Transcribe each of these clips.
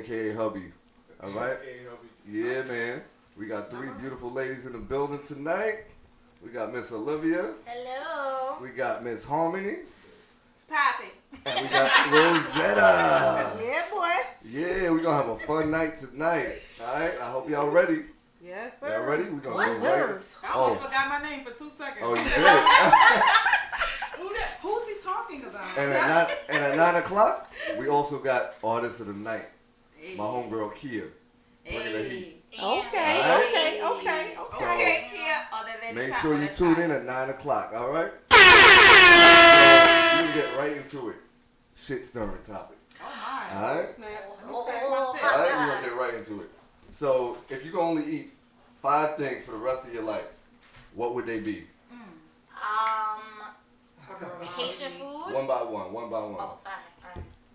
aka hubby. All right? Yeah, man. We got 3 beautiful ladies in the building tonight. We got Miss Olivia. Hello. We got Miss Harmony. It's popping. And we got Rosetta. Yeah, boy. Yeah, we're going to have a fun night tonight. All right? I hope y'all ready. Yes, sir. Y'all ready? We're going Yes, to sir. I almost forgot my name for 2 seconds. Oh, you did? Who's he talking about? And at 9 o'clock, we also got Artist of the Night. My homegirl, Kia. Bringing the heat. Okay. Make sure you tune in at 9 o'clock, all right? So, we can get right into it. Shit stirring topics. Oh my. All right? Let's take my sip. All right, we're going to get right into it. So, if you can only eat 5 things for the rest of your life, what would they be? Haitian food. One by one. Oh, sorry.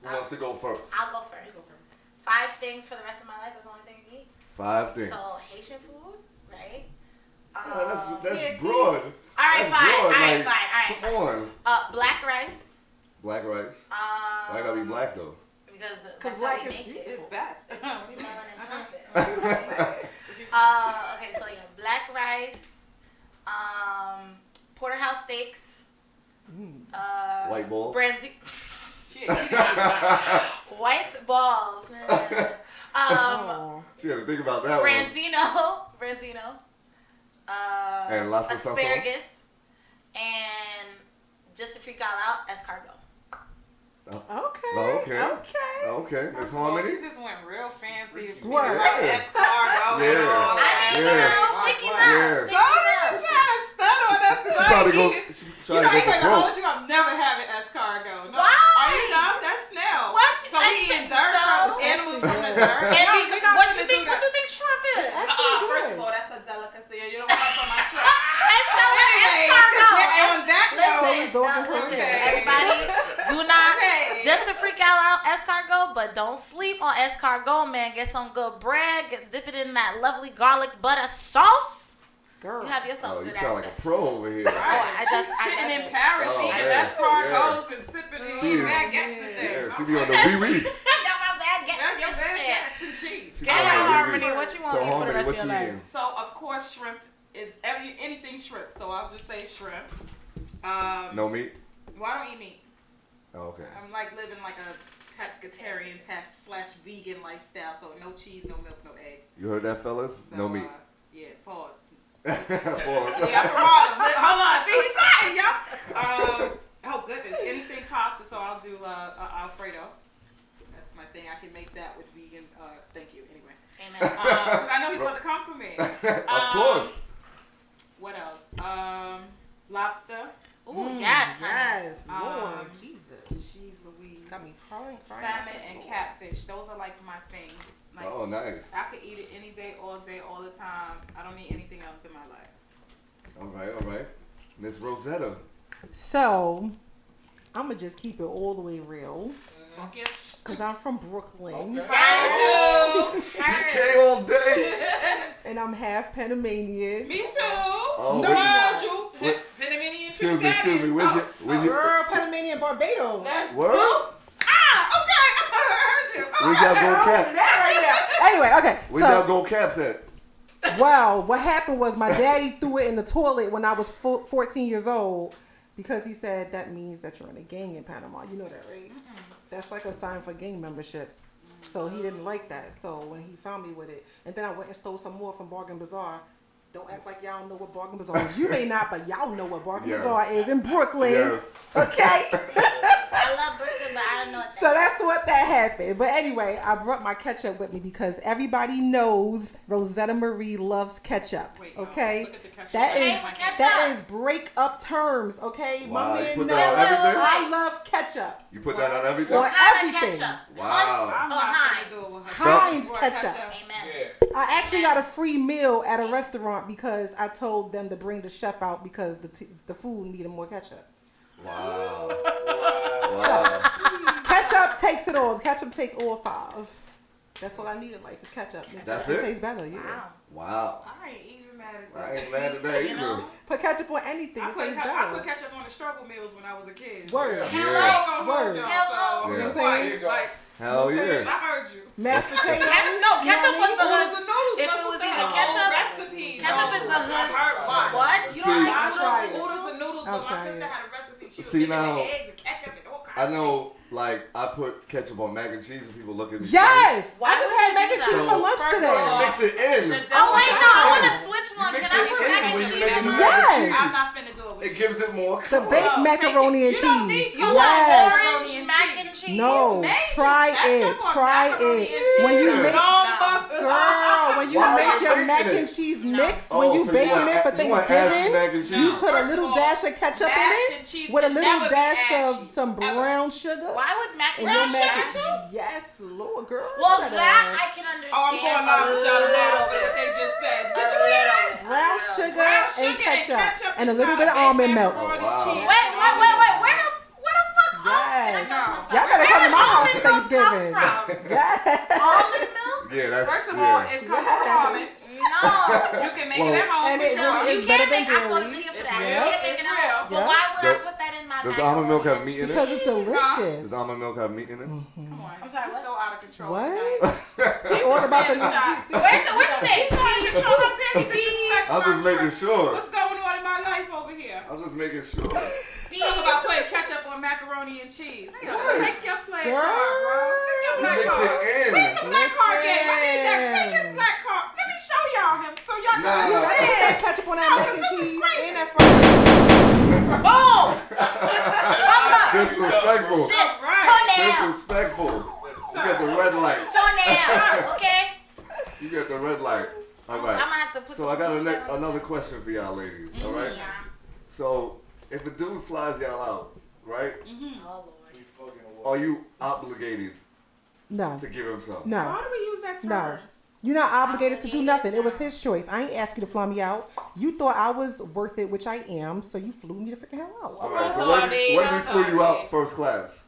Who wants to go first? I'll go first. 5 things for the rest of my life. That's the only thing you eat. 5 things. So Haitian food, right? That's broad. All right, fine. All right, Come on. Black rice. Black rice. Why gotta be black though? Because Because black black is is It's best. Okay, so yeah, black rice, porterhouse steaks, White ball. brandy, white balls, She had to think about that branzino, and lots of asparagus, and just to freak out, escargot. Okay. Miss Harmony. She just went real fancy. Word. Escargot. Yeah. Pickies up. So I'm trying to stun on us because I ain't eating. You know, I ain't gonna hold you. I'm never having escargot. No. Why? Are you dumb? That's snail. What? So we eating dirt from animals from the dirt. What you think shrimp is? First of all, that's a delicacy, and you don't want to put my shrimp. Escargot. And on that note, Everybody, do not just to freak out escargot, but don't sleep on escargot, man. Get some good bread, dip it in that lovely garlic butter sauce. Girl. You have yourself Oh, you good sound like a pro over here. sitting in Paris eating escargots and sipping and eating baguettes and things. She be on the wee-wee. Got my baguette. Baguettes and cheese. Get out, Harmony. What you want to eat for the rest of your life? eating? So of course shrimp is anything shrimp. So I'll just say shrimp. No meat? Well, I don't eat meat. Oh, okay. I'm like living like a pescatarian / vegan lifestyle. So no cheese, no milk, no eggs. You heard that, fellas? So, No meat. Yeah, pause. Pause. Yeah, I'm from hold on. See, he's lying, y'all. Oh goodness, anything pasta. So I'll do Alfredo. That's my thing. I can make that with vegan. Thank you. Anyway. Amen. Because I know he's about to come for me. Of course. What else? Lobster. Ooh, yes, honey. Yes, Lord Jesus. Cheese Louise. Got me crying. Salmon and catfish. Those are like my things. Like, Oh, nice. I could eat it any day, all the time. I don't need anything else in my life. All right. Miss Rosetta. So, I'm going to just keep it all the way real. Talk your Because I'm from Brooklyn. Okay. PK all day. And I'm half Panamanian. Me too. Oh, No, you. Panamanian Excuse me. Where's your Girl, Panamanian Barbados. That's word? Okay. I heard you. Where's y'all gold cap? That right there. Anyway, okay. Where's y'all gold caps at? Well, what happened was my daddy threw it in the toilet when I was 14 years old because he said that means that you're in a gang in Panama. You know that, right? That's like a sign for gang membership. So he didn't like that. So when he found me with it, and then I went and stole some more from Bargain Bazaar. Don't act like y'all know what Bargain Bazaar is. You may not, but y'all know what Bargain Bazaar is in Brooklyn. Yes. Okay? I love Brooklyn, but I don't know what So that's what that happened. But anyway, I brought my ketchup with me because everybody knows Rosetta Marie loves ketchup. Wait, okay? look at the ketchup. That is break up terms, okay? Wow, My you man put knows that on everything? I love ketchup. You put that on everything? On kind of everything. ketchup? Wow. I'm not Heinz. gonna do it with her. Heinz Or ketchup. Amen. I actually got a free meal at a restaurant because I told them to bring the chef out because the food needed more ketchup. Wow. Ketchup takes it all. Ketchup takes all 5. That's all I need in life is ketchup. That's it it? tastes better, yeah. Wow. Wow. I ain't eating mad at I that. ain't mad at that You know? either. Put ketchup on anything. I It put, tastes I put better. ketchup on the struggle meals when I was a kid. Word. Hello. Word. So, Hello. You know what I'm saying? like, Hell yeah. I heard you. Mashed potatoes. Ketchup was the Noodles hood. and noodles. If it my was sister either had a ketchup- whole recipe. Ketchup is the I heard hood. why. What? You See, don't I'll like try it. Noodles and noodles, I'll but try my sister it. had a recipe. She would See, give me now, the eggs and ketchup and all kinds I of know, like, I put ketchup on mac and cheese and people look at me. Yes. Why I just would had you mac do and cheese that? for lunch First of today. all, Mix it in. Oh wait, no, I want to switch one. mix Can I it put in mac and when you cheese make on the mine? mac and Yes. cheese. I'm not finna do it with It you. gives it more The color. baked No, macaroni and take it. You don't cheese. need- You want Yes. orange mac and cheese? No, Made try ketchup it. on Try macaroni it. and cheese. When you Yeah. make, girl, when you Why are make you your making mac it? and cheese No. mix, when you so baking want it for you want ashy Thanksgiving, mac and cheese. you put a First of little all, dash of ketchup mac in and cheese it with a can little never be dash of ashy, some ever. brown sugar. Why would mac And and your cheese? mac and sugar cheese. Yes, Lord, girl. Well, you that better- I can understand. Oh, I'm going live with y'all tomorrow for what they just said. Did you hear that? brown sugar Brown and sugar ketchup and a little inside bit of baked almond milk. macaroni Oh, wow. cheese. Wait. Where the fuck? Yes. Can I No. Y'all better come to my house for Where did almond milk Thanksgiving. come from? Yes. Almond milk? Yeah, that's First of yeah. all, it comes from almonds. No. You can make Well, it at home and for it sure. really You is better can't than make. I saw the dairy. video for It's that. real. You can't make It's it at real. home. But Yeah. why would I Does- put that in my Does macaroni almond milk have and meat in cheese? Because it's delicious. Does almond milk have meat in it? Come on. I'm sorry, You're what? so out of control What? tonight. What about the shot? Where's the thing? Trying to control my daddy disrespect. I was just making sure. What's going on in my life over here? I was just making sure. Talk about putting ketchup on macaroni and cheese. Hey, take your play Girl. card, bro. Take your You black mix card. it in. Where's the black card game? I need that. Listen. Take his black card. Let me show y'all him so y'all Nah. can Yeah, I put that understand. ketchup on that No, mac and this is cheese crazy. and that fried. Boom! Fuck up. Disrespectful. Shit. Right. Toenail. Disrespectful. You Sorry. got the red light. Toenail. Okay? You got the red light. All I'm gonna right. have to put So I got another question for y'all ladies. All right. Yeah. So if a dude flies y'all out, right? Oh, Lord. Are you obligated No, to give him some? no, Why do we use that term? no. You're not obligated to do Obligated? nothing. It was No. his choice. I ain't asked you to fly me out. You thought I was worth it, which I am, so you flew me the freaking hell out. All right. Hold So on, what if Dave, he hold flew on, you out Dave. first class?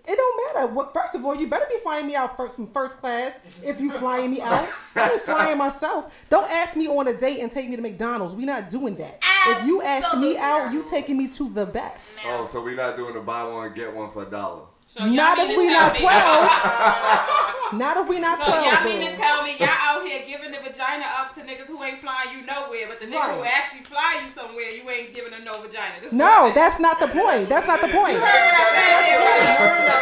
It don't matter. What? First of all, you better be flying me out from first class if you flying me out. I ain't flying myself. Don't ask me on a date and take me to McDonald's. We not doing that. If you ask me out, you taking me to the best. Oh, so we're not doing the buy one get one for $1. So y'all Not mean if to we tell not me- 12. Not if we not So 12. y'all mean boo. to tell me y'all out here giving the vagina up to niggas who ain't flying you nowhere, but the nigga who Right. actually fly you somewhere, you ain't giving them no vagina. This No, what I'm saying. that's not the point. That's not the point. You heard what I said there, right?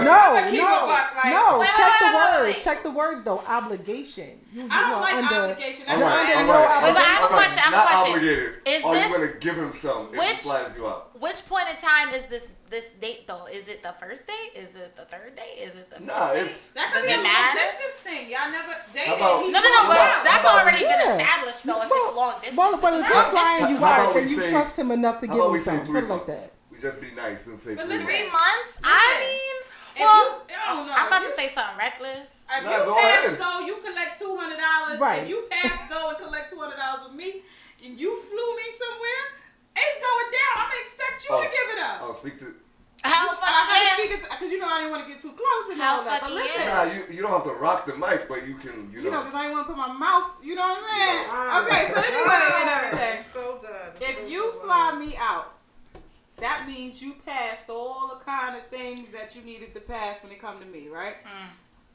No, Keep no, it buck, like- no. Wait, Check wait, the wait, words. wait. Check the words though. Obligation. You I don't are like under. obligation. All That's You're why right, I under all no right, Wait, but I have a all right. question, I have a Not question. obligated. Is Are this- you gonna give him some if he Which- flies you out? Which point in time is this date though? Is it the first date? Is it the third date? Is it the Nah, fifth date? it's That could Does be it a matter? long distance thing. Y'all never dated. How about- He No, flew but you out. that's about- already been Yeah. established though. If it's long distance, Well, but if it's he's long flying distance. you How out, about can we you say- trust him enough to How give about him we say something? 3 Put it like months? that. We just be nice and say But 3 listen, months. 3 months? Listen, I mean, If well, you, I don't know. I'm about to say something reckless. If Nah, you go pass ahead. go, you collect $200. Right. If you pass go and collect $200 with me, and you flew me somewhere, it's going down. I'm gonna expect you Oh, to give it up. Oh, speak to. How I'm fucking gonna yeah. speak it because you know I didn't want to get too close and How all that. But fucking listen, yeah. Nah, you don't have to rock the mic, but you can, you know, because I didn't want to put my mouth. You know what I'm saying? Ah. Okay, so anyway, and everything. So done. If you fly me out, that means you passed all the kind of things that you needed to pass when it come to me, right?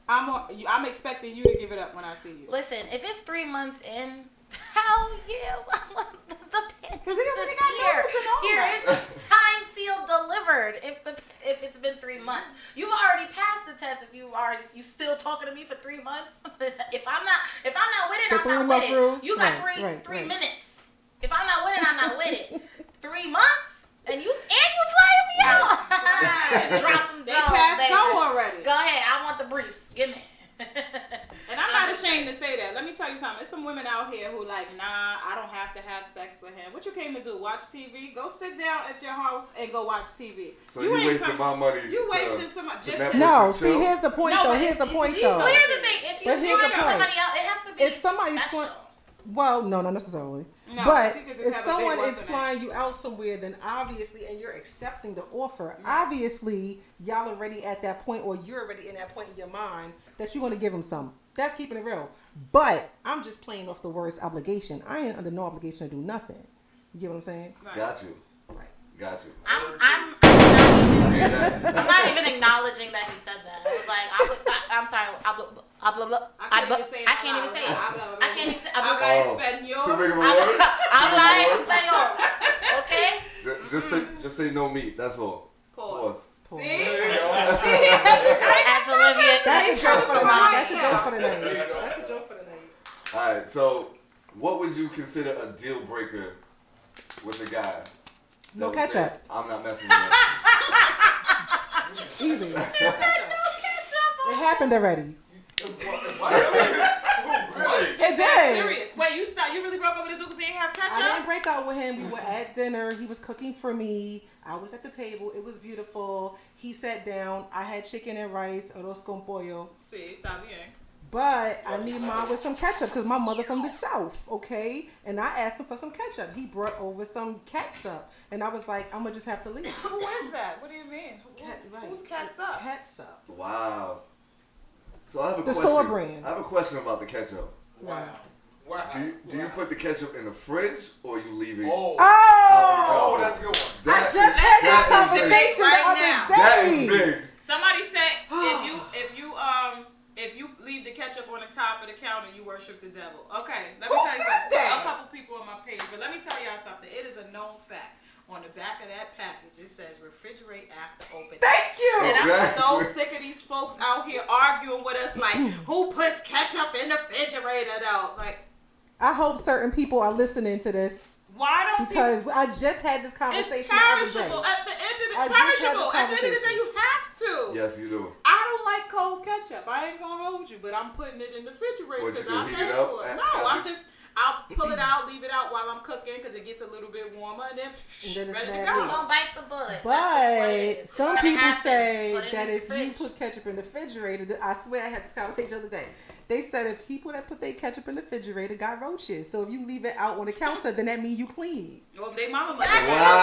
I'm expecting you to give it up when I see you. Listen, if it's 3 months in, hell yeah. Because he already got numbers and all Here that. is signed, sealed, delivered. If it's been 3 months, you've already passed the test. If you still talking to me for 3 months, if I'm not with it, The I'm not 3 with month it. rule? You got Right, three right. minutes. If I'm not with it, I'm not with it. 3 months and you flying me out. Drop them They drones, passed baby. go already. Go ahead. I want the briefs. Give me. And I'm not ashamed to say that. Let me tell you something. There's some women out here who like, nah, I don't have to have sex with him. What you came to do? Watch TV? Go sit down at your house and go watch TV. So you ain't wasting my money. You to- wasting some just Netflix. to, No, Chill. see, here's the point No, though. but Here's the it's point illegal. though. Well, here's the thing. If you But here's find the point. somebody else, it has to be If somebody's special. flying, well, no, not necessarily. No, but he could just if have a big someone what's is in it. flying you out somewhere, then obviously, and you're accepting the offer, obviously, y'all already at that point, or you're already in that point in your mind that you're gonna give him some. That's keeping it real. But I'm just playing off the words obligation. I ain't under no obligation to do nothing. You get what I'm saying? Right. Got you. Right. Got you. I'm not even acknowledging that he said that. I was like, I'm sorry. I can't even say it. I can't even say it. I can't even say it. Habla español. Too big of a word? Habla español. Okay? Just say no meat. That's all. Pause. Pause. See? As Olivia. That's a joke for the night. That's a joke for the night. That's a joke for the night. All right. So, what would you consider a deal breaker with a guy? No that would say, ketchup. I'm not messing with that. Easy. No ketchup. It happened already. It did. Serious. Wait, you really broke up with this dude because he didn't have ketchup? I didn't break up with him. We were at dinner. He was cooking for me. I was at the table. It was beautiful. He sat down. I had chicken and rice, arroz con pollo. Sí, está bien. But I need mine with some ketchup because my mother from the South, okay? And I asked him for some ketchup. He brought over some catsup. And I was like, I'm going to just have to leave. Who is that? What do you mean? Who's catsup? Catsup. Wow. So I have a The question. store brand. I have a question about the ketchup. Wow. Do you put the ketchup in the fridge or you leave it? Oh, that's a good one. I just had that that is conversation right the now. other That day. is big. Somebody said if you leave the ketchup on the top of the counter, you worship the devil. Okay, let me Who tell you said something. that? A couple people on my page, but let me tell y'all something. It is a known fact. On the back of that package, it says refrigerate after opening. Thank you. And I'm so Exactly. sick of these folks out here arguing with us like, who puts ketchup in the refrigerator though? Like, I hope certain people are listening to this why don't because people? I just had this It's conversation the other perishable. day. At the end of the I just had this perishable. At the end of the day, conversation. you have to. Yes, you do. I don't like cold ketchup. I ain't gonna hold you, but I'm putting it in the refrigerator What, you because gonna I'm heat paying it up for it. at- No, after- I'll pull it out, leave it out while I'm cooking because it gets a little bit warmer, and then then it's ready to mad go. loose. Don't bite the bullet. That's just what it But is. some It's gonna people happen. say Put it that in the if you fridge. put ketchup in the refrigerator, I swear I had this conversation the other day. They said if people that put their ketchup in the refrigerator got roaches. So if you leave it out on the counter, then that means you clean. Well, they mama must That's have Wow. the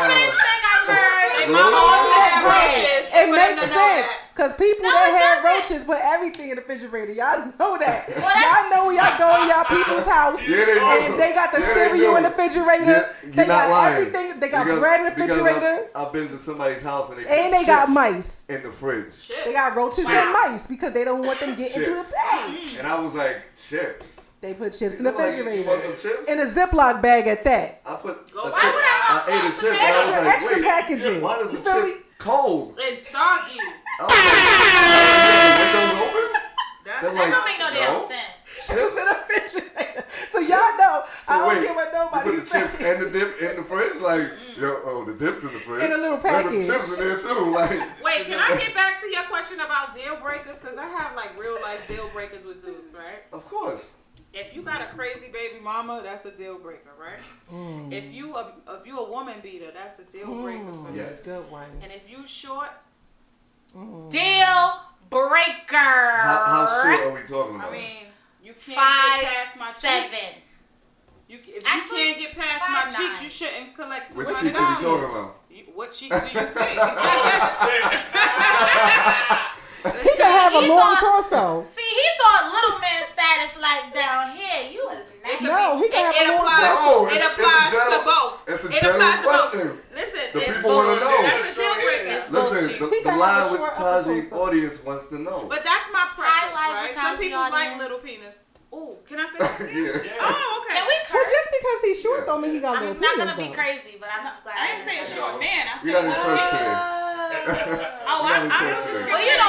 stupidest thing I've heard. They mama must have roaches. It for them makes to know sense that. because people No, that it have doesn't. roaches put everything in the refrigerator. Y'all know that. Well, that's- Y'all know when y'all go to y'all people's house Yeah, they do. and they got the Yeah, they cereal do. in the refrigerator. You're They not got lying. everything. They got Because- bread in the because refrigerator. I've been to somebody's house and And they got mice. in the fridge. Shit. They got roaches Wow. and mice because they don't want them getting through the bag. And I was like, chips. They put chips in the You want some refrigerator. chips? In a Ziploc bag at that. I put Go a why chip. would I want I ate a chips? chip. and I was Extra, like, extra wait, packaging. why does You the feel chip me? cold? And soggy. I was like, the windows open? That, They're That like, don't make no damn no. sense. It was in the refrigerator. So y'all know, I don't wait, care what You nobody put the chips says. and the dip in the fridge? Like, the dip's in the fridge. In a little There package. the chips in there too. Like, Wait, can I get back to your question about deal breakers? Because I have like real life deal breakers with dudes, right? of course. If you got a crazy baby mama, that's a deal breaker, right? If you a woman beater, that's a deal breaker for me. Yes. Good one. And if you short, Deal breaker. How short are we talking about? I mean, you can't 5'7". get past my cheeks. If Actually, you can't get past my 5'9". cheeks, you shouldn't collect which $200. cheeks are we talking about? What cheeks do you think? He can have a He long thought- torso. See, he thought little man status like down here. You is It not. could No, be- he can have it a long applies, torso. it It's a applies to general- both. it's a It general applies to both. question. Listen, The it's people wanna bullshit. know. That's a deal breaker. It's Listen, bullshit. the He can have line a with short upper Taji torso. audience wants to know. But that's my preference, Highlight right? with Some Taji people like audience. little penis. Ooh, can I say that? Yeah. Oh, okay. Can we Well, curse? just because he's short don't mean he got a little I'm not penis, gonna be though. crazy, but I'm just glad. I ain't saying short man. I We said got in church today. Oh, We got in I church don't today. discriminate. Well, you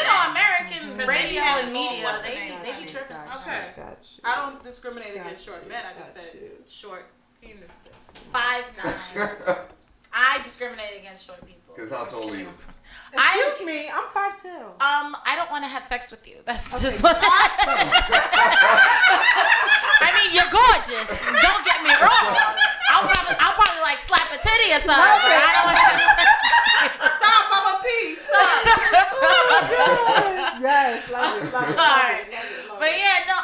know, American Because they radio have and long media, what's the they names. be tripping. Gotcha, Okay. gotcha. I don't discriminate Got against short you, men. I just got said you. short penis. 5'9". I discriminate against short people. 'Cause how I'm just tall are kidding. you? Excuse me, I'm 5'2". I don't want to have sex with you. That's Okay. just what. I mean, you're gorgeous. Don't get me wrong. I'll probably like slap a titty or something, but I don't want to have sex with you. Stop, I'm a pee. Stop. Yes, love it, love it, love Sorry. it, love it, love But it. yeah, no,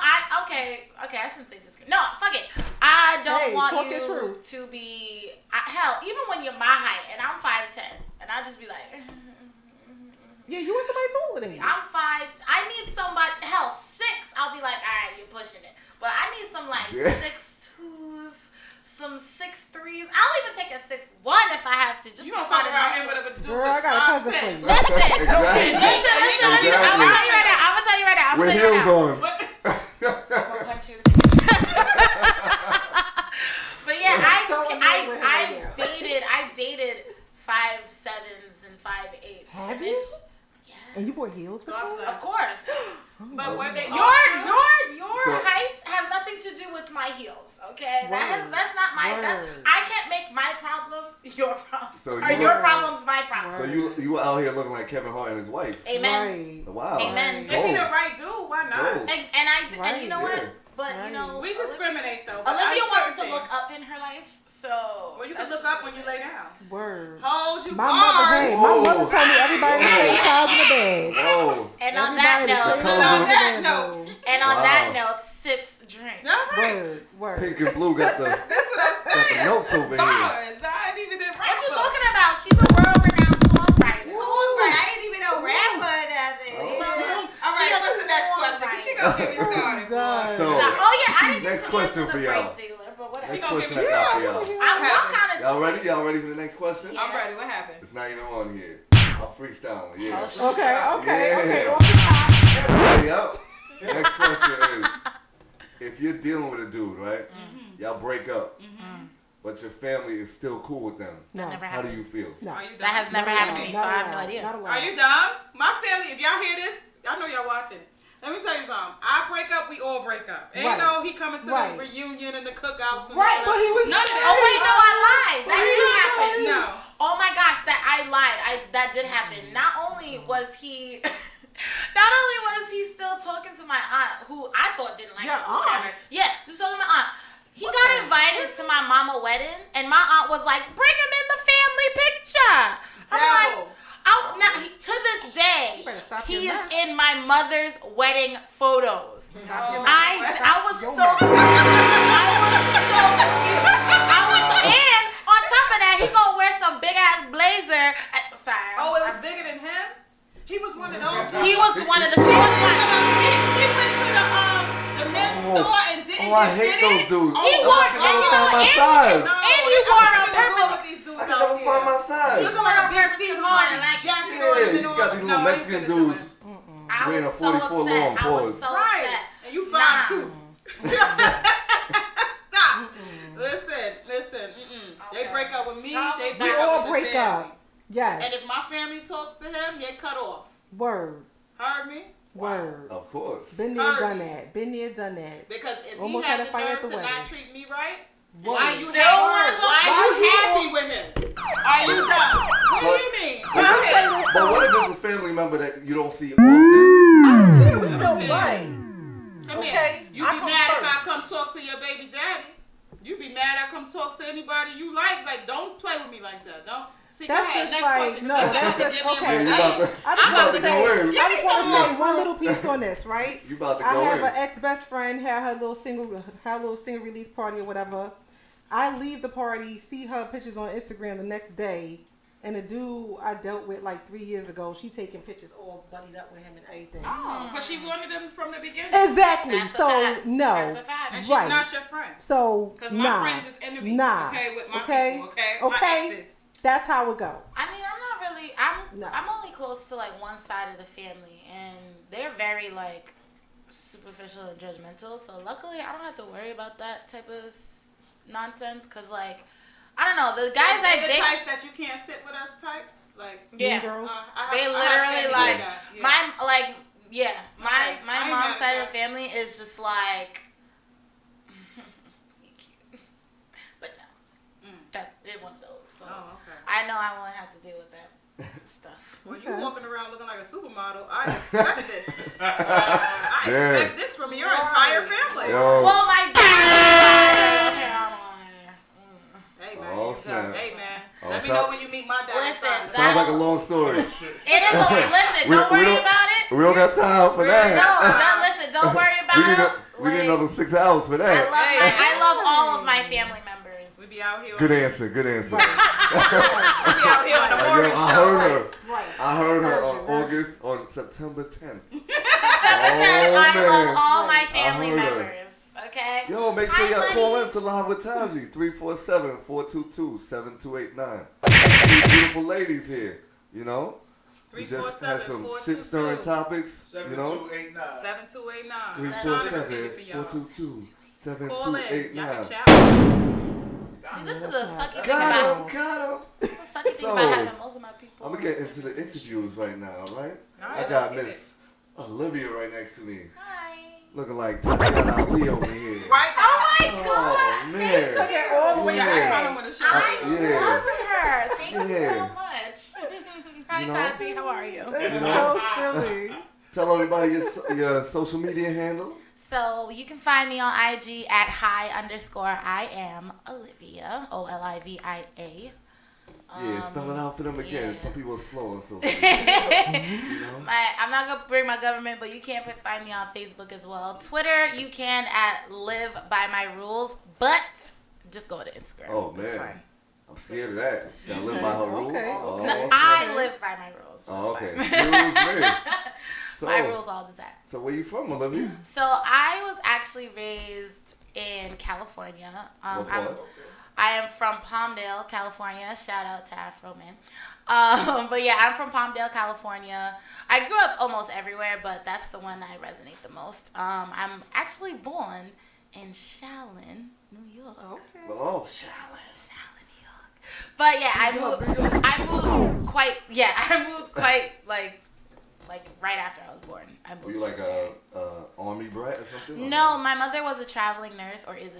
okay, I shouldn't say this. No, fuck it. I don't Hey, want talk your you truth. to be hell. Even when you're my height and I'm 5'10", and I'll just be like, Yeah, you want somebody taller than you. I'm 5. I need somebody. Hell, 6. I'll be like, all right, you're pushing it. But I need some like 6'2s, some 6'3s. I'll even take a 6'1" if I have to. Just You gonna find around here with a dude. Girl, I got a cousin for you. Listen, Exactly. listen. I'm gonna tell you right now. I'm gonna tell you right now. With heels on. I'm gonna punch you. But yeah, I dated 5'7s and 5'8s. Have you? Yeah. And you wore heels for God that? bless. Of course. But were they Your So- height has nothing to do with my heels, okay? That's not my. I can't make my problems your problems. So Or your problems my problems. So you were out here looking like Kevin Hart and his wife. Amen. Right. Wow. Amen. If he the right dude, why not? Goals. And you know what? Yeah. But you know, We discriminate though. but Olivia on wants to certain look things. up in her life, so. Well, you can that's look just up when you lay down. Word. Hold you My mother, hey, my Whoa. mother told me everybody the same size in the bed. Whoa. And on that Everybody the note, same Color. size On in the that bed, note. though. and on Wow. that note, sips drink. All right. Word. Pink and blue got the That's what I'm got the saying. notes over here. Bars. I ain't even a rapper. What you talking about? She's a world-renowned songwriter. Songwriter. I ain't even a rapper or nothing. Oh, You feel me? shit. All right, She a what's the next question? 'Cause she gonna get me started. Done. So, Oh yeah, I didn't next get to question answer for the y'all. break dealer, but whatever. next gonna question give I me got for some. y'all. Y'all kind of. Y'all ready? Y'all ready for the next question? Yeah. I'm ready. What happened? It's not even on here. I'm freestyling. Yeah. Oh, shit. Okay. Yeah. Off the top. Hey, yup. Next question is, if you're dealing with a dude, right? Y'all break up, but your family is still cool with them. No. Never How do happened. you feel? No. Are you done? That has never Not happened to allowed. me, so Not I have no allowed. idea. Not allowed. Are you dumb? My family, if y'all hear this, y'all know y'all watching. Let me tell you something. I break up, we all break up. Ain't Right. no he coming to Right. the reunion and the cookouts and Right, all but that. he was- None of that. Oh wait, no, I lied. That did happen. No. Oh my gosh, that I lied. That did happen. Not only was he still talking to my aunt, who I thought didn't like Your him, or whatever. aunt? Yeah, just talking to my aunt. He got invited to my mama wedding, and my aunt was like, "Bring him in the family picture." I'm like, Devil. to this day, You better stop he your is mess. in my mother's wedding photos. Stop your I was Your so mouth. confused. And on top of that, he gonna wear some big ass blazer. Sorry. Oh, it was bigger than him? He was one of those. He was one of the short ones. He went to the men's store and didn't Oh, I get hate fitted. those dudes. He I wore- can never and you find know, my and- size. No, And he wore it on That's purpose. with these dudes I can out never find here. my size. Look at my big Steve Harvey Like- jacket Yeah, on and you all got that. these No, little I ain't Mexican finna do dudes. it. I Wearing was a so 44 upset. long I was pause. so Right. upset. And you Nah. 5'2". Stop. Listen. They Okay. break up with me. Tell They me break We that. up all with the break family. up. Yes. And if my family talk to him, they cut off. Word. Heard me? Word. Of course. Been there, done that. Been there, done that. Because if Almost he had had a the fight at nerve the to wedding. not treat me right, Word. why you Still happy? wanna talk- Why Why you you happy with him? Are you done? What do you mean? Can I say this But though? what if it's a family member that you don't see often? I don't care. We still right. Come Okay, here. You I be come mad if I first. come talk to your baby daddy. You be mad I come talk to anybody you like. Like, don't play with me like that. Don't. See, That's go ahead. just Next like- question. no, Let's that's give just- me a okay. Yeah, you break. about to, I you just about want to to go say, in. I just want to Yeah. say one little piece on this, right? You about to I go have in. an ex-best friend, had her little single release party or whatever. I leave the party, see her pictures on Instagram the next day, and the dude I dealt with like 3 years ago, she taking pictures all buddied up with him and everything. Oh, because she wanted them from the beginning. Exactly. That's a So fact. no, That's a fact. And she's right. not your friend. So Because my nah, friends is enemies. nah. Okay, with my Okay? people. Okay. Okay? My exes. That's how it go. I mean, I'm not really. No. I'm only close to like one side of the family, and they're very like superficial and judgmental. So luckily, I don't have to worry about that type of nonsense. Cause like, I don't know, the guys They I the date. types that you can't sit with us types. Like, Yeah. Mean girls. They I have literally family like that. Yeah. my like yeah my Okay. I ain't my mad mom's at side of that. the family is just like but no that's it one of those so Oh, okay. I know I won't have to deal with that stuff. Well, Okay. you walking around looking like a supermodel. I expect this. I expect this from your entire family. Yo. Well, my dad. Hey man. Oh, snap. Hey man. Oh, Let me so- know when you meet my dad. Listen, Sounds like a long story. It is. Listen, don't We worry don't- about it. We don't got time for that. No, listen, don't worry about it. We need Like, another 6 hours for that. I love all of my family members. We be out here. Good answer. Good answer. We be out here on the Yo, morning I show. heard her. Right. I heard her on September 10th. September 10th, I man. love all my family I heard her. members. Okay? Yo, make sure Hi, y'all buddy. call in to Live with Taji, 347-422-7289. These beautiful ladies here, you know? We just had some shit-stirring topics, you know? 7289. 347-422-7289. Call in. Y'all can chat. See, this is a sucky thing Got about. him, got him. This is a sucky thing So, about having most of my people. I'm gonna get into the interviews right now, right? Alright, I got let's get Miss Olivia right next to me, Hi. looking like Tatiana Ali over here. Right Oh my Oh God. man. Took it all the way Yeah. back. I Yeah. love her. Thank you Yeah. so much. Hi, You know? Tati. How are you? It's You so know? silly. Tell everybody your social media handle. So you can find me on IG at hi_I am Olivia, OLIVIA. Yeah, spell it out for them again. yeah. Some people are slow on social media. You know? I'm not gonna bring my government, but you can find me on Facebook as well. Twitter, you can at Live by My Rules, but just go to Instagram. Oh It's man, fine. I'm scared of that. Gotta live by her rules. Okay. Oh, No, okay. I live by my rules. So Oh, it's okay. fine. Excuse me. So, My rules all the time. so where you from, Olivia? So I was actually raised in California. What part? I am from Palmdale, California. Shout out to Afro Man. But yeah, I'm from Palmdale, California. I grew up almost everywhere, but that's the one that I resonate the most. I'm actually born in Shaolin, New York. Okay. Oh, Charlotte. Shaolin, New York. But yeah, I moved quite like right after I was born. I moved. Were you like a army brat or something? No, my mother was a traveling nurse, or she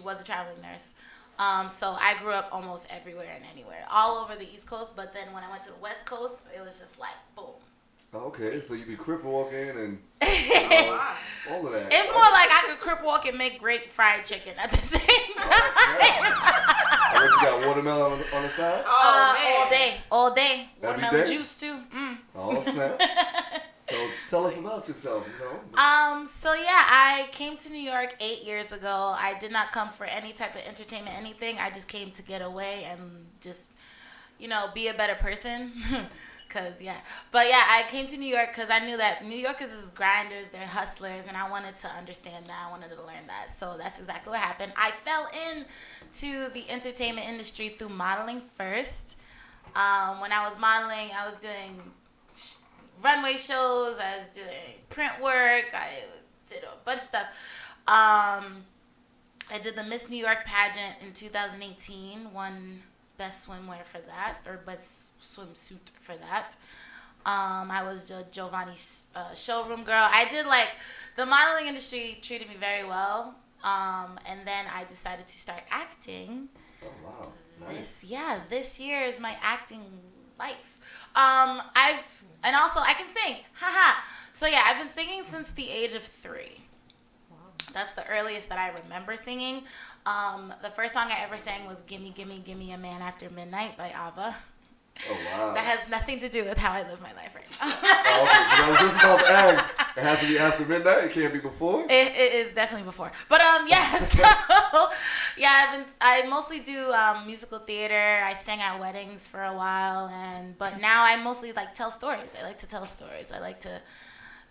was a traveling nurse. So I grew up almost everywhere and anywhere, all over the East Coast. But then when I went to the West Coast, it was just like boom. Okay, so you be crip walking and Wow. all of that. It's more like I could crip walk and make great fried chicken at the same time. What, you got watermelon on the side? Oh, man. All day. Every Watermelon day? juice too. Oh, snap. So tell us about yourself, you know. So yeah, I came to New York 8 years ago. I did not come for any type of entertainment, anything. I just came to get away and just, be a better person. But I came to New York because I knew that New Yorkers is grinders, they're hustlers, and I wanted to understand that. I wanted to learn that. So that's exactly what happened. I fell into the entertainment industry through modeling first. When I was modeling, I was doing runway shows, I was doing print work, I did a bunch of stuff. I did the Miss New York pageant in 2018, won best swimwear for that, or best swimsuit for that. I was Giovanni's showroom girl. I did the modeling industry treated me very well. And then I decided to start acting. Oh wow, nice. This year is my acting life. And also I can sing. Haha. So yeah, I've been singing since the age of 3. Wow. That's the earliest that I remember singing. The first song I ever sang was Gimme, Gimme, Gimme a Man After Midnight by ABBA. Oh wow. That has nothing to do with how I live my life right now. Oh, okay. 'Cause I was just about to ask. It has to be after midnight. It can't be before. It is definitely before. But so I mostly do musical theater. I sang at weddings for a while, but now I mostly tell stories. I like to tell stories. I like to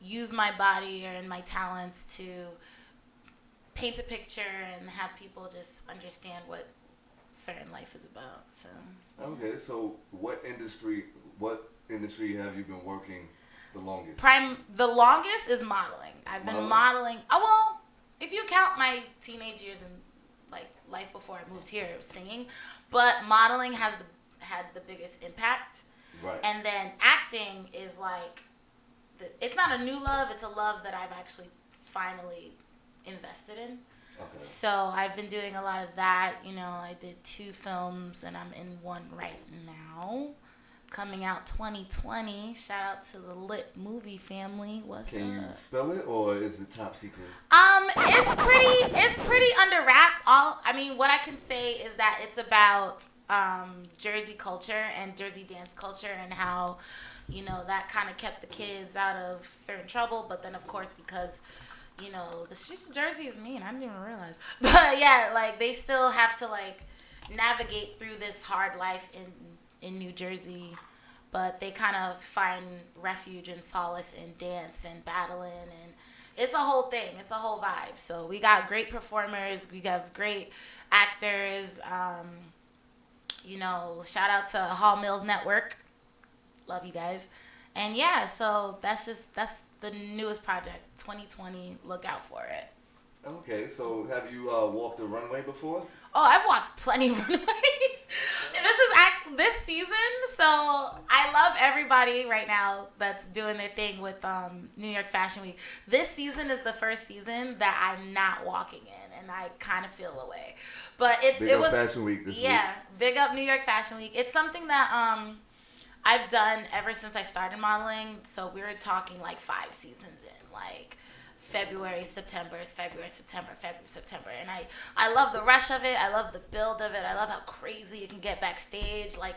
use my body and my talents to paint a picture and have people just understand what certain life is about. So Okay, so what industry have you been working the longest? The longest is modeling. I've been modeling. Oh well, if you count my teenage years and life before I moved here, it was singing. But modeling had the biggest impact. Right. And then acting is it's not a new love. It's a love that I've actually finally invested in. Okay. So I've been doing a lot of that. I did 2 films and I'm in one right now, coming out 2020. Shout out to the Lit Movie family. What's Can you up? spell it or is it top secret? It's pretty under wraps. What I can say is that it's about Jersey culture and Jersey dance culture and how, that kind of kept the kids out of certain trouble. But then, of course, because the streets of Jersey is mean. I didn't even realize. But yeah, they still have to navigate through this hard life in New Jersey. but they kind of find refuge and solace in dance and battling, and it's a whole thing. It's a whole vibe. So we got great performers. We got great actors. Shout out to Hall Mills Network. Love you guys. And yeah, so that's the newest project, 2020. Look out for it. Okay, so have you walked a runway before? Oh, I've walked plenty of runways. This is actually this season, so I love everybody right now that's doing their thing with New York Fashion Week. This season is the first season that I'm not walking in, and I kind of feel away. But it was Fashion Week this week. Big up New York Fashion Week. It's something that I've done ever since I started modeling. So we were talking like 5 seasons in, like February, September, and I love the rush of it. I love the build of it. I love how crazy you can get backstage, like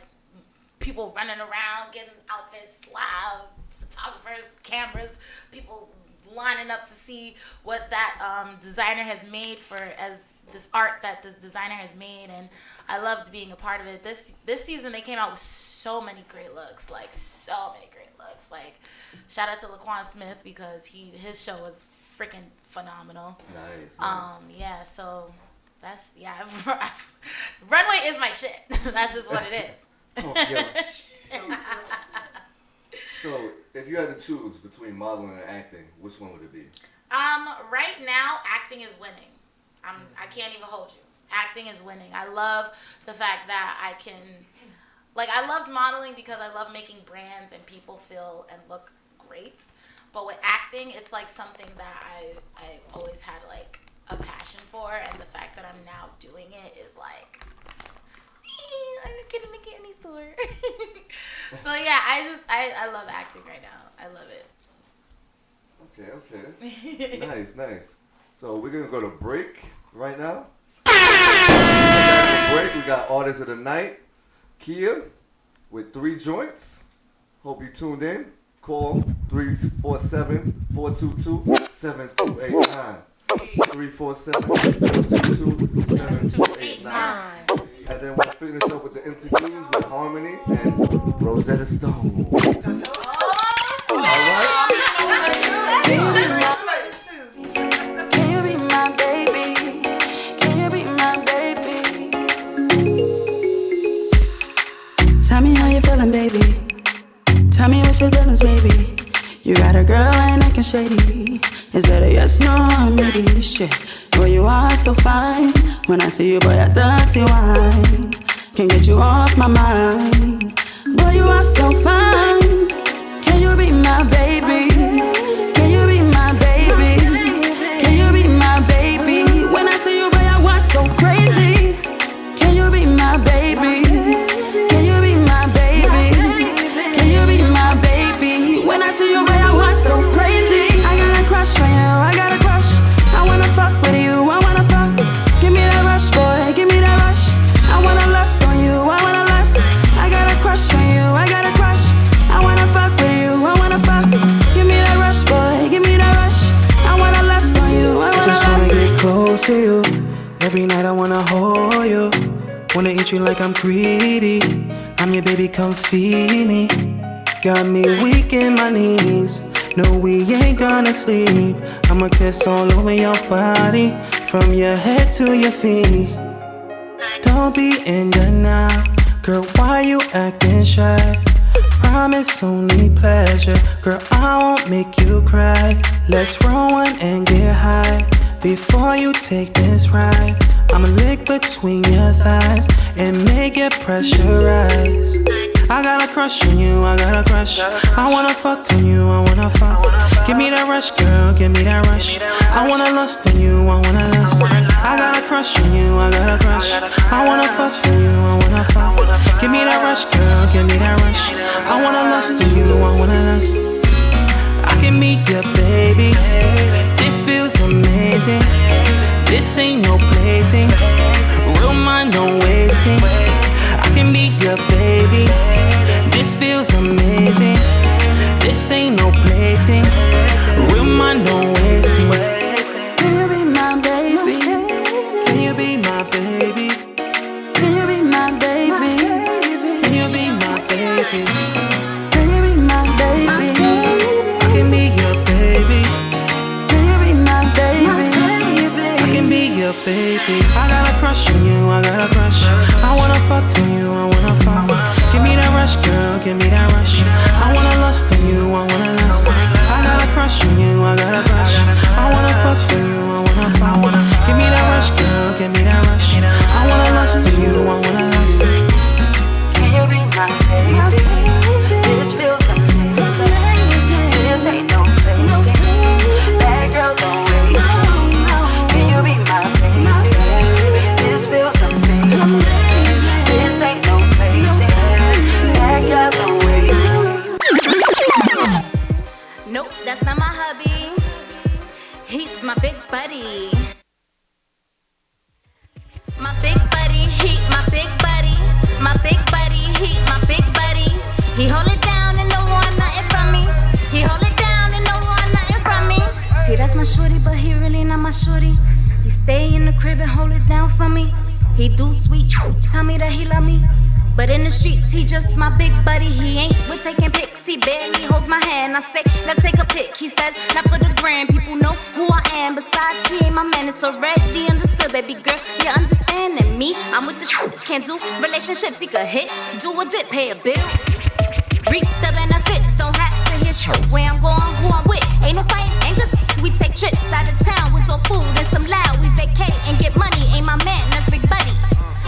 people running around, getting outfits, loud, photographers, cameras, people lining up to see what that designer has made as this art that this designer has made, and I loved being a part of it. This season they came out with so many great looks, like shout out to Laquan Smith because his show was freaking phenomenal. Nice. So that's runway is my shit. That's just what it is. So if you had to choose between modeling and acting, which one would it be? Right now acting is winning. I can't even hold you. Acting is winning. I love the fact that I loved modeling because I love making brands and people feel and look great. But with acting, it's like something that I always had like a passion for, and the fact that I'm now doing it is like, I'm a kid in a candy store. So yeah, I love acting right now. I love it. Okay. Nice. So we're gonna go to break right now. After the break, we got Artist of the Night, Kia, with 3 joints. Hope you tuned in. Call 347-422-7289. 347-422-7289. And then we'll finish up with the interviews with Harmony and Rosetta Stone. All right? Can you be my baby? Can you be my baby? Tell me how you feeling, baby. Tell me what your dealings, baby. You got a girl and acting shady. Is that a yes, no, or maybe? Shit, boy, you are so fine. When I see you, boy, I dirty wine. Can't get you off my mind. Boy, you are so fine. Can you be my baby? Can you be my baby? Can you be my baby? When I see you, boy, I want so crazy. Can you be my baby? Can you be my baby? Can you be my baby? When I see you, boy, I want so crazy. I got a crush on you, I got a crush. I wanna fuck with you, I wanna fuck. Give me that rush, boy, give me that rush. I wanna lust on you, I wanna lust. I got a crush on you, I got a crush. I wanna fuck with you, I wanna fuck. Give me that rush, boy, give me that rush. I wanna lust on you, I wanna lust. Just wanna get close to you. Every night I wanna hold you. Wanna eat you like I'm greedy. I'm your baby, come feed me. Got me weak in my knees. No, we ain't gonna sleep. I'ma kiss all over your body, from your head to your feet. Don't be in denial, girl, why you acting shy? Promise only pleasure, girl, I won't make you cry. Let's roll one and get high, before you take this ride. I'ma lick between your thighs and make it pressurize. I got a crush on you, I got a crush. I wanna fuck on you, I wanna fuck. Give me that rush, girl, give me that rush. I wanna lust on you, I wanna lust. I got a crush on you, I got a crush. I wanna fuck on you, I wanna fuck. Give me that rush, girl, give me that rush. I wanna lust on you, I wanna lust. I can meet ya, baby. This feels amazing. This ain't no plaything. Real mind, no wasting. I can meet ya, baby. This feels amazing. This ain't no plaything. Real mind, no wasting. Can you be my baby? Can you be my baby? Can you be my baby? Can you be my baby? your baby. I got a crush on you, I got a crush. I wanna fuck on you, I wanna fuck. Give me that rush, girl, give me that rush. I wanna lust on you, I wanna lust. I got a crush on you, I got a crush. I wanna fuck on you, I wanna fuck. Give me that rush, girl, give me that rush. I wanna lust on you, I wanna lust. Can you be my baby? This feels amazing. This ain't no fake. Bad girl, don't waste it. Can you be my baby? This feels amazing. This ain't no fake. Bad girl, don't waste it. Nope, that's not my hubby. He's my big buddy. My big buddy, he my big buddy. My big buddy, he my big buddy. He hold it down and don't want nothing from me. He hold it down and don't want nothing from me. See, that's my shorty, but he really not my shorty. He stay in the crib and hold it down for me. He do sweet, tell me that he love me. But in the streets, he just my big buddy. He ain't with taking pics, he barely holds my hand. I say, let's take a pic. He says, not for the gram, people know who I am. Besides, he ain't my man, it's already understood, baby girl. You understanding me? I'm with the shits, can't do relationships. He could hit, do a dip, pay a bill. Reap the benefits, don't have to hear shit. Where I'm going, who I'm with, ain't no fight, ain't good. We take trips out of town with all food and some loud. We vacate and get money, ain't my man, that's big buddy.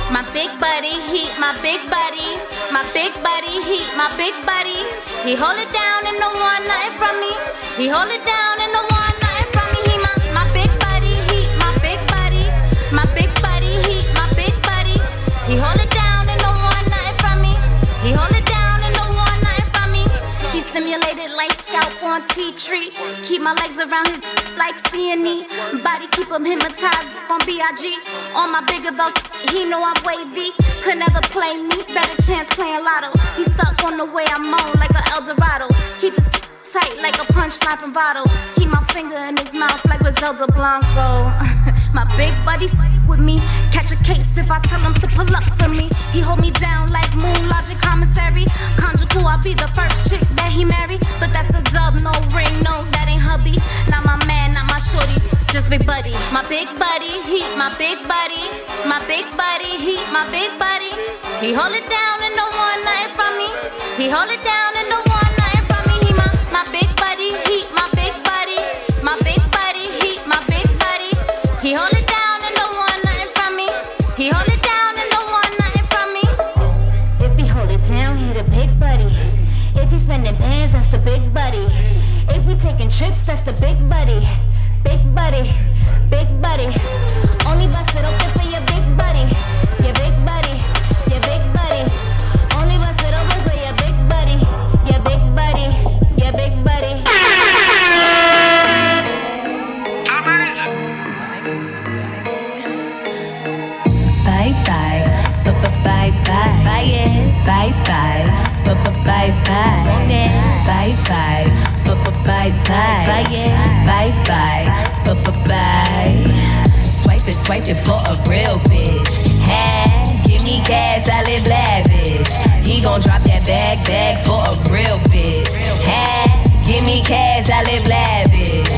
My big buddy, he my big buddy. My big buddy, he my big buddy. He hold it down and don't want nothing from me. He hold it down and don't want nothing from me. He my big buddy, he my big buddy. My big buddy, he my big buddy. He hold it down and don't want nothing from me. He hold it down and don't want nothing from me. He stimulated like scalp on tea tree. Keep my legs around his like C&E. Body keep him hypnotized on B.I.G. On my bigger belt, he know I'm wavy. Could never play me, better chance playing lotto. He stuck on the way I moan like a El Dorado. Keep his tight like a punchline from Votto. Keep my finger in his mouth like Griselda Blanco. My big buddy with me. Catch a case if I tell him to pull up for me. He hold me down like Moon Logic Commissary. Conjugal, I'll be the first chick that he marry. But that's a dub, no ring, no, that ain't hubby. Not my man, not my shorty, just big buddy. My big buddy, he my big buddy. My big buddy, he my big buddy. He hold it down and don't want nothing from me. He hold it down and don't want nothing from me. He my big buddy, he my big buddy. My big buddy, he my big buddy. He hold it down and don't want nothing from me. He hold it down and don't want nothing from me. If he hold it down, he the big buddy. If he spending bands, that's the big buddy. If we taking trips, that's the big buddy. Big buddy, big buddy. Only bust it open for your big buddy. Your big buddy, your big buddy. Only bust it open for your big buddy. Your big buddy, your big buddy. Bye bye, bye bye, bye yeah, bye bye, bye bye, bye bye, bye bye, bye yeah, bye bye, bye. Swipe it for a real bitch. Hey, give me cash, I live lavish. He gon' drop that bag for a real bitch. Hey, give me cash, I live lavish.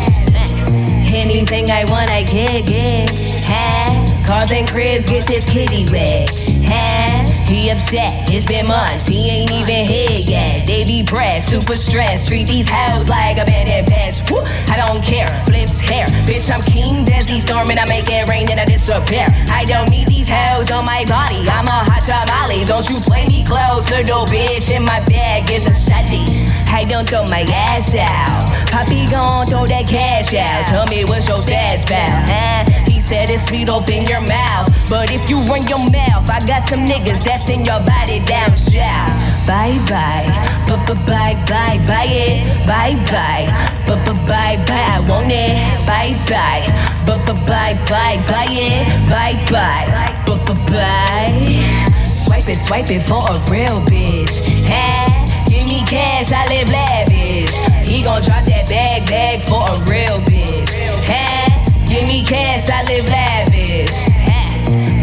Anything I want, I get. Hey, cars and cribs, get this kitty wet. Hey, he upset, it's been months, he ain't even here yet. They be pressed, super stressed, treat these hoes like a bandit pest. Woo, I don't care, flips hair, bitch I'm King Desi storming, I make it rain and I disappear. I don't need these hoes on my body, I'm a hot tamale. Don't you play me close, little bitch, in my bag is a shotty. I don't throw my ass out, Poppy gon' throw that cash out. Tell me what's your stats, pal, huh? He said it's sweet, open your mouth. But if you run your mouth, I got some niggas that's in your body down south. Bye bye, bye yeah, bye bye, I want it. Bye bye, bye yeah, bye. Swipe it for a real bitch. Hey, give me cash, I live lavish. He gon' drop that bag for a real bitch. Hey, give me cash, I live lavish.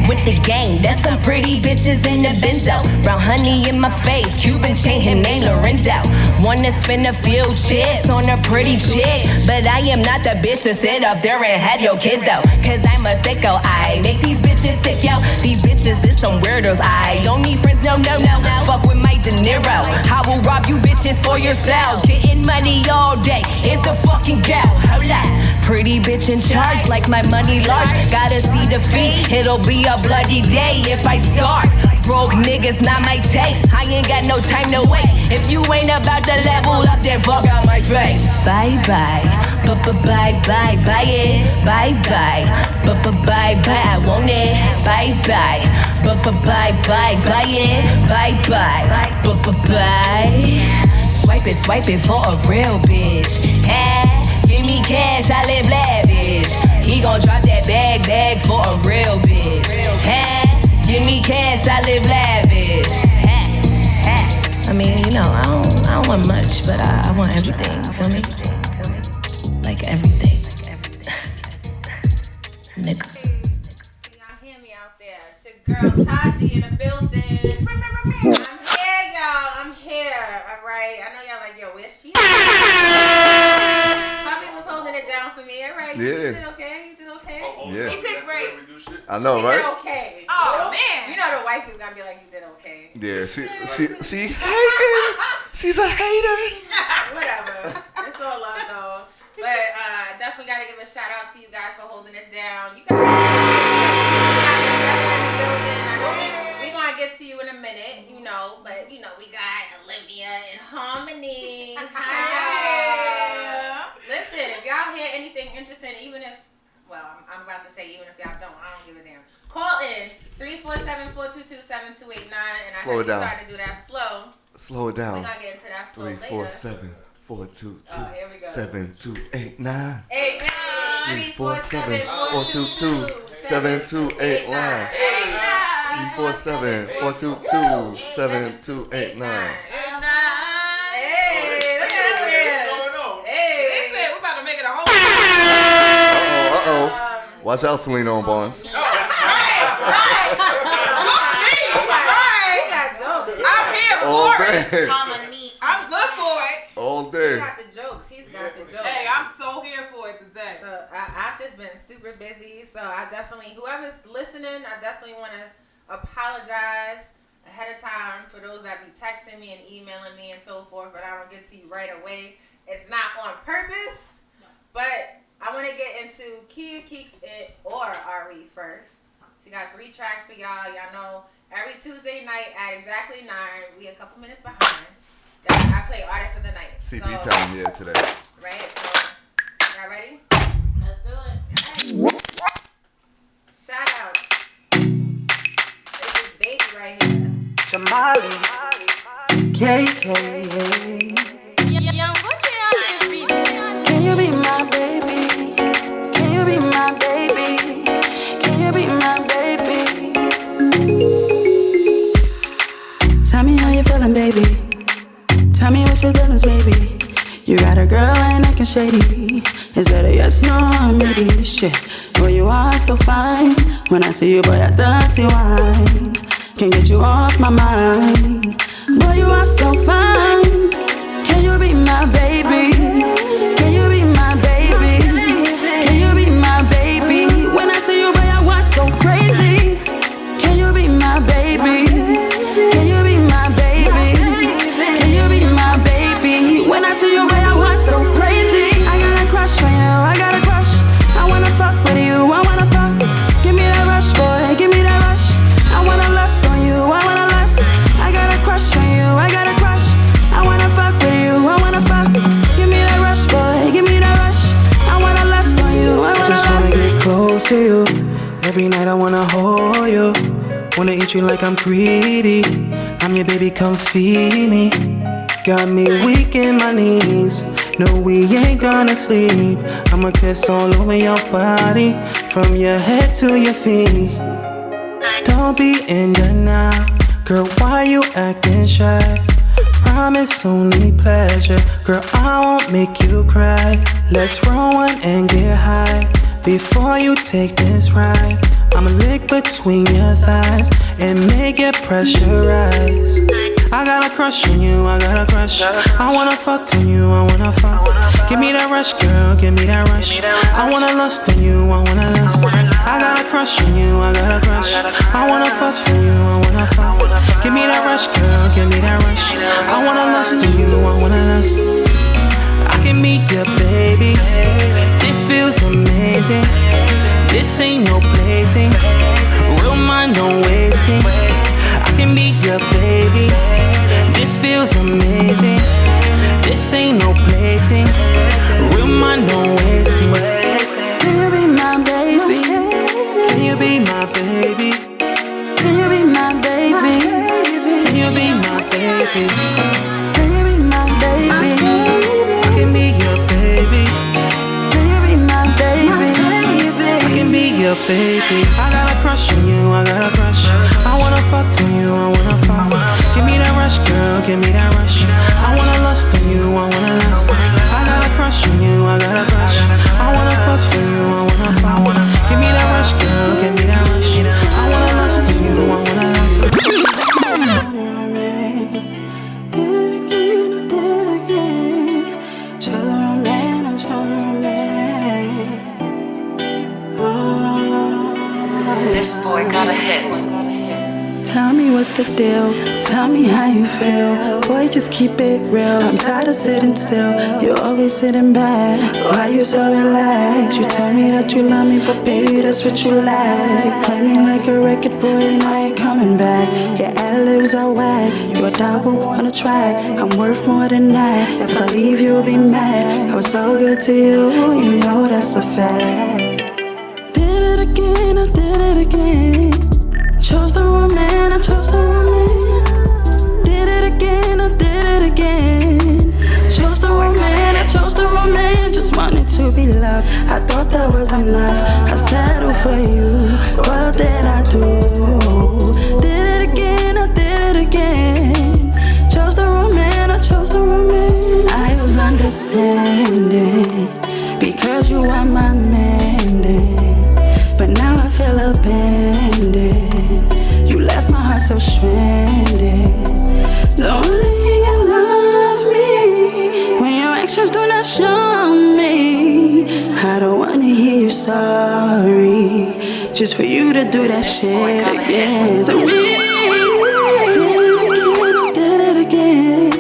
With the gang, that's some pretty bitches bitches in the benzo. Brown honey in my face, Cuban chain, him name Lorenzo. Wanna spend a few chips on a pretty chick, but I am not the bitch to sit up there and have your kids though. Cause I'm a sicko, I make these bitches sick, yo. These bitches is some weirdos, I don't need friends, no. Fuck with Mike De Niro, I will rob you bitches for yourself. Getting money all day, is the fucking gal, hold up. Pretty bitch in charge, like my money large. Gotta see the fee, it'll be a bloody day if I start. Broke niggas, not my taste. I ain't got no time to waste. If you ain't about to level up, then fuck out my face. Bye bye, bye it. Bye bye, bye, I want it. Bye bye, bye it. Bye bye. Swipe it for a real bitch. Give me cash, I live lavish. He gon' drop that bag for a real bitch. Give me cash, I live lavish. I mean, you know, I don't want much, but I want everything, you feel me? Like everything. Nigga. Y'all hear me out there? It's your girl Taji in the building. I'm here, y'all. I'm here. All right. I know y'all like, yo, where's she? Bobby was holding it down for me. All right. Yeah. You did okay. Yeah. He did great. I know, right? You did okay. Oh, man. You know the wife is gonna be like, you did okay. Yeah, she hating. She's a hater. Whatever. It's all love though. But definitely gotta give a shout out to you guys for holding it down. You guys in the building. I know we gonna get to you in a minute, you know, but you know we got Olivia and Harmony. Hi. Listen, if y'all hear anything interesting, even if I'm about to say even if y'all don't, I don't give a damn. Call in 347-422-7289 and I heard you starting to do that flow. Slow it down. We're gonna get into that flow later. 347-422-7289. 347-422-7289. 347-422-7289. Watch out, Selena on Barnes. Right. I'm here for it. I'm good for it. All day. He got the jokes. He's got the jokes. Hey, I'm so here for it today. So I've just been super busy. So I definitely, whoever's listening, I definitely want to apologize ahead of time for those that be texting me and emailing me and so forth, but I don't get to you right away. It's not on purpose, but I want to get into Kia Keeks It or Ari first. She got 3 tracks for y'all. Y'all know every Tuesday night at exactly 9, we a couple minutes behind. I play Artist of the Night. CP time, yeah, today. Right, so y'all ready? Let's do it. Right. Shout out. This is Baby right here. Jamali. KK. Can you be my baby? Can you be my baby? Can you be my baby? Tell me how you feeling, baby. Tell me what your feelings, baby. You got a girl and acting shady. Is that a yes, no, or maybe? Shit, boy, you are so fine. When I see you, boy, I dirty wine. Can't get you off my mind. Boy, you are so fine. Can you be my baby? Can you be my baby? Can you be my baby? When I see you, boy, I want so crazy. Can you be my baby? Can you be my baby? Can you be my baby? When I see you, boy, I want so crazy. I got a crush on you, I got a crush. I wanna fuck with you, I wanna fuck. Give me that rush, boy, give me that rush. I wanna lust on you, I wanna lust. I got a crush on you, I got a crush. I wanna fuck with you, I wanna fuck. Give me that rush, boy, give me that rush. I wanna lust on you, I wanna Just wanna get close to you. Every night I wanna hold you. Wanna eat you like I'm greedy. I'm your baby, come feed me. Got me weak in my knees. No, we ain't gonna sleep. I'ma kiss all over your body, from your head to your feet. Don't be in denial, girl, why you acting shy? Promise only pleasure, girl, I won't make you cry. Let's roll one and get high, before you take this ride. I'ma lick between your thighs and make it pressurize. I got a crush on you, I got a crush. I wanna fuck on you, I wanna fuck. Give me that rush, girl, give me that rush. I wanna lust on you, I wanna lust. I got a crush on you, I got a crush. I wanna fuck on you, I wanna fuck. Give me that rush, girl, give me that rush. I wanna lust on you, I wanna lust. I can meet you, baby. This feels amazing. This ain't no plaything. Real mind, don't wasting. I can be your baby. This feels amazing. This ain't no plaything. Real mind, don't wasting. Can you be my baby? Can you be my baby? Can you be my baby? Can you be my baby? Can you be my baby? I can be your baby. Can you be my baby? I can be your baby. I got a crush on you, I got a crush. I wanna fuck on you, I wanna fuck. Give me that rush, girl, give me that rush. I wanna lust on you, I wanna lust. I got a crush on you, I got a crush. I wanna fuck on you, I wanna fuck. Give me that rush, girl, give me that rush. I wanna lust on you, I wanna lust. Did it again, I did it again. Show the man, I show the man. This boy got a hit. Tell me what's the deal, tell me how you feel. Boy, just keep it real, I'm tired of sitting still. You're always sitting back, why you so relaxed? You tell me that you love me, but baby, that's what you like. Play me like a record boy and I ain't coming back. Your ad-libs are whack, you a double on the track. I'm worth more than that, if I leave you'll be mad. I was so good to you, you know that's a fact. Did it again, I did it again. Chose the wrong man, I chose the wrong man. Did it again, I did it again. Chose the wrong man, I chose the wrong man. Just wanted to be loved, I thought that was enough. I settled for you, what did I do? Did it again, I did it again. Chose the wrong man, I chose the wrong man. I was understanding, because you are my man then. But now I feel abandoned. You left my heart so stranded. Don't really love me when your actions do not show me. I don't wanna hear you sorry, just for you to do that shit again to me. Did it again.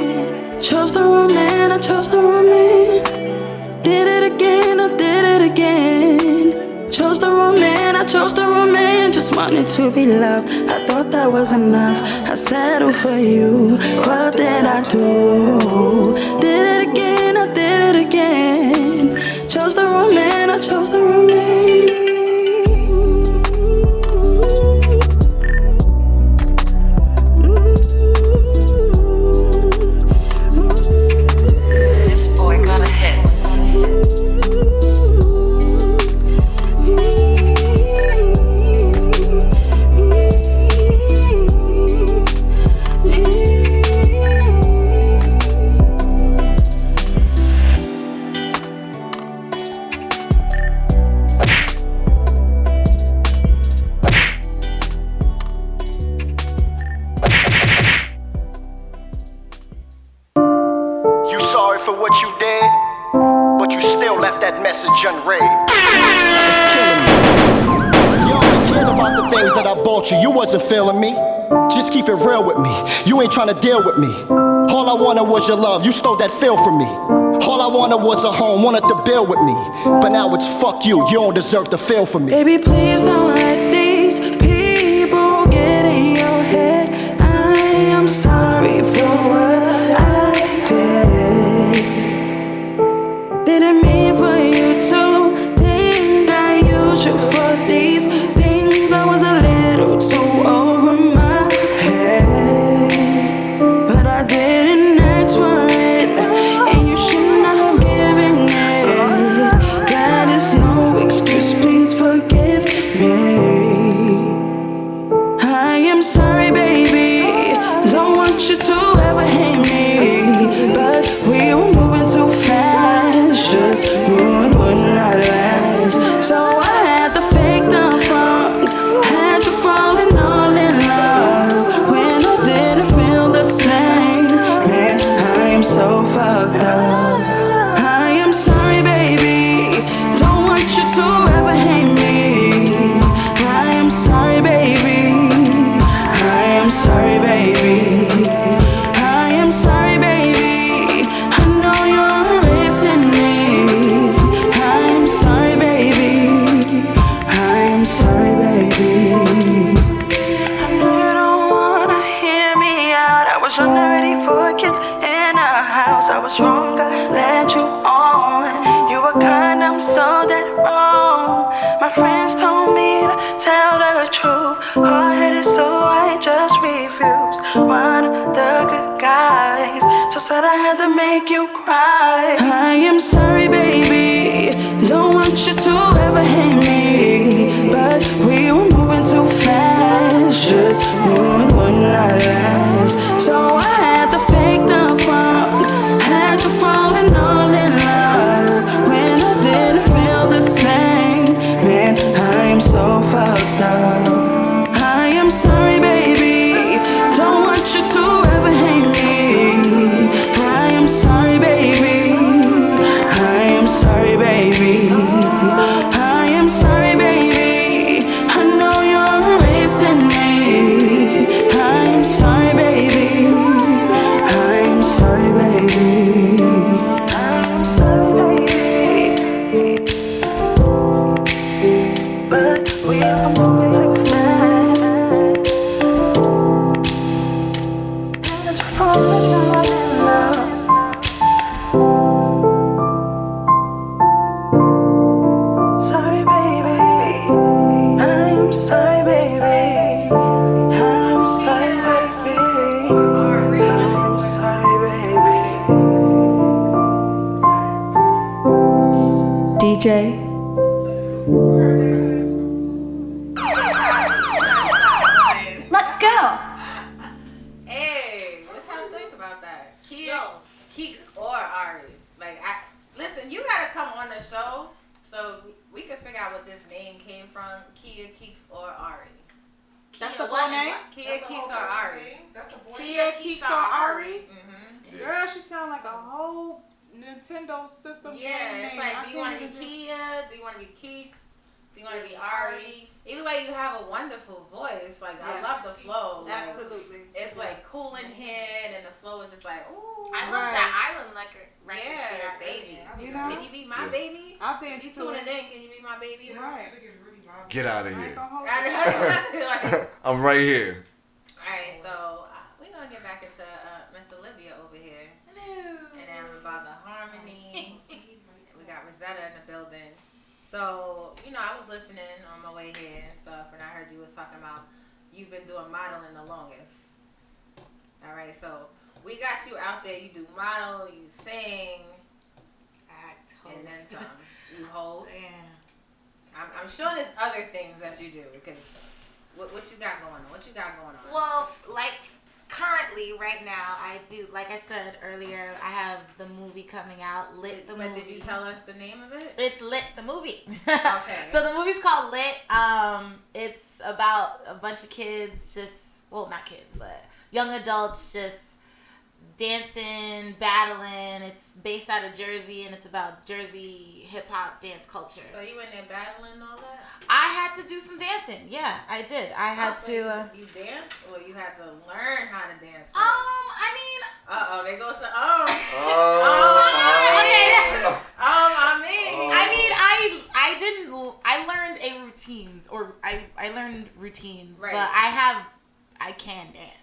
Chose the wrong man, I chose the wrong man. Did it again, I did it again. Chose the wrong man, I chose the wrong man. Just wanted to be loved, I thought that was enough. I settled for you, what did I do? Did it again, I did it again. Chose the wrong man, I chose the wrong man. This boy got a hit. You sorry for what you did, but you still left that message unread. It's killing me. You only cared about the things that I bought you. You wasn't feeling me. Just keep it real with me. You ain't trying to deal with me. All I wanted was your love. You stole that feel from me. All I wanted was a home, wanted to build with me. But now it's fuck you. You don't deserve to feel for me. Baby, please don't let these people get in your head. I am sorry for what I did. Didn't mean for you to think I used you for these things. I was a little too over my head, but I didn't ask for it, and you should not have given it. That is no excuse, please forgive me. I am sorry, baby, don't want you to ever hate me, but we were moving too fast, just ruined what not last. So I had to fake the fun but I had to make you cry. I am sorry, baby. Don't want you to ever hate me, but we were moving too fast. Just ruined one night last. So I had to fake the funk. Had you falling all in love when I didn't feel the same. Man, I am so fucked up. I am sorry, baby. Don't want you to ever hate me. I am sorry, baby. I am sorry, baby. I am sorry, baby. I know you're erasing me. I am sorry, baby. I am sorry, baby. I am sorry, baby. But we are moving too fast. And you're falling all in love. Sorry, baby. I'm sorry, baby. I'm sorry, baby. I'm sorry, baby. DJ. Let's go. Hey, what y'all think about that? Keeks or Ari? Like, listen, you gotta come on the show so we can figure out what this name came from. Kia, Keeks, or Ari? That's the full name? Kia, Keeks, or Ari? Kia, Keeks, or Ari? Mm-hmm. Girl, she sound like a whole Nintendo system. Yeah, it's name. like, do you want to be Kia? Do you want to be Keeks? Do you want to be Ari? Either way, you have a wonderful voice. Like, I love the flow. Like, Absolutely. it's like cool in head, and the flow is just like, ooh. I love that island record. Yeah, baby. You know? Can you be my baby? I'll dance You to tuning it. in? Can you be my baby? Right. Get out of here. Like, I'm right here. alright, so we're gonna get back into Miss Olivia over here. Hello. And then about the harmony. We got Rosetta in the building. So, I was listening on my way here and stuff, and I heard you was talking about you've been doing modeling the longest. Alright, so we got you out there. You do model, you sing, Act, and then host. some. You host. Yeah. I'm sure there's other things that you do because what you got going on? What you got going on? Well, like currently, right now, I do. Like I said earlier, I have the movie coming out, Lit the But movie. did you tell us the name of it? It's Lit the movie. Okay. So the movie's called Lit. It's about a bunch of kids, not kids, but young adults just dancing, battling. It's based out of Jersey, and it's about Jersey hip hop dance culture. So you in there battling and all that? I had to do some dancing. Yeah, I did. I had to. You dance, or you had to learn how to dance? I mean. They go to I learned routines, Right. but I can dance.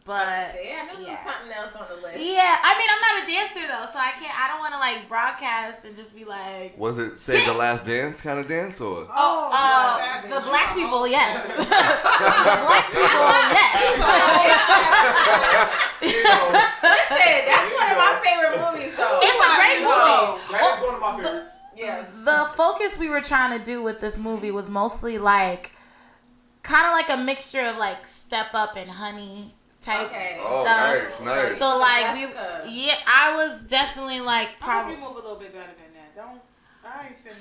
But I knew there was something else on the list. yeah, I mean, I'm not a dancer though, so I don't want to like broadcast and just be like. Was it Save the Last Dance kind of dance or? The black people, yes. The black people, yes. Listen, that's one of my favorite movies though. It's a great movie. That is one of my favorites. Yes. The focus we were trying to do with this movie was mostly like, kind of like a mixture of like Step Up and Honey type stuff. Oh, nice. So like I was definitely like I probably. hope you move a little bit better than that. I ain't finna.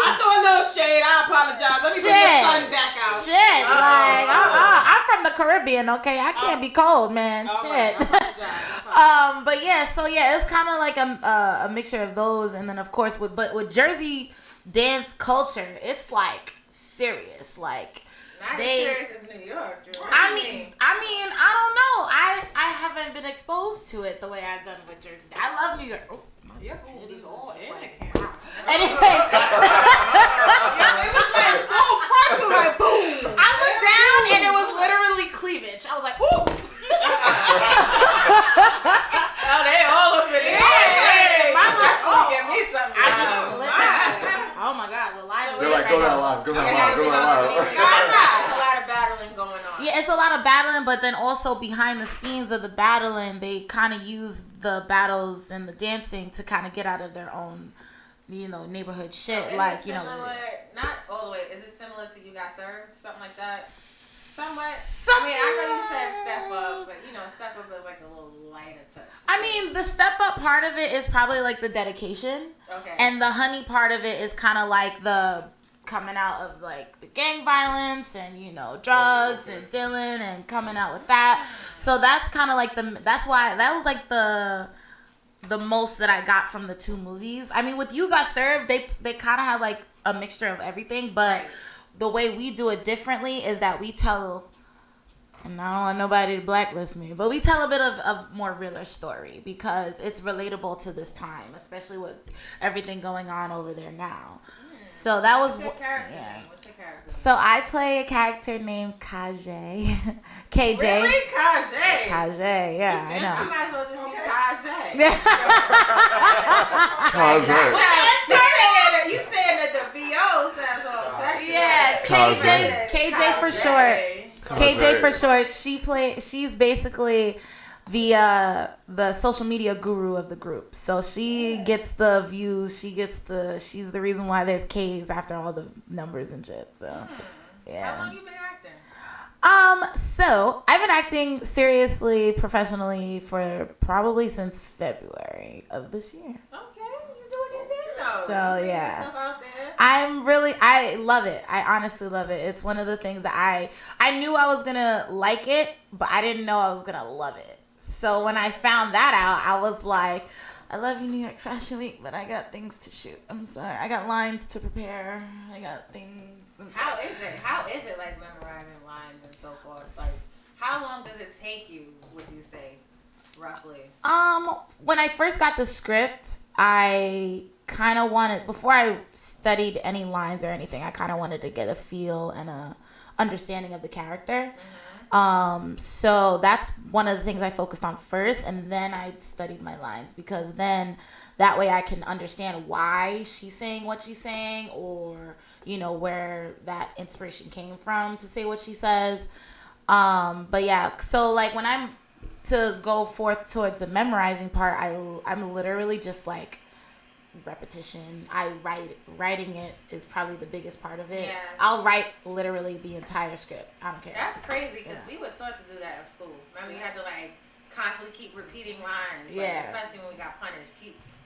I threw a little shade. I apologize. Let me put the sun back out. Shit, like I'm from the Caribbean, okay? I can't be cold, man. Shit. But yeah, so yeah, it's kind of like a mixture of those, and then of course with Jersey dance culture, it's like serious, like. Not as serious as New York, Drew. I mean, I don't know. I haven't been exposed to it the way I've done with Jersey. I love New York. Oh, your titties is all in the camera. Anyway, it was like full frontal, like boom. I looked down and it was literally cleavage. I was like, ooh. Oh, they all up in there. Hey, give me something. I just lit that. Oh my God, the live. They're like, go down live. There's a lot of battling going on. of battling, but then also behind the scenes of the battling, they kind of use the battles and the dancing to kind of get out of their own, neighborhood shit. So like, similar, not all the way. Is it similar to You Got Served? Something like that? Somewhat. I know you said Step Up, but Step Up is like a little lighter touch. I mean, the Step Up part of it is probably like the dedication. Okay. And the Honey part of it is kind of like the coming out of like the gang violence and drugs and Dylan and coming out with that. So that's kind of like that's why that was like the most that I got from the two movies. I mean, with You Got Served, they kind of have like a mixture of everything, but the way we do it differently is that we tell, and I don't want nobody to blacklist me, but we tell a bit of a more realer story because it's relatable to this time, especially with everything going on over there now. So that was What's your character name? So I play a character named KJ. KJ. Really? KJ? KJ, yeah, I know. I might as well just be Taji. You saying that the VO sounds all sexy. Yeah, KJ for short. KJ for short. She's basically the social media guru of the group. So she gets the views. She's the reason why there's K's after all the numbers and shit. So yeah. How long you been acting? So I've been acting seriously, professionally for probably since February of this year. Okay, you doing your thing though. So yeah. Yourself out there. I love it. I honestly love it. It's one of the things that I knew I was gonna like it, but I didn't know I was gonna love it. So when I found that out, I was like, I love you, New York Fashion Week, but I got things to shoot. I'm sorry. I got lines to prepare. I got things. How is it like memorizing lines and so forth? Like, how long does it take you, would you say, roughly? When I first got the script, I kind of wanted, before I studied any lines or anything, I kind of wanted to get a feel and a understanding of the character. So that's one of the things I focused on first, and then I studied my lines, because then that way I can understand why she's saying what she's saying, or where that inspiration came from to say what she says. But yeah, so like when I'm to go forth towards the memorizing part, I'm literally just like repetition. Writing it is probably the biggest part of it. Yeah. I'll write literally the entire script. I don't care. That's crazy, because we were taught to do that in school. Remember, you had to like constantly keep repeating lines. Yeah. Especially when we got punished.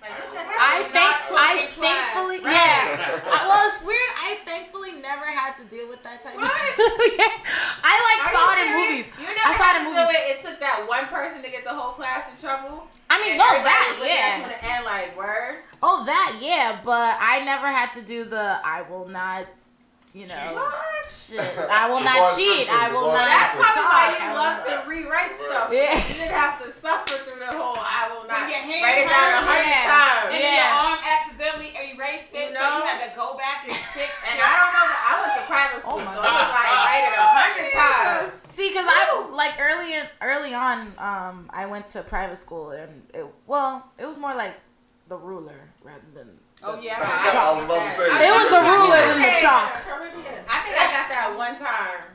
I thankfully well, it's weird. I thankfully never had to deal with that type of I saw it in movies. You never had to do it. It took that one person to get the whole class in trouble. I mean, word. Oh, that, yeah, but I never had to do the I will not, shit. I will not cheat. I will not That's probably why talk. you love to rewrite stuff. Yeah. You didn't have to suffer through the whole I will not. Your hand write it down 100 times. And your arm accidentally erased it, so you had to go back and fix it. And I don't know, I went to private school, so it was like write it 100 times. See, because I like early on, I went to private school, and it was more like the ruler rather than. Oh yeah, I was about to say, it was the ruler than the chalk. I think I got that one time.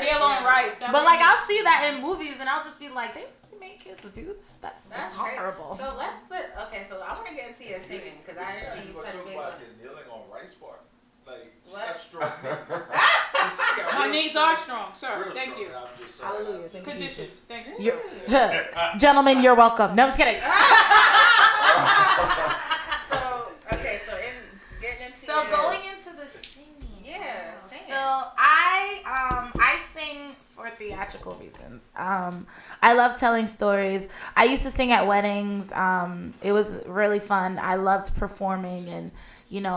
Neil on Rice. But like I'll see that in movies, and I'll just be like, they make kids do that. That's horrible. So let's put. Okay, so I want to get into your singing, because I didn't you touch base on it. Kneeling on Rice part. Like, what? Strong. My knees are strong, sir. Real Thank strong. you. Hallelujah. Thank you, Conditions. Jesus. Thank you. Gentlemen, you're welcome. No, I'm just kidding. So going into the singing. Yeah. So I sing for theatrical reasons. I love telling stories. I used to sing at weddings. It was really fun. I loved performing and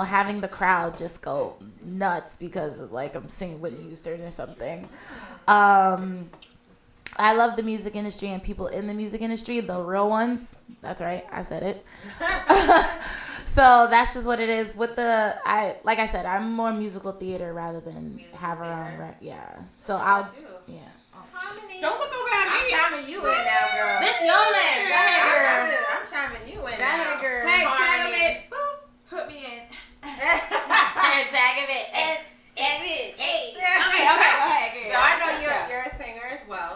having the crowd just go nuts because like I'm singing Whitney Houston or something. I love the music industry and people in the music industry, the real ones. That's right, I said it. So that's just what it is. Like I said, I'm more musical theater rather than have our own. Yeah. So yeah. Don't look over at me. I'm chiming you in now, girl. This your lane. Go ahead, girl. I'm chiming you in. Go ahead, girl. Hey, tag it. Boop. Put me in. Tag it. Hey. Okay, go ahead. So I know you're a singer as well.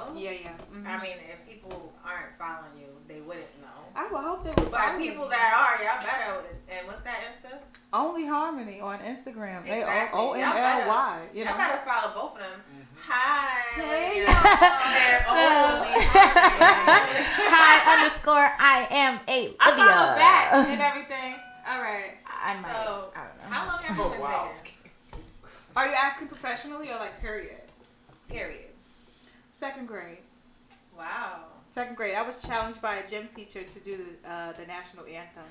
will hope they will But follow people me. that are, y'all better. And what's that Insta? Only Harmony on Instagram. Exactly. Only. You know. Y'all better follow both of them. Hi. Hey, Hi _ I am a I Livia. follow back and everything. All right. I might. So, I don't know. how long have you been wow. singing? Are you asking professionally or like period? Period. 2nd grade. Wow. 2nd grade. I was challenged by a gym teacher to do the national anthem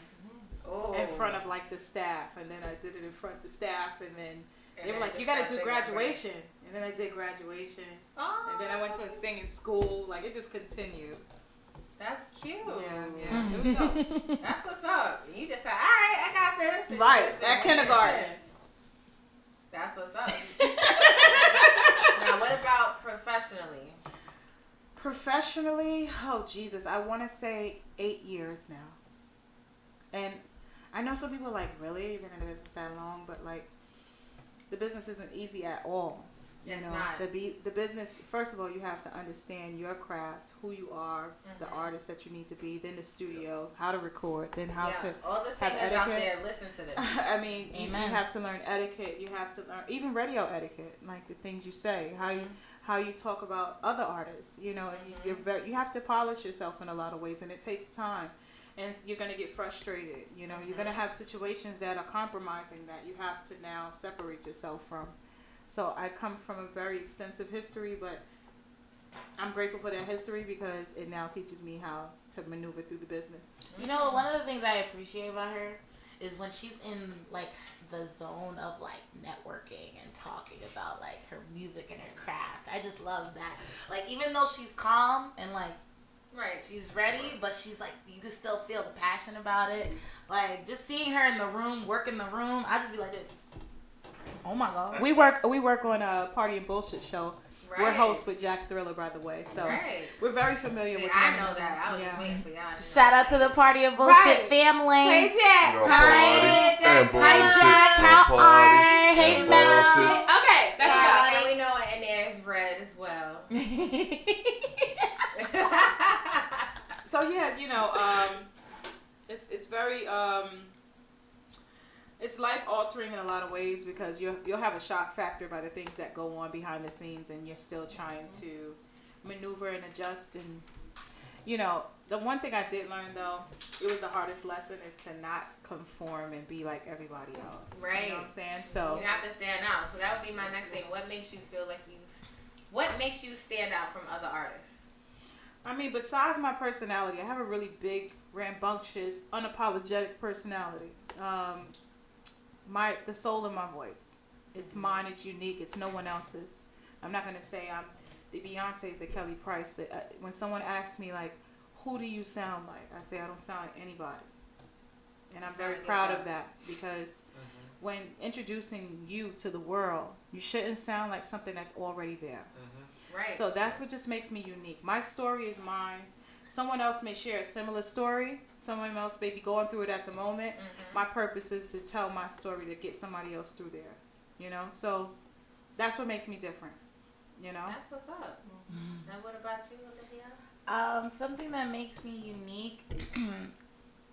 Oh. in front of like the staff, and then I did it in front of the staff, and then they were then like, it "You just got got to do bigger and bigger. graduation," and then I did graduation, Oh, and then I went to a singing school. Like it just continued. That's cute. Yeah. It was dope. That's what's up. You just said, all right, I got this. And Right, just at made kindergarten. sense. That's what's up. Now, what about professionally? Professionally, oh Jesus, I want to say 8 years now. And I know some people are like, really? You've been in the business that long? But like, the business isn't easy at all. You It's know, not. the business, first of all, you have to understand your craft, who you are, the artist that you need to be, then the studio, how to record, then how to all the have singers out etiquette. there, listen to this. I mean, you have to learn etiquette. You have to learn even radio etiquette, like the things you say, how you talk about other artists. You know, and you have to polish yourself in a lot of ways, and it takes time. And you're gonna get frustrated. You know, you're gonna have situations that are compromising that you have to now separate yourself from. So I come from a very extensive history, but I'm grateful for that history because it now teaches me how to maneuver through the business. You know, one of the things I appreciate about her is when she's in like the zone of like networking and talking about like her music and her craft. I just love that. Like even though she's calm and like she's ready, but she's like you can still feel the passion about it. Like just seeing her in the room, work in the room, I just be like this. Oh my God. We work on a Party and Bullshit show. Right. We're hosts with Jack Thriller, by the way, so we're very familiar with. I know that. I was waiting for y'all. Shout out to the Party and Bullshit family. Hey Jack. Hi Jack. Hi Jack. How are? Hey Mel. Okay, that's enough. And we know in there is red as well. So yeah, you know, it's very it's life altering in a lot of ways because you'll have a shock factor by the things that go on behind the scenes, and you're still trying to maneuver and adjust. And you know, the one thing I did learn though, it was the hardest lesson, is to not conform and be like everybody else. Right. You know what I'm saying? So you have to stand out. So that would be my next thing. What makes you feel like what makes you stand out from other artists? I mean, besides my personality, I have a really big, rambunctious, unapologetic personality. The soul of my voice. It's mine. It's unique. It's no one else's. I'm not gonna say I'm the Beyonce's, the Kelly Price. When someone asks me like, "Who do you sound like?" I say I don't sound like anybody, and I'm very proud of that because when introducing you to the world, you shouldn't sound like something that's already there. Right. So that's what just makes me unique. My story is mine. Someone else may share a similar story. Someone else may be going through it at the moment. My purpose is to tell my story to get somebody else through theirs. You know, so that's what makes me different. You know. That's what's up. And what about you, Olivia? Something that makes me unique,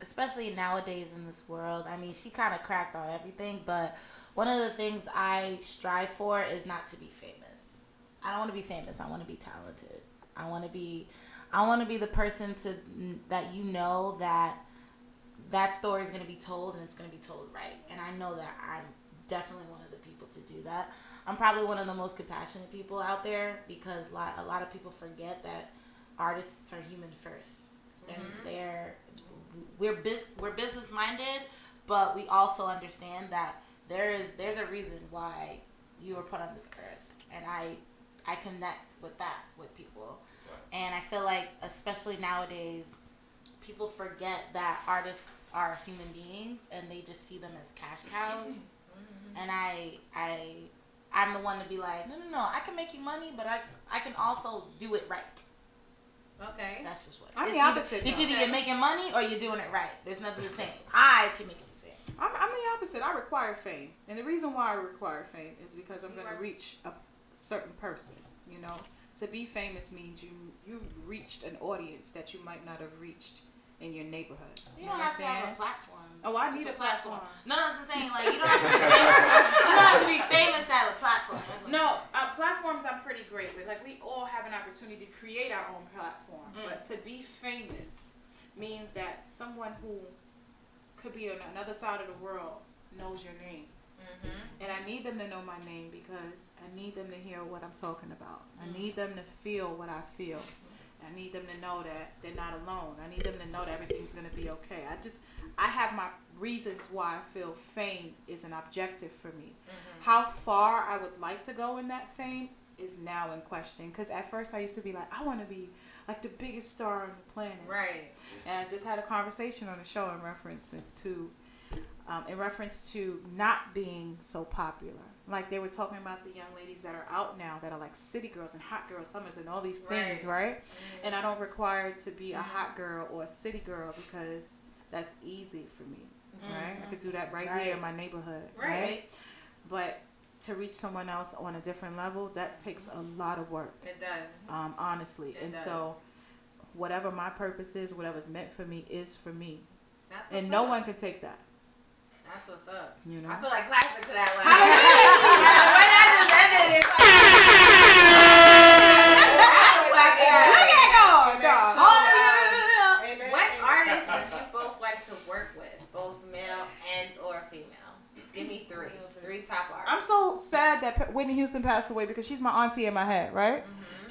especially nowadays in this world. I mean, she kind of cracked on everything, but one of the things I strive for is not to be famous. I don't want to be famous. I want to be talented. I want to be the person that you know that story is going to be told, and it's going to be told right. And I know that I'm definitely one of the people to do that. I'm probably one of the most compassionate people out there because a lot of people forget that artists are human first, and we're business minded, but we also understand that there's a reason why you were put on this earth, and I connect with that with people. And I feel like, especially nowadays, people forget that artists are human beings and they just see them as cash cows. And I'm the one to be like, no, I can make you money, but I can also do it right. Okay. That's just what I'm the opposite. It's either you're making money or you're doing it right. There's nothing the same. I can make it the same. I'm the opposite. I require fame. And the reason why I require fame is because I'm going to reach a certain person, to be famous means you've reached an audience that you might not have reached in your neighborhood. You don't have to have a platform. Oh, I need a platform. No, I'm saying like you don't have to be famous. You don't have to be famous to have a platform. No, platforms I'm pretty great with. Like we all have an opportunity to create our own platform, but to be famous means that someone who could be on another side of the world knows your name. And I need them to know my name because I need them to hear what I'm talking about. I need them to feel what I feel. I need them to know that they're not alone. I need them to know that everything's going to be okay. I have my reasons why I feel fame is an objective for me. How far I would like to go in that fame is now in question. Because at first I used to be like, I want to be like the biggest star on the planet. Right. And I just had a conversation on the show in reference to not being so popular. Like they were talking about the young ladies that are out now that are like city girls and hot girl summers and all these things, right? And I don't require to be a hot girl or a city girl because that's easy for me, right? I could do that right here in my neighborhood, right? But to reach someone else on a different level, that takes a lot of work. It does. Honestly. So whatever my purpose is, whatever's meant for me is for me. And no one can take that. That's what's up. You know? I feel like clapping to that. What artists would you both like to work with, both male and or female? Give me three top artists. I'm so sad that Whitney Houston passed away because she's my auntie in my head, right?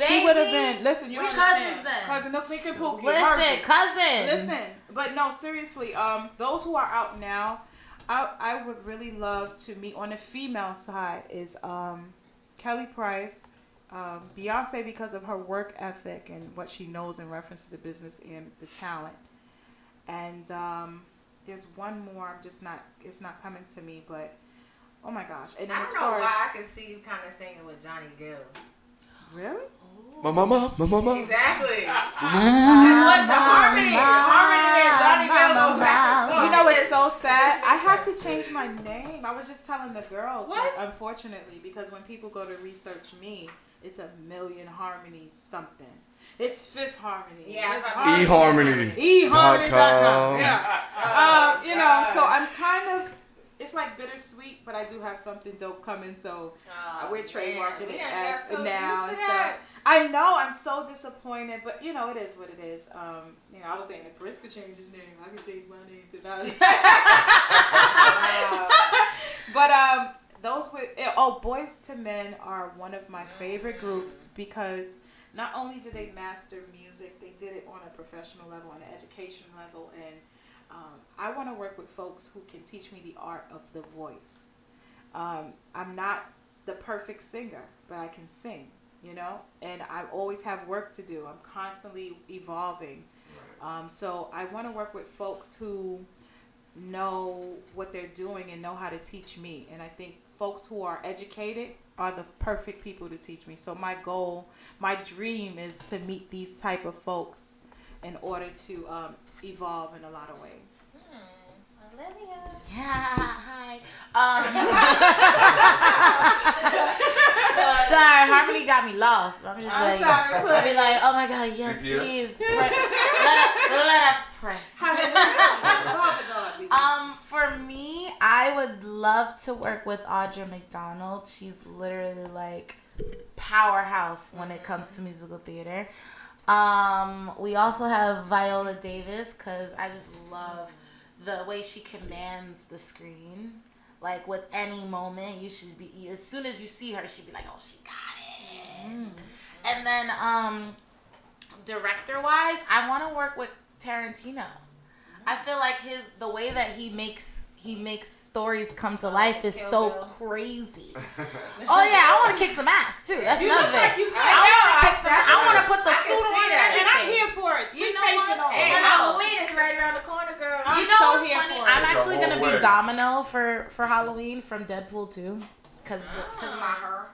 She would have been. Listen, you understand? Cousin, no thinking Pookie. Listen, cousin. Listen, but no, seriously. Those who are out now, I would really love to meet on the female side is Kelly Price, Beyonce because of her work ethic and what she knows in reference to the business and the talent. And there's one more. It's not coming to me, but oh my gosh! And I don't know why I can see you kind of singing with Johnny Gill. Really? My mama. Exactly. The harmony is Johnny Gill. You know, it's so sad. I have to change my name. I was just telling the girls, like, unfortunately, because when people go to research me, it's a million harmonies something. It's Fifth Harmony. Yeah. eHarmony. eHarmony.com. Yeah. You know, so I'm kind of. It's like bittersweet, but I do have something dope coming, so we're trademarking it as now and stuff. I know, I'm so disappointed, but you know, it is what it is. You know, I was saying if Prince could change his name, I could change my name to that. But those with Boys to Men are one of my favorite groups because not only did they master music, they did it on a professional level, on an education level, and I want to work with folks who can teach me the art of the voice. I'm not the perfect singer, but I can sing, you know, and I always have work to do. I'm constantly evolving. So I want to work with folks who know what they're doing and know how to teach me. And I think folks who are educated are the perfect people to teach me. So my goal, my dream is to meet these type of folks in order to evolve in a lot of ways. Olivia. Yeah, hi. Sorry, Harmony got me lost. But I'm just like, I'll be like, oh my God, yes, please. Pray. Let us pray. For me, I would love to work with Audra McDonald. She's literally like powerhouse when it comes to musical theater. We also have Viola Davis because I just love the way she commands the screen. Like with any moment, you should be, as soon as you see her, she'd be like, oh, she got it. And then director wise, I want to work with Tarantino. I feel like the way that he makes stories come to life is so crazy. Oh yeah, I want to kick some ass too. That's another thing. I want to put the suit on and I'm here for it. Sweet face and all. Hey, Halloween is right around the corner, girl. You know what's funny? I'm actually gonna be Domino for Halloween from Deadpool 2 because of my hair.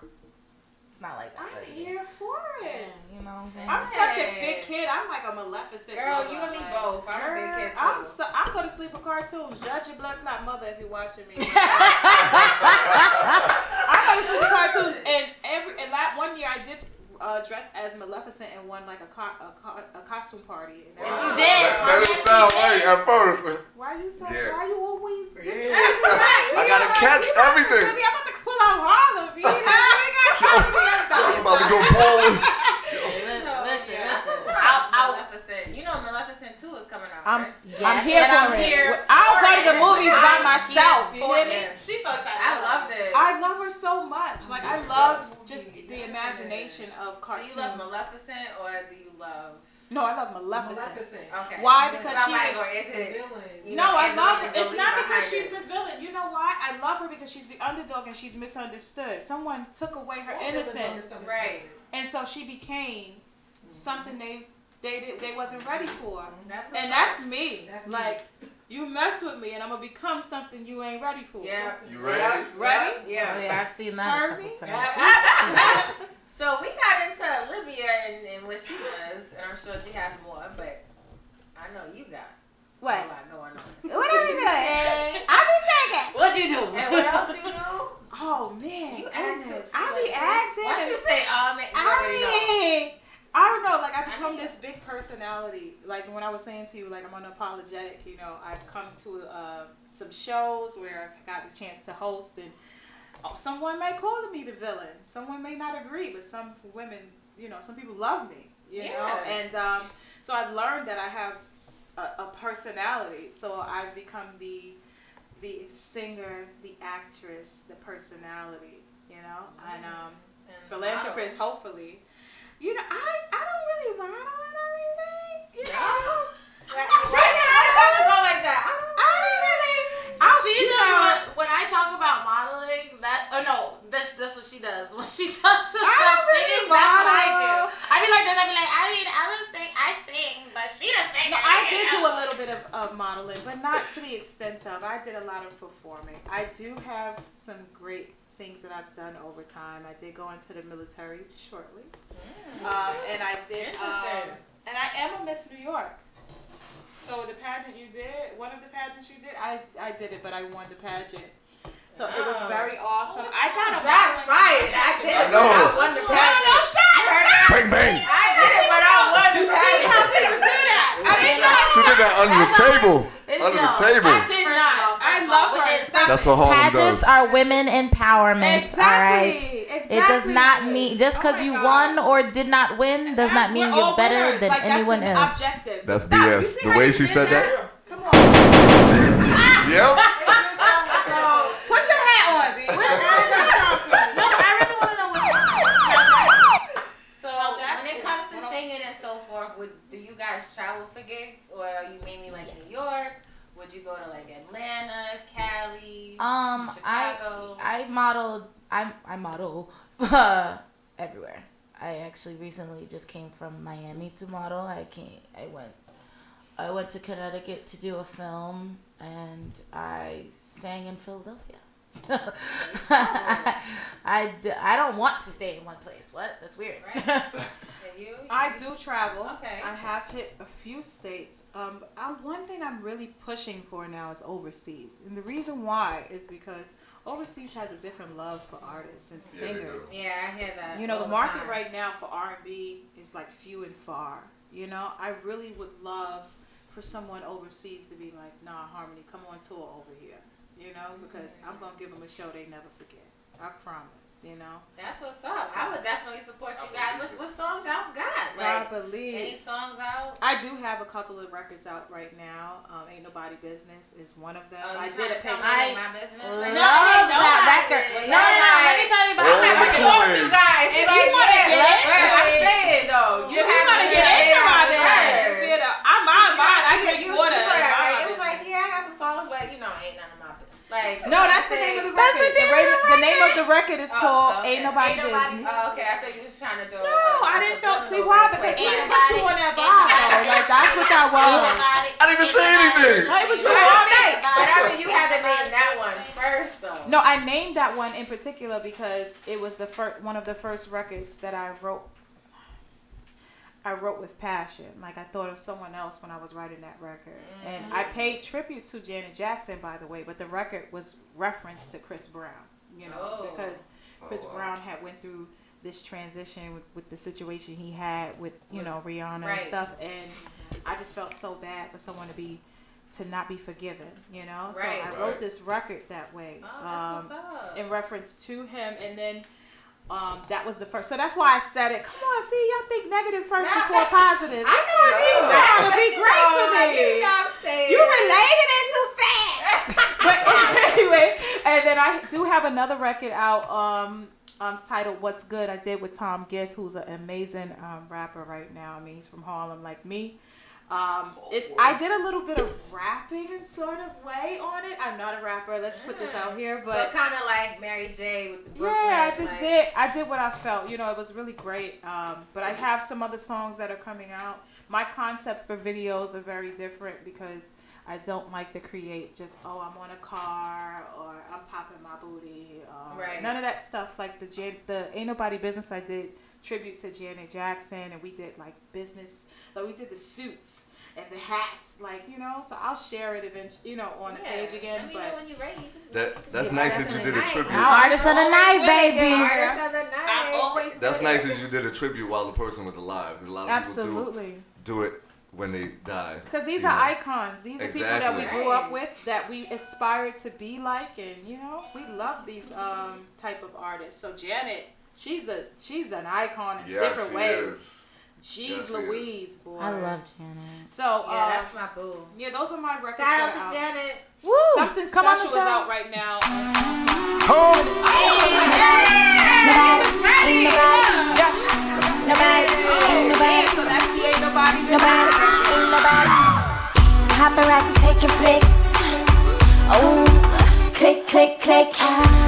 It's not like that. I'm here for it. You know what I'm saying? I'm such a big kid. I'm like a Maleficent. Girl, you and me both. I'm a big kid too. I go to sleep with cartoons. Judge your blood clot mother if you're watching me. I go to sleep with cartoons, and one year I did dressed as Maleficent and won like a costume party. And yes, you did. That didn't sound right at first. Why you so? Yeah. Why you always? Yeah. I gotta catch everything. I'm about to pull out Harlem. I'm about to go bowling. Listen. Maleficent. You know Maleficent 2 is coming out, right? I'm here for it. I'll go to the movies by myself. You hear me? She's so excited. I loved it. I love her so much. Like I love just the imagination of cartoons. Do you love Maleficent or do you love? No, I love Maleficent. Okay. Why? Because she is was. villain. No, I love her. It's not because she's the villain. You know why? I love her because she's the underdog and she's misunderstood. Someone took away her innocence, right? And so she became something they wasn't ready for. That's me. Like you mess with me and I'm gonna become something you ain't ready for. Yeah. You ready? Ready? Yeah. Oh, yeah, I've seen that a couple times. So we got into Olivia and what she does, and I'm sure she has more, but I know you got a lot going on. What are we doing? I be saying. What you do? And what else you do? Oh man, You goodness. I be acting. Once you say I don't know, like I become this big personality. Like when I was saying to you, like I'm unapologetic, you know, I've come to some shows where I've got the chance to host and someone may call me the villain. Someone may not agree, but some women, you know, some people love me, you know. And so I've learned that I have a personality. So I've become the singer, the actress, the personality, you know, and philanthropist, hopefully. You know, I don't really model and everything, you know. She does when I talk about modeling. That's what she does. When she talks about singing, that's what I do. I be like this. I be like, I sing, but she doesn't sing. No, I did do a little bit of modeling, but not to the extent of. I did a lot of performing. I do have some great things that I've done over time. I did go into the military shortly, and I did. And I am a Miss New York. So the pageant you did, one of the pageants you did, I did it, but I won the pageant. So it was very awesome. I got a shots fired. I did it, but I won the pageant. No shots. Bang bang. I did it, but I won the pageant. You see how people do that? I didn't know. She did that under the table. Under the table. I did not. I love her. That's what Harlem Pageants does. are women empowerment. Exactly. All right. Exactly. It does not mean just because you won or did not win does not mean you're better than anyone else. Objective. That's BS. The way she said that. Come on. Yep. Put your hat on, B. Which one? No, I really want to know which one. So when it comes to singing and so forth, do you guys travel for gigs, or are you mainly like New York? Would you go to like Atlanta, Cali, Chicago? I model everywhere. I actually recently just came from Miami to model. I went to Connecticut to do a film, and I sang in Philadelphia. I don't want to stay in one place. What? That's weird. Right. And you? I do travel. Okay. I have hit a few states. One thing I'm really pushing for now is overseas, and the reason why is because overseas has a different love for artists and singers. Yeah, I hear that. You know, the market right now for R&B is like few and far. You know, I really would love for someone overseas to be like, nah, Harmony, come on tour over here. You know, because I'm going to give them a show they never forget. I promise, you know. That's what's up. I would definitely support you guys. What songs y'all got? I believe. Any songs out? I do have a couple of records out right now. Ain't Nobody Business is one of them. Oh, I did a My Business. Love that record. No, let me tell you about that record. You guys. If you want to get into it, I'm saying though, you have to get into my business. You know, I'm mine. I drink water. It was like, yeah, I got some songs, but you know, ain't none of my business. Like, no, that's the name of the record. The name of the record is called Ain't Nobody Business. Oh, okay. I thought you was trying to do. No, I didn't know. See why? Because we didn't put you on that vibe. Like that's what that was. I didn't even say anything. It was you all night. But I mean, you had to name that one first, though. No, I named that one in particular because it was one of the first records that I wrote. I wrote with passion. Like I thought of someone else when I was writing that record. And I paid tribute to Janet Jackson, by the way, but the record was referenced to Chris Brown, you know, because Chris Brown had went through this transition with the situation he had with Rihanna and stuff, and I just felt so bad for someone to not be forgiven, so I wrote this record that way, in reference to him, and then that was the first. So that's why I said it. Come on, see, y'all think negative first before positive. I know you trying to be great for me. You related it too fast. But anyway, and then I do have another record out titled "What's Good." I did with Tom Giss, who's an amazing rapper right now. I mean, he's from Harlem like me. I did a little bit of rapping in sort of way on it. I'm not a rapper. Let's put this out here, but so kind of like Mary J with the Brooklyn. Yeah, I did what I felt. It was really great. But I have some other songs that are coming out. My concept for videos are very different because I don't like to create just I'm on a car or I'm popping my booty. None of that stuff. Like the Ain't Nobody Business I did tribute to Janet Jackson, and we did like business. Like we did the suits and the hats, so I'll share it eventually, on the page again. Let me know when you're ready. That's nice that you did a tribute. Artist of the night, baby. Artist of the night. That's nice that you did a tribute while the person was alive. A lot of people do it when they die. Because these are icons. These are people that we grew up with, that we aspire to be like, and we love these type of artists. So Janet, she's an icon in different ways. Jeez Louise, boy. I love Janet. So that's my boo. Yeah, those are my records. Shout out to Janet. Woo! Something Come on special the show. is out right now. So that's the Ain't Nobody. Paparazzi taking flicks. Oh, click, click, click.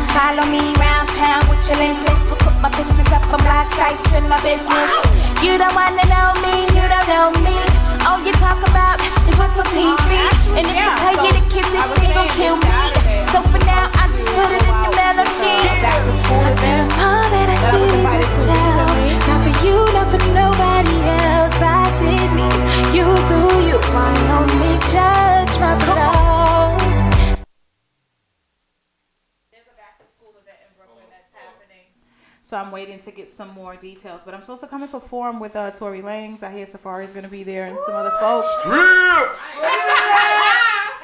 Follow me around town with your lenses. Put my pictures up on blog sites in my business. You don't wanna know me, you don't know me. All you talk about is what's on TV. And if I tell you to kiss it, they gon' kill me. So for now, I just put it in the melody. I tell them all that I did myself. Not for you, not for nobody else. I did me, you do you. Why don't me judge my flaws? There's a back to school event in Brooklyn that's happening. So I'm waiting to get some more details. But I'm supposed to come and perform with Tory Lanez. I hear Safari's going to be there and some other folks.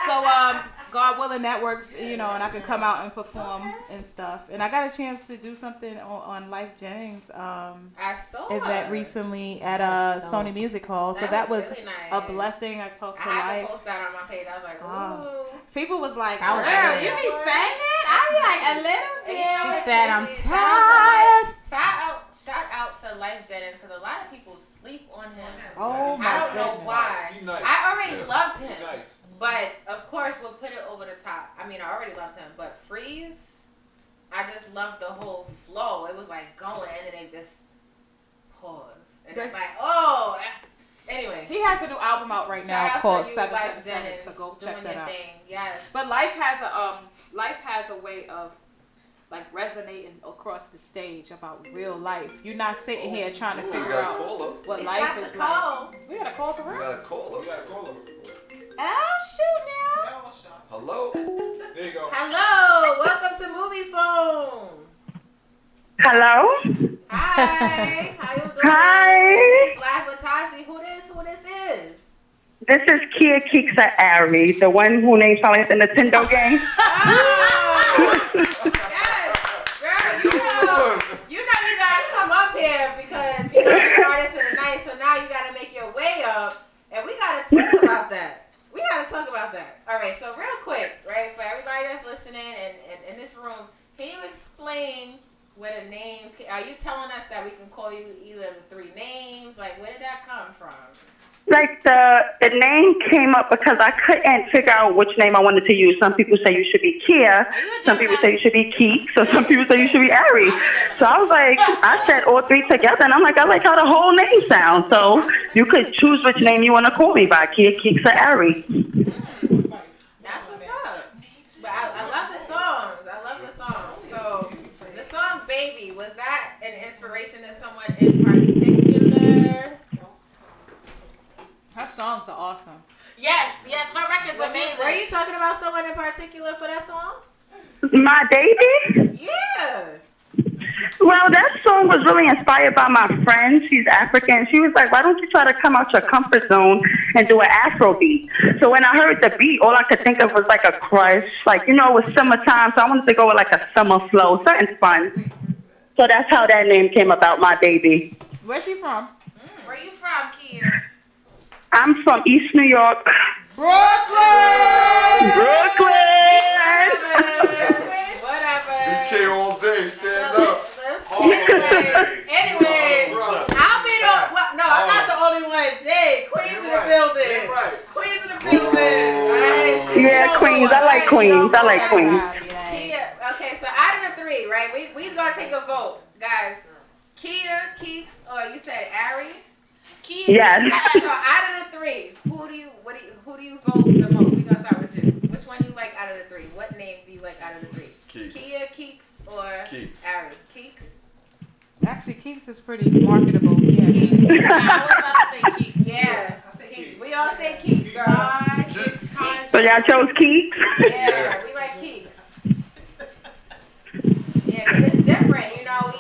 So, God willing, that works, and I can come out and perform and stuff. And I got a chance to do something on Life Jennings' event recently at Sony Music Hall. So that was really nice. A blessing. I talked to I had Life. to post that on my page. I was like, ooh. People was like, That was girl, good. you be singing? I be like, a little bit. She said, I'm tired. Shout out to Life Jennings because a lot of people sleep on him. Oh my I don't goodness. know why. Nice. I already loved him. Nice. But of course we'll put it over the top. I mean, I already loved him, but Freeze, I just loved the whole flow. It was like going and then they just pause. And it's like, oh. Anyway. He has a new album out right now called 777, so go check that out. Thing. Yes. But Life has a way of like resonating across the stage about real life. You're not sitting here trying to figure out what life is like. We got a call for her. We got a caller. Oh shoot now. Hello. There you go. Hello. Welcome to Movie Phone. Hello. Hi. How you doing? Hi. This is Live with Taji. Who this is? This is Kia Kiksa Ari, the one who named sound like the Nintendo game. Yes. Girl, you gotta come up here because you're the artist of the night, so now you gotta make your way up, and we gotta talk about that. All right, so real quick, right, for everybody that's listening and in this room, can you explain where the names, are you telling us that we can call you either of the three names? Like, where did that come from? Like the name came up because I couldn't figure out which name I wanted to use. Some people say you should be Kia. Some people say you should be Keek. So some people say you should be Ari. So I was like, I said all three together, and I'm like, I like how the whole name sounds. So you could choose which name you want to call me by, Kia, Keeks, or Ari. That's what's up. But I love the songs. So the song Baby, was that an inspiration to someone in particular? Her songs are awesome. Yes, her record's amazing. Were you talking about someone in particular for that song? My baby? Yeah. Well, that song was really inspired by my friend. She's African. She was like, why don't you try to come out your comfort zone and do an Afro beat? So when I heard the beat, all I could think of was like a crush. Like, you know, it was summertime, so I wanted to go with like a summer flow, something fun. So that's how that name came about, my baby. Where's she from? Where you from, Kia? I'm from East New York. Brooklyn! Whatever. BK all day, stand up. Anyway, I'll be the no, I'm not the only one. Jay, Queens in the building. Queens in the building. Right? Yeah, Queens. I like Queens. I like Queens. Kia, okay, so out of the three, right? We're gonna take a vote, guys. Kia, Keeks, or you said Ari? Kia. Yes. So out of the three, who do you vote the most? We're gonna start with you. Which one you like out of the three? What name do you like out of the three? Keeks. Kia, Keeks, or Ari? Keeks. Actually, Keeks is pretty marketable. Yeah, Keeks. I was about to say Keeks. Yeah, Keeks. We all say Keeks, girl. Keeks. So y'all chose Keeks? Yeah, we like Keeks. Yeah, 'cause it's different, you know.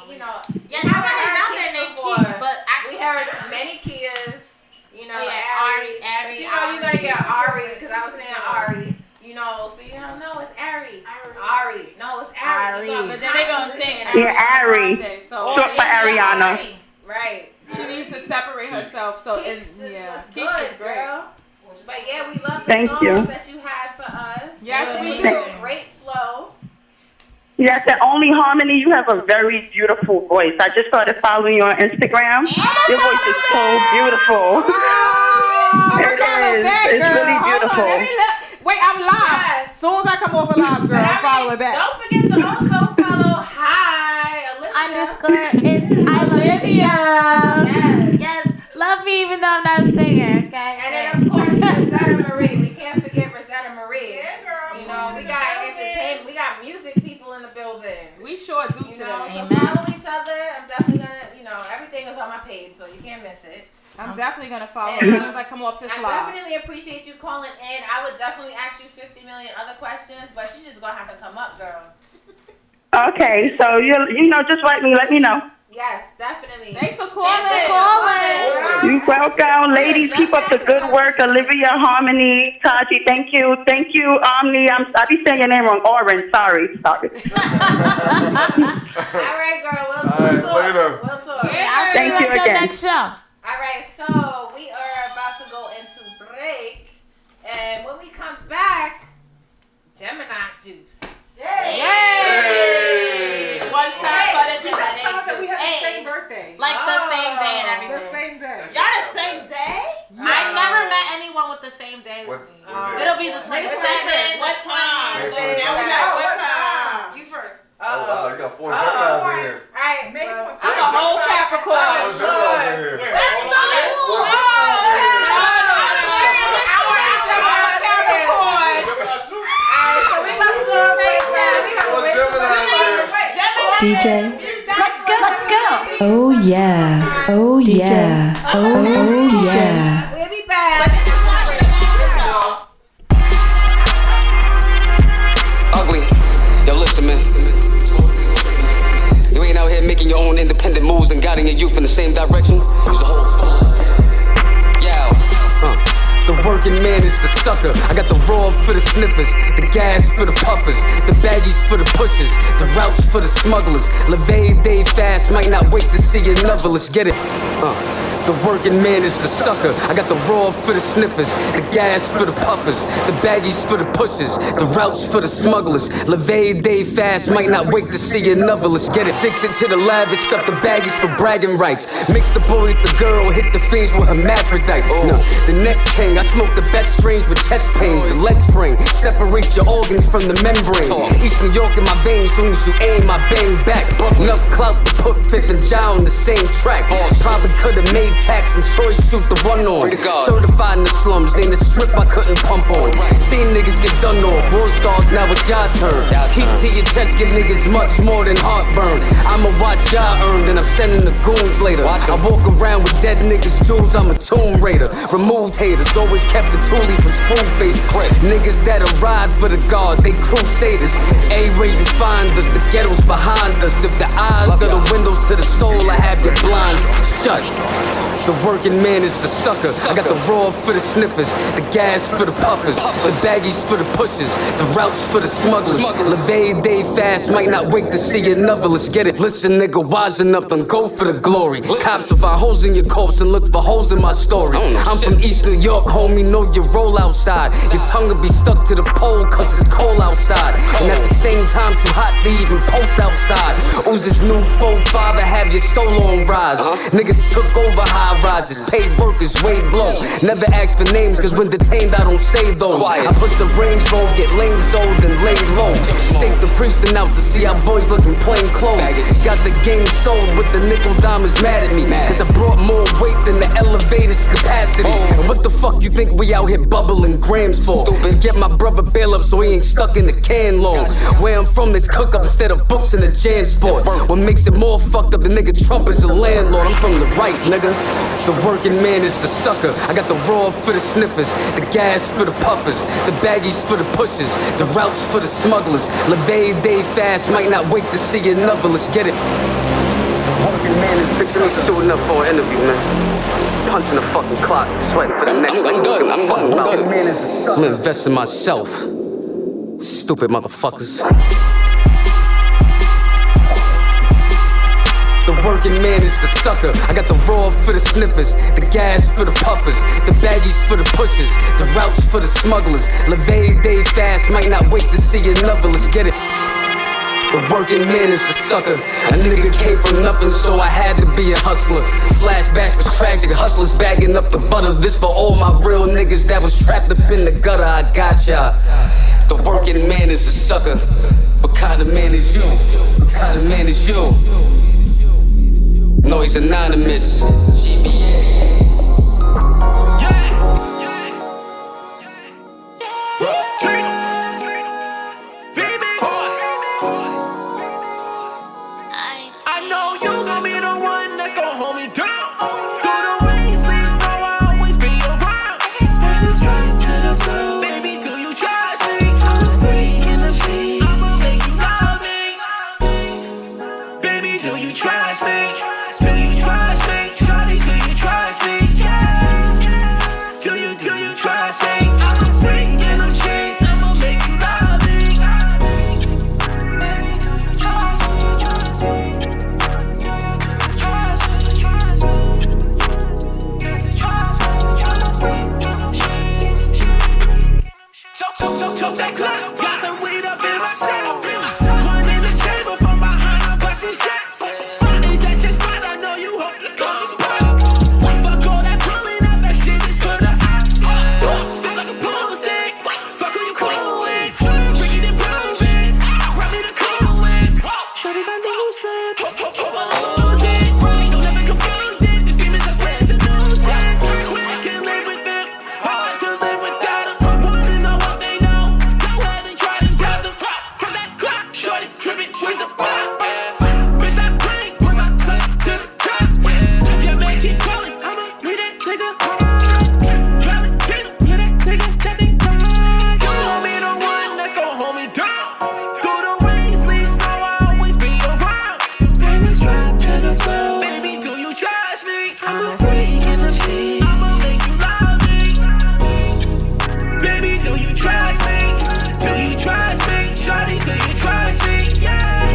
Yeah, nobody's out there named Keeks, but actually we heard many Kias. You know, Ari, but you know, you're gonna get Ari because I was saying Ari. You know, so you don't know it's Ari. Ari. No, it's Ari. But then they're gonna think Ari. So short for Ariana. Right. She needs to separate herself. So Keeks is Keeks is great. girl. But yeah, we love the Thank songs you. that you had for us. Yes, we It do. was a great flow. Yes, and only Harmony, you have a very beautiful voice. I just started following you on Instagram. Your voice is so beautiful. It is. It's really beautiful. Wait, I'm live. As soon as I come off a live, girl, I'm following back. Don't forget to also follow _ in Olivia. Yes. Love me even though I'm not a singer, okay? And then of course Rosetta Marie. We can't forget Rosetta Marie. Yeah, girl. You know, we got entertainment, we got music people in the building. We sure do today. today. So follow each other. I'm definitely gonna, everything is on my page, so you can't miss it. I'm definitely gonna follow And, as soon as I come off this I live. definitely appreciate you calling in. I would definitely ask you 50 million other questions, but you just gonna have to come up, girl. Okay, so you know, just write me, let me know. Yes, definitely. Thanks for calling. You're welcome, ladies. Keep up the good work, Olivia, Harmony, Taji. Thank you, Omni. I be saying your name wrong. Oren. Sorry. All right, girl. We'll talk. later. We'll talk. I'll see Thank you you at your again. next show. All right, so we are about to go into break, and when we come back, Gemini juice. Yay! One time for the Gemini juice. We have the same birthday. Like the same day and everything. The same day. Y'all the same day? I never met anyone with the same day with me. It'll be the 27th. What time? What time? You first. Oh, wow, you got 4 Geminis in here. All right, May 25th. I'm a whole Capricorn. 4 Geminis in here. That's so cool. DJ. Let's go. Oh yeah. Oh yeah. Oh yeah. We'll be back. Ugly. Yo, listen, man. You ain't out here making your own independent moves and guiding your youth in the same direction. It's the whole fun. Yo. The working man is the sucker. I got the raw for the sniffers, the gas for the puffers, the baggies for the pushers, the routes for the smugglers. Levee day fast, might not wait to see another. Let's get it. The working man is the sucker. I got the raw for the sniffers, the gas for the puffers, the baggies for the pushers, the routes for the smugglers. Levee day fast, might not wait to see another. Let's get addicted to the lavish stuff, the baggies for bragging rights. Mix the boy with the girl, hit the fiends with hermaphrodite. No, the next king, I smoke the best strange with chest pains. The leg spring, separate your organs from the membrane. East New York in my veins, soon as you aim, I bang back. Enough clout to put Fifth and John on the same track. Probably could've made attacks and Troy shoot the one on. Certified in the slums, ain't a strip I couldn't pump on. Seen niggas get done off, war scars, now it's y'all turn. Keep to your chest, get niggas much more than heartburn. I'ma watch y'all earn, then I'm sending the goons later. I walk around with dead niggas' jewels, I'm a tomb raider. Removed haters, always kept the toolie for spoon face. Niggas that'll ride for the guard, they crusaders. A-way you find us, the ghetto's behind us. If the eyes are the windows to the soul, I have your blinds shut. The working man is the sucker. I got the raw for the sniffers, the gas for the puffers, the baggies for the pushers, the routes for the smugglers. Levee day fast, might not wait to see another. Let's get it. Listen, nigga, wisen up, don't go for the glory. Cops will find holes in your corpse and look for holes in my story. I'm from East New York, homie, know you roll outside. Your tongue will be stuck to the pole cause it's cold outside. And at the same time, too hot to even post outside. Who's this new 4-5 to have your soul on rise? Niggas took over high rises, paid workers way blow. Never ask for names cause when detained I don't say those. I push the range roll, get lame sold and lay low. Stake the precinct out to see how boys looking plain clothes. Got the game sold with the nickel diamonds mad at me cause I brought more weight than the elevator's capacity. And what the fuck you think we out here bubbling grams for? Get my brother bail up so he ain't stuck in the can long. Where I'm from there's cook up instead of books in the Jan sport. What makes it more fucked up, the nigga Trump is the landlord. I'm from the right, nigga. The working man is the sucker. I got the raw for the sniffers, the gas for the puffers, the baggies for the pushers, the routes for the smugglers. Levee day fast, might not wait to see another. Let's get it. The working man is fixing me suiting up for an interview, man. Punching the fucking clock, sweating for the next. I'm good. The working man is the sucker. I'm investing in myself. Stupid motherfuckers. The working man is the sucker. I got the raw for the sniffers, the gas for the puffers, the baggies for the pushers, the routes for the smugglers. Levee day fast, might not wait to see another. Let's get it. The working man is the sucker. A nigga came from nothing, so I had to be a hustler. Flashback was tragic, hustlers bagging up the butter. This for all my real niggas that was trapped up in the gutter. I got ya. The working man is a sucker. What kind of man is you? What kind of man is you? No, he's anonymous. I know you gon' be the one that's gon' hold me down. Through the ways, please know I'll always be around. Baby, do you trust me? I'ma make you love me. Baby, do you trust me? Do you trust me? Shawty, do you trust me? Yeah. Do you trust me? I'm a freak in them sheets. I'ma make you love me. Baby, do you trust me? Choke that clock, got some weed up in my sack. One in the chamber from behind, I'm busting shots. Is that your spot? I know you hope this gon' get pop. Fuck all that pulling up, that shit is for the ops. Stick like a broomstick, fuck who you cool with. Bring it and prove it, run me the cool with. Shorty got the loose lips, hope I lose it. Don't ever confuse it, these demons are slaying the nuisance. Swear I can't live with them, hard to live without them. Wanna know what they know, go ahead and try to doubt them. From that clock, shorty tripping, where's the pop? Bitch, stop playing, put my tongue to the top. Yeah, man, keep calling, I'ma read that nigga hard. Valentino, yeah, that nigga that they ride. You gon' be the one that's gon' hold me down. Through the ways, please know I'll always be around. Baby, strapped to the floor. Baby, do you trust me? I'm a freak in the sheets. I'ma make you love me. Baby, do you trust me? Do you trust me? Shawty, do you trust me? Yeah.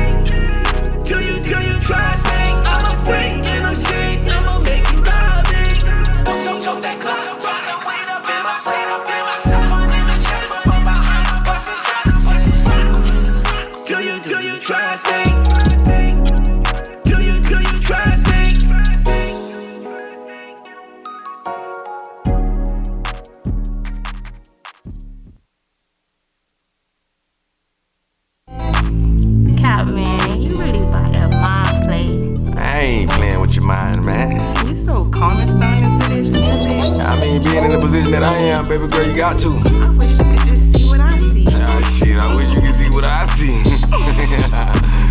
Do you trust me? I'm a freak in them sheets. I'ma make you love me. Choke that clock, got some weed up in my seat. One in the chamber from behind, I'm busting shots. Do you trust me? Do you trust me? Cap, man, you really about that mind play. I ain't playing with your mind, man. You so calm and stuff. mean, being in the position that I am, baby girl, you got to. I wish you could just see what I see. Ah, shit, I wish you could see what I see.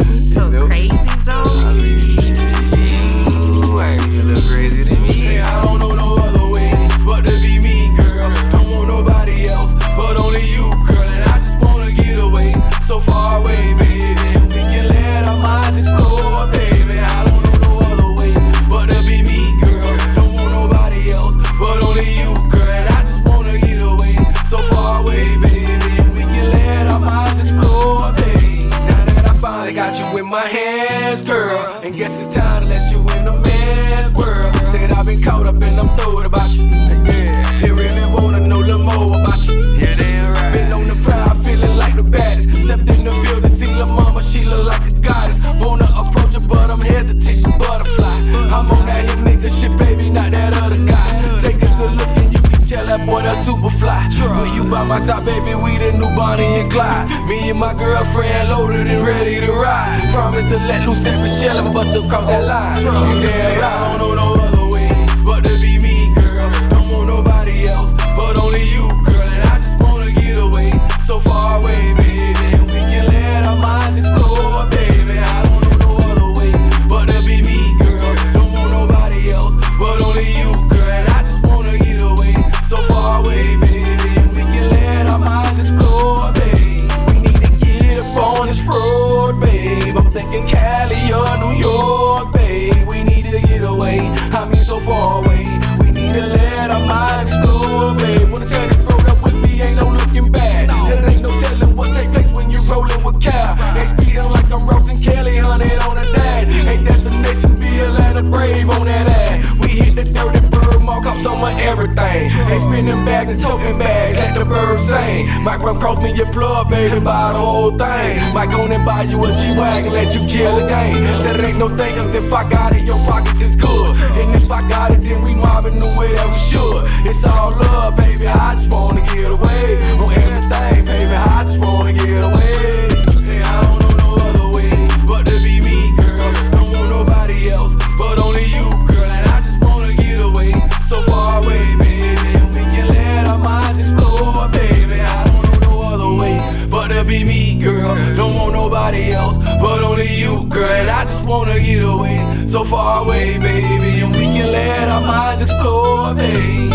So crazy, so. I mean, shit, you ain't a little crazy than me. Hey, I don't know no other way but to be me, girl. Don't want nobody else but only you, girl. And I just wanna get away, so far away, baby. And we can let our minds explore, baby. I don't know no other way but to be me, girl. Don't want nobody else but only you, girl. And I just wanna get away, so far away, baby. And we can let our minds explore, baby. Now that I finally got you in my hands, girl, and guess it's time to let you in the man's world. Said I've been caught up and I'm throwed about you. Yeah, they really wanna know a little more about you. Yeah, damn right. Been on the proud, feeling like the baddest. Stepped in the building, seen La Mama, she look like a goddess. Wanna approach her, but I'm hesitant to butterfly. I'm on that hit nigga shit, baby, not that other guy. Take a good look and you can tell that boy that super fly. When you by my side, baby, we the new Bonnie and Clyde. Me and my girlfriend loaded and ready to ride. Promise to let loose every shell and bust across that line. You damn right, I don't know no other way but to be me, girl. Don't want nobody else but only you, girl. And I just wanna get away, so far away, baby. And we can let our minds explore, baby. I don't know no other way but to be me, girl. Don't want nobody else but only you, girl. And I just wanna get away, so far away, baby. And we can let our minds explore, baby. We need to get up on this road, babe. I'm thinking Cali or New York, babe. We need to get away, I mean so far away. We need to let our minds explore, babe. Wanna tell this road up with me, ain't no looking back. There ain't no telling what take place when you're rolling with Cal. Ain't speeding like I'm roasting Kelly, 100 on a dash. Ain't destination, be Atlanta brave on that ass. We hit the dirty bird, mark up some of everything. Ain't spinning bags and token bags, let the birds sing. Might run cross me your plug, baby, buy the whole thing. Might go and buy you a G-Wagon, let you kill the game. Said it ain't no thing, cause if I got it, your pocket is good. And if I got it, then we mobbing the way that we should. It's all love, baby, I just wanna get away. On everything, baby, I just wanna get away. Yeah, I don't know no other way but to be me, girl. Don't want nobody else but only you, girl. And I just wanna get away, so far away, baby. And we can let our minds explore, baby. I don't know no other way but to be me, girl. Don't want nobody else but only you, girl. And I just wanna get away, so far away, baby. And we can let our minds explore, baby.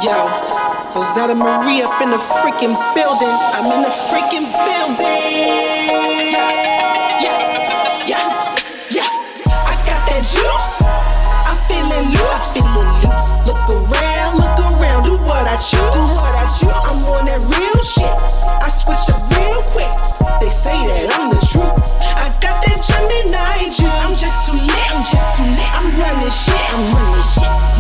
Yo, Rosetta Marie up in the freaking building. I'm in the freaking building. Yeah. I got that juice. I'm feeling loose. Look around, do what I choose. I'm on that real shit. I switch up real quick. They say that I'm the truth. I got that Gemini juice. I'm just too lit. I'm running shit.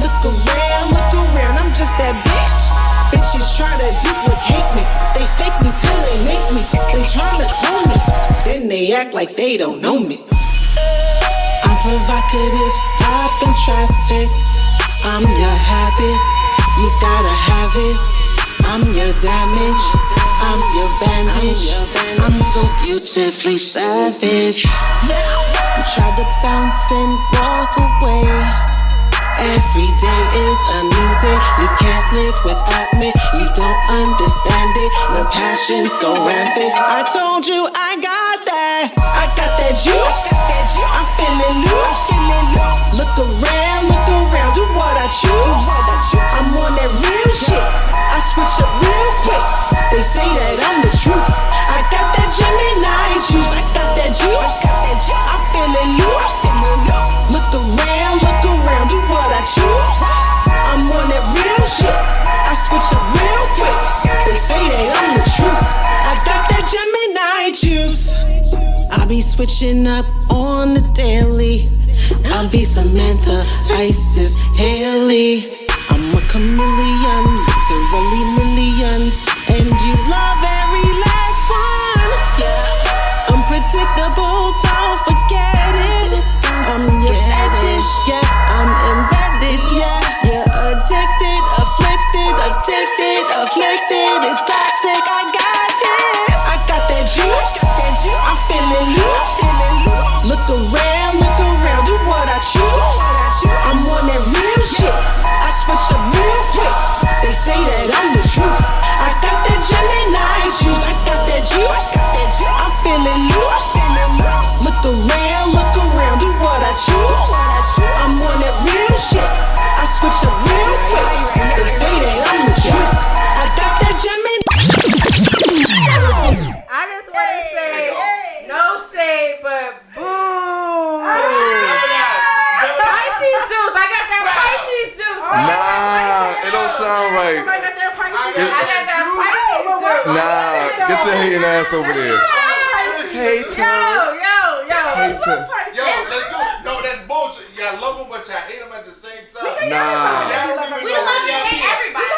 Look around, I'm just that bitch. Bitches try to duplicate me. They fake me till they make me. They tryna clone me. Then they act like they don't know me. I'm provocative, stopping traffic. I'm your habit, you gotta have it. I'm your damage, I'm your bandage. I'm so beautifully savage. You try to bounce and walk away. Every day is a new day. You can't live without me. You don't understand it. The passion's so rampant. I told you I got that. I got that juice. I'm feeling loose. Look around, do what I choose. I'm on that real shit. I switch up real quick. They say that I'm the truth. I got that Gemini juice. I got that juice. I'm feeling loose. Look around, do what I choose. I'm on that real shit. I switch up real quick. They say that I'm the truth. I got that Gemini juice. I be switching up on the daily. I'll be Samantha, Isis, Haley. I'm a chameleon, literally million. around, do what I choose. I'm on that real shit. I switch up real quick. They say that I'm the truth. I got that Gemini juice. I got that juice. I'm feeling loose. Look around, do what I choose. I'm on that real shit. I switch up real quick. They say that I'm the truth. I got that Gemini. I just want to say, no shade, but boom. Pisces juice. I got that Pisces juice. Nah, it don't sound right. I got that Pisces juice. Nah, get your hating ass over there. Hater. Yo, let's go. No, that's bullshit. Y'all love them, but y'all hate them at the same time. Nah. We love and hate everybody.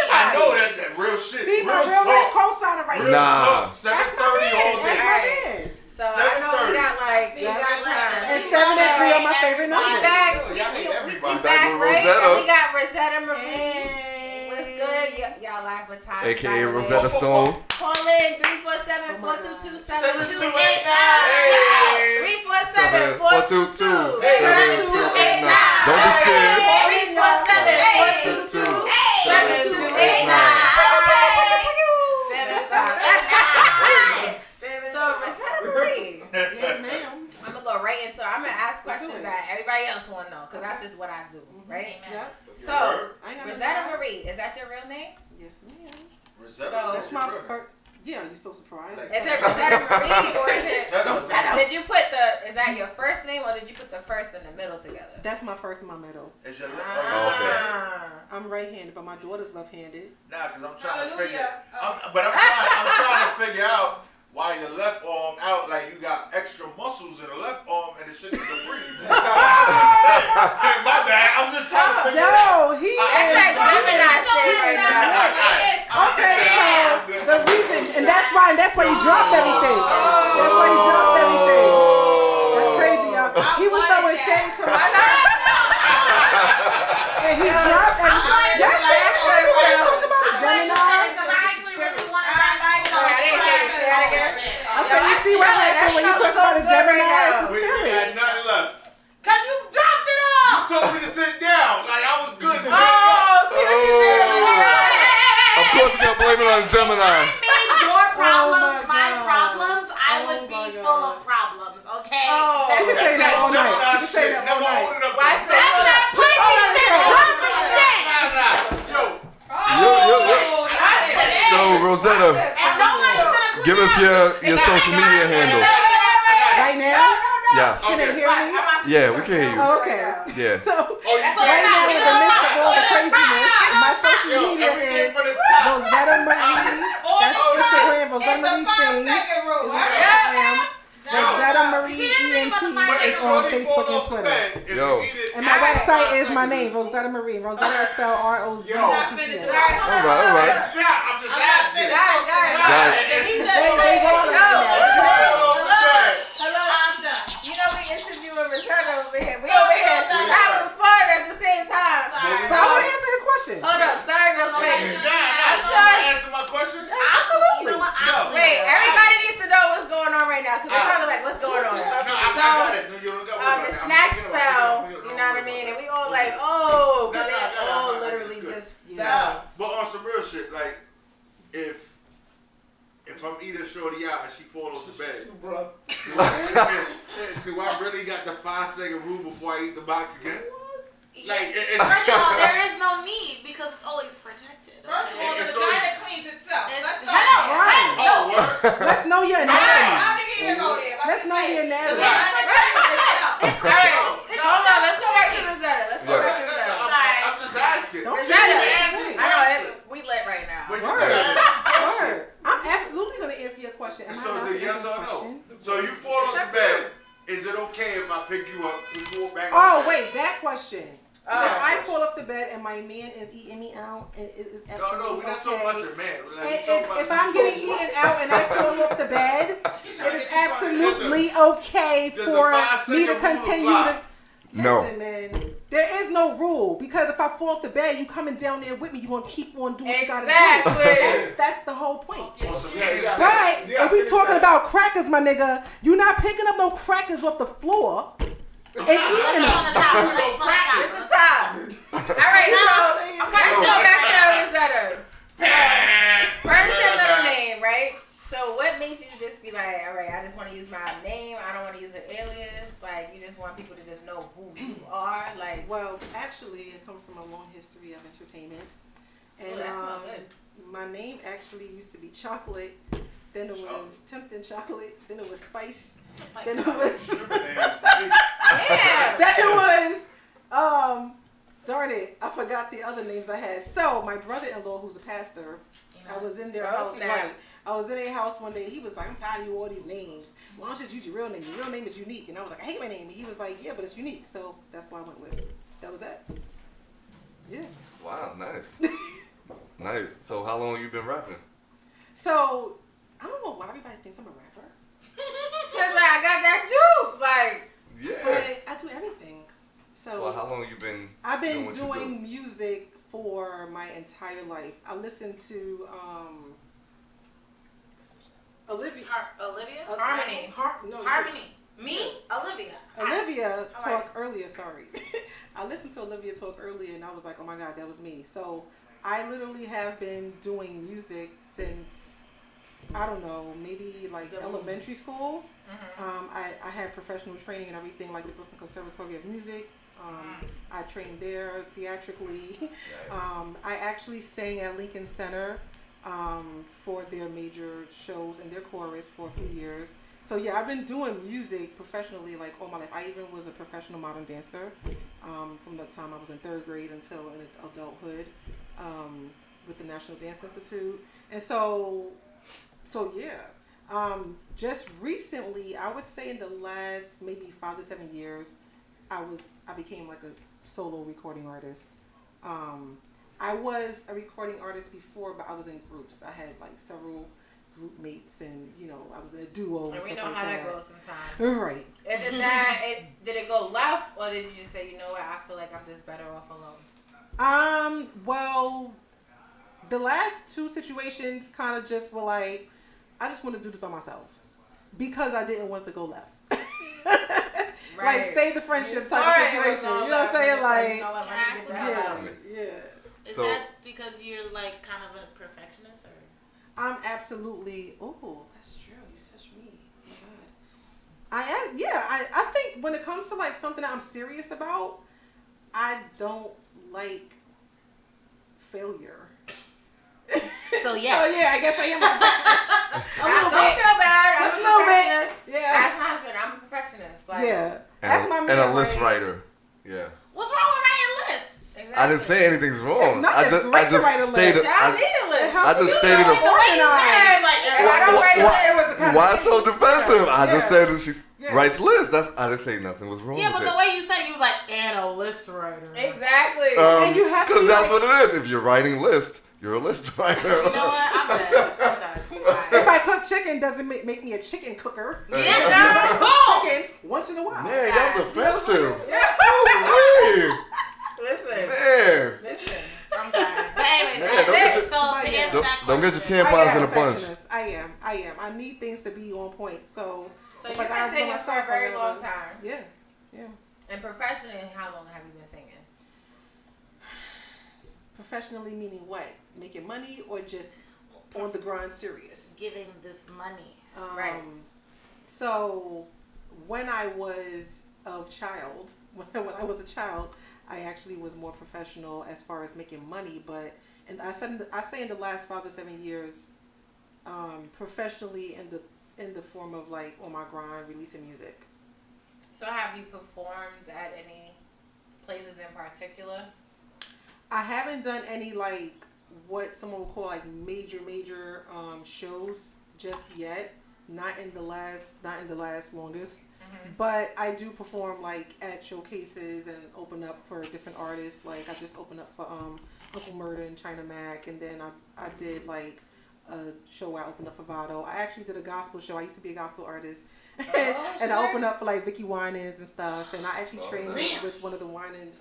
I know that real shit. See, my real life co-signer right Real Nah. talk. 7:30 all day. That's So I know we got like, we got time. And 7 and 3 are my favorite numbers. Y'all hate everybody. We back, with right? Rosetta. And we got Rosetta Marie. What's good? Y'all live with Taji. AKA Rosetta Stone. Call in 347-422-7289. 347-422-7289. Don't be scared. 347-422-7289. So Rosetta Marie. Yes, ma'am. I'm gonna go right into. I'm gonna ask questions that everybody else want to know, cause that's just what I do, right? Yep. So Rosetta Marie, is that your real name? Yes, ma'am. Rosetta. That's my first. Yeah, you so surprised. Is it Rosetta Marie or is it Rosetta? Did you put is that your first name or did you put the first and the middle together? That's my first and my middle. Is your I'm right-handed, but my daughter's left-handed. Nah, cause I'm trying to figure. I'm trying to figure out why your left arm out like you got extra muscles in the left arm and it shouldn't be breathe. Hey, my bad. I'm just trying to figure it out. Yo, he That's is. like Gemini shit right now. Okay, so the reason, and that's why you dropped everything. That's why you dropped everything. That's crazy, y'all. He was throwing shade to my and he dropped everything. Yes, everybody talk about Gemini. I said, you see what happened when you talk about a Gemini? It's a We spirit. got nothing left. Cause you dropped it all. You told me to sit down. Like I was good. See what you did? Of course, you gotta blame it on Gemini. Made your problems my problems. I would be full of problems. Okay. You can say that all night. You can say that all night. Watch That's that Pisces shit. Dropping shit. So, Rosetta, And nobody's gonna give us your social media handle. Right now? Yes. Can they hear me? Yeah, we can hear you. Oh, okay. Yeah. So, right now, in the midst of all the craziness, my social media is Rosetta Marie. That's Instagram. Rosetta Marie Sings is on Instagram. Rosetta Marie ENT is on Facebook and Twitter. Yo. And my website is my name, Rosetta Marie. Rosetta is spelled R-O-Z-E-T-T-A. All right. I'm just asking. Hello, I'm done. You know we interviewing Rosetta over here. We over here having fun at the same time. So I want to answer his question. Hold up, sorry, real quick. I'm sure. Answer my question. Absolutely. Wait, everybody needs to know what's going on right now because they're probably like, what's going on? The snack spell, you know what I mean? And we all like, oh, because they all literally just fell. But on some real shit, like if I'm eating shorty out and she fall off the bed, do I really got the 5-second rule before I eat the box again? Like, first of all, there is no need because it's always protected. First of all, the vagina cleans itself. Let's start Hello, there. Let's know your anatomy. How did you even go there? Let's know your anatomy. Hold on, let's go back to Rosetta. I'm just asking. Rosetta, I know we lit right now. Word. I'm absolutely going to answer your question. Am I So allowed is it to yes answer or the no? question? So you fall off the bed. Is it okay if I pick you up and walk back? Oh, wait, that question. If I fall off the bed and my man is eating me out, and it is absolutely No, we're not talking about your man. If I'm getting eaten out and I fall off the bed, it is absolutely okay for me to continue to. No. Listen, man, there is no rule because if I fall off the bed, you coming down there with me, you gonna keep on doing what you gotta do. That's the whole point. But if we talking about crackers, my nigga, you not picking up no crackers off the floor and eating them. All right, so let's go back to Rosetta. First and middle name, right? So what makes you just be like, all right, I just want to use my name. I don't want to use an alias. Like, you just want people to just know who you are. Like, well, actually, it comes from a long history of entertainment. And my name actually used to be Chocolate. Then it was Tempting Chocolate. Then it was Spice. Then it was. Then it was. Darn it! I forgot the other names I had. So my brother-in-law, who's a pastor, I was in their house. Right. I was in their house one day. He was like, "I'm tired of you all these names. Why don't you just use your real name? Your real name is unique." And I was like, "I hate my name." And he was like, "Yeah, but it's unique." So that's why I went with it. That was that. Yeah. Wow, nice. Nice. So how long you been rapping? So I don't know why everybody thinks I'm a rapper. Cause like, I got that juice. Like, yeah. But I do everything. So well, how long you been? I've been doing music for my entire life. I listened to Olivia. Harmony. Harmony. Me? Olivia. Olivia talked earlier, sorry. I listened to Olivia talk earlier and I was like, oh my God, that was me. So I literally have been doing music since, I don't know, maybe like elementary school. I had professional training and everything like the Brooklyn Conservatory of Music. I trained there theatrically. I actually sang at Lincoln Center for their major shows and their chorus for a few years. So yeah, I've been doing music professionally like all my life. I even was a professional modern dancer from the time I was in 3rd grade until in adulthood with the National Dance Institute. And so yeah, just recently, I would say in the last maybe 5 to 7 years, I became like a solo recording artist. I was a recording artist before, but I was in groups. I had like several group mates, and you know, I was in a duo and we stuff know like how that. that goes sometimes. Right. And did it go left, or did you just say, you know what, I feel like I'm just better off alone? Well, the last 2 situations kind of just were like, I just want to do this by myself because I didn't want it to go left. Right. Like save the friendship type of situation. You know what I'm saying? Like, yeah. Is that because you're like kind of a perfectionist, or? I'm absolutely. Oh, that's true. You're such me. Oh my God. I am. Yeah. I think when it comes to like something that I'm serious about, I don't like failure. So yeah. So yeah, I guess I am a perfectionist. A little Don't bit. feel bad. Just a little bit. Yeah. Ask my husband. I'm a perfectionist. Like, yeah. That's my man. And a list writer. Yeah. What's wrong with writing lists? Exactly. I didn't say anything's wrong. It's not I just stated. I just stated a. Why so defensive? I just said that she writes lists. I didn't say nothing was wrong. Yeah, but with the it. way you said, you was like, and a list writer. Exactly. And you have to because be that's like, what it is. If you're writing lists, you're a list writer. You know what? I'm done. if I cook chicken, doesn't make me a chicken cooker. Yeah, chicken once in a while. Man, y'all defensive. Listen. Man. Listen. I'm sorry. But anyways, don't get your tampons in a bunch. I am. I need things to be on point. So you've been singing for a very long time. Yeah. And professionally, how long have you been singing? Professionally meaning what? Making money or just on the grind serious? Giving this money. Right. So when I was a child, I actually was more professional as far as making money, and I say in the last 5 to 7 years, professionally in the form of like on my grind, releasing music. So have you performed at any places in particular? I haven't done any like what someone would call like major shows just yet. Not in the last longest. But I do perform like at showcases and open up for different artists. Like I just opened up for Uncle Murder and China Mac, and then I did like a show where I opened up for Vado. I actually did a gospel show. I used to be a gospel artist. And I open up for like Vicky Winans and stuff, and I actually trained with one of the Winans.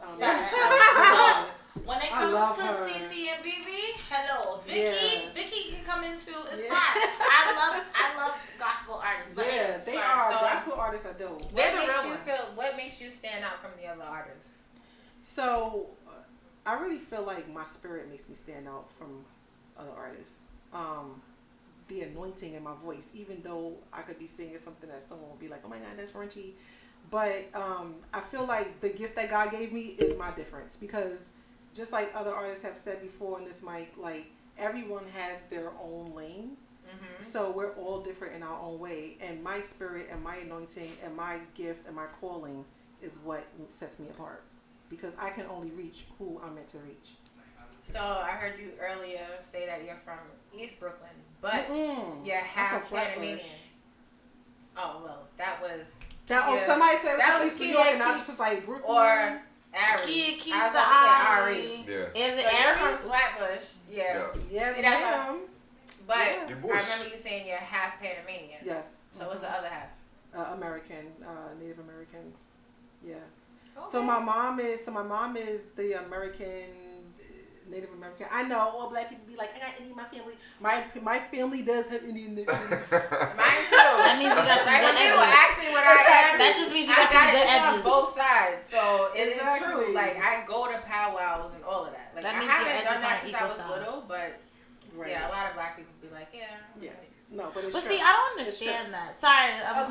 When it comes to CC and BB, hello, Vicky can come in too. It's fine. I love gospel artists. But they are gospel artists. I do. They're the real ones. What makes you stand out from the other artists? So, I really feel like my spirit makes me stand out from other artists. The anointing in my voice, even though I could be singing something that someone would be like, oh my God, that's raunchy. But I feel like the gift that God gave me is my difference, because just like other artists have said before in this mic, like everyone has their own lane. Mm-hmm. So we're all different in our own way. And my spirit and my anointing and my gift and my calling is what sets me apart, because I can only reach who I'm meant to reach. So I heard you earlier say that you're from East Brooklyn, but you're half Panamanian. Oh well, that was. Somebody said it was from East New York, and I just was like Brooklyn or Ari. Kia Ari. Yeah. Is it so Ari? You're from Flatbush. Yeah. Yes, ma'am. But yeah. I remember you saying you're half Panamanian. Yes. So what's the other half? American, Native American. Yeah. Okay. So my mom is the American, Native American. I know all black people be like, I got Indian in my family. My family does have Indian. Mine too. That means you got some good edges. People ask me what I have. That just means you got some good edges. On both sides. So it is true. Like I go to powwows and all of that. Like that I means haven't done that since I was styles. little, but yeah, a lot of black people be like, yeah. No, but it's But true. see, I don't understand that. Sorry. A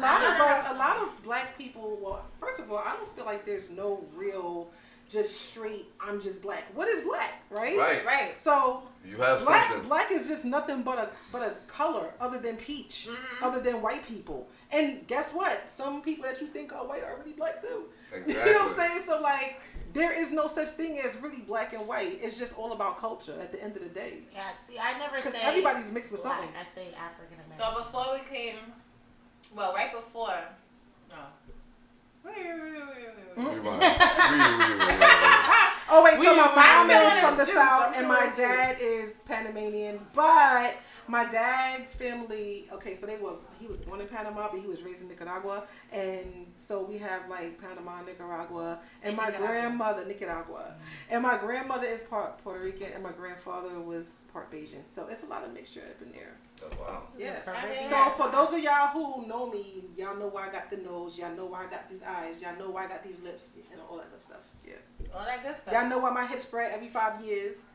lot of black people, well, first of all, I don't feel like there's no real, just straight, I'm just black. What is black, right? Right. So, you have something. Black is just nothing but a color other than peach, other than white people. And guess what? Some people that you think are white are really black too. Exactly. You know what I'm saying? So, like, there is no such thing as really black and white. It's just all about culture at the end of the day. Yeah, see, I never say everybody's mixed with black. something. I say African American. So before we came, well, right before, Oh wait, so my mom is from the South and my dad is Panamanian, but my dad's family, okay, so he was born in Panama, but he was raised in Nicaragua, and so we have like Panama, Nicaragua, and my grandmother, Nicaragua, and my grandmother is part Puerto Rican, and my grandfather was part Bajan, so it's a lot of mixture up in there. Oh, wow. Yeah. So for those of y'all who know me, y'all know why I got the nose, y'all know why I got these eyes, y'all know why I got these lips, and all that good stuff. Yeah. All that good stuff. Y'all know why my hips spread every 5 years.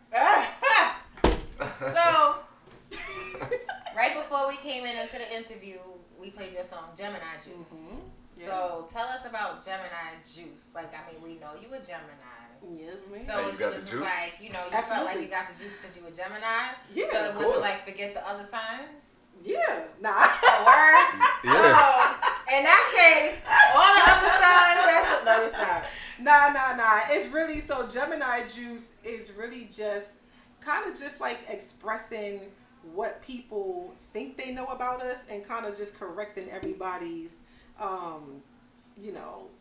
So, right before we came into the interview, we played your song Gemini Juice. Mm-hmm. Yeah. So tell us about Gemini Juice. Like, I mean, we know you a Gemini. Yes, man. So it was just like, you know, you felt like you got the juice because you were Gemini. Yeah, so of was course. it like forget the other signs? Yeah, nah. Oh, word? Yeah. So, in that case, all the other signs, no, it's not. Nah. It's really, so Gemini Juice is really just kind of just like expressing what people think they know about us and kind of just correcting everybody's,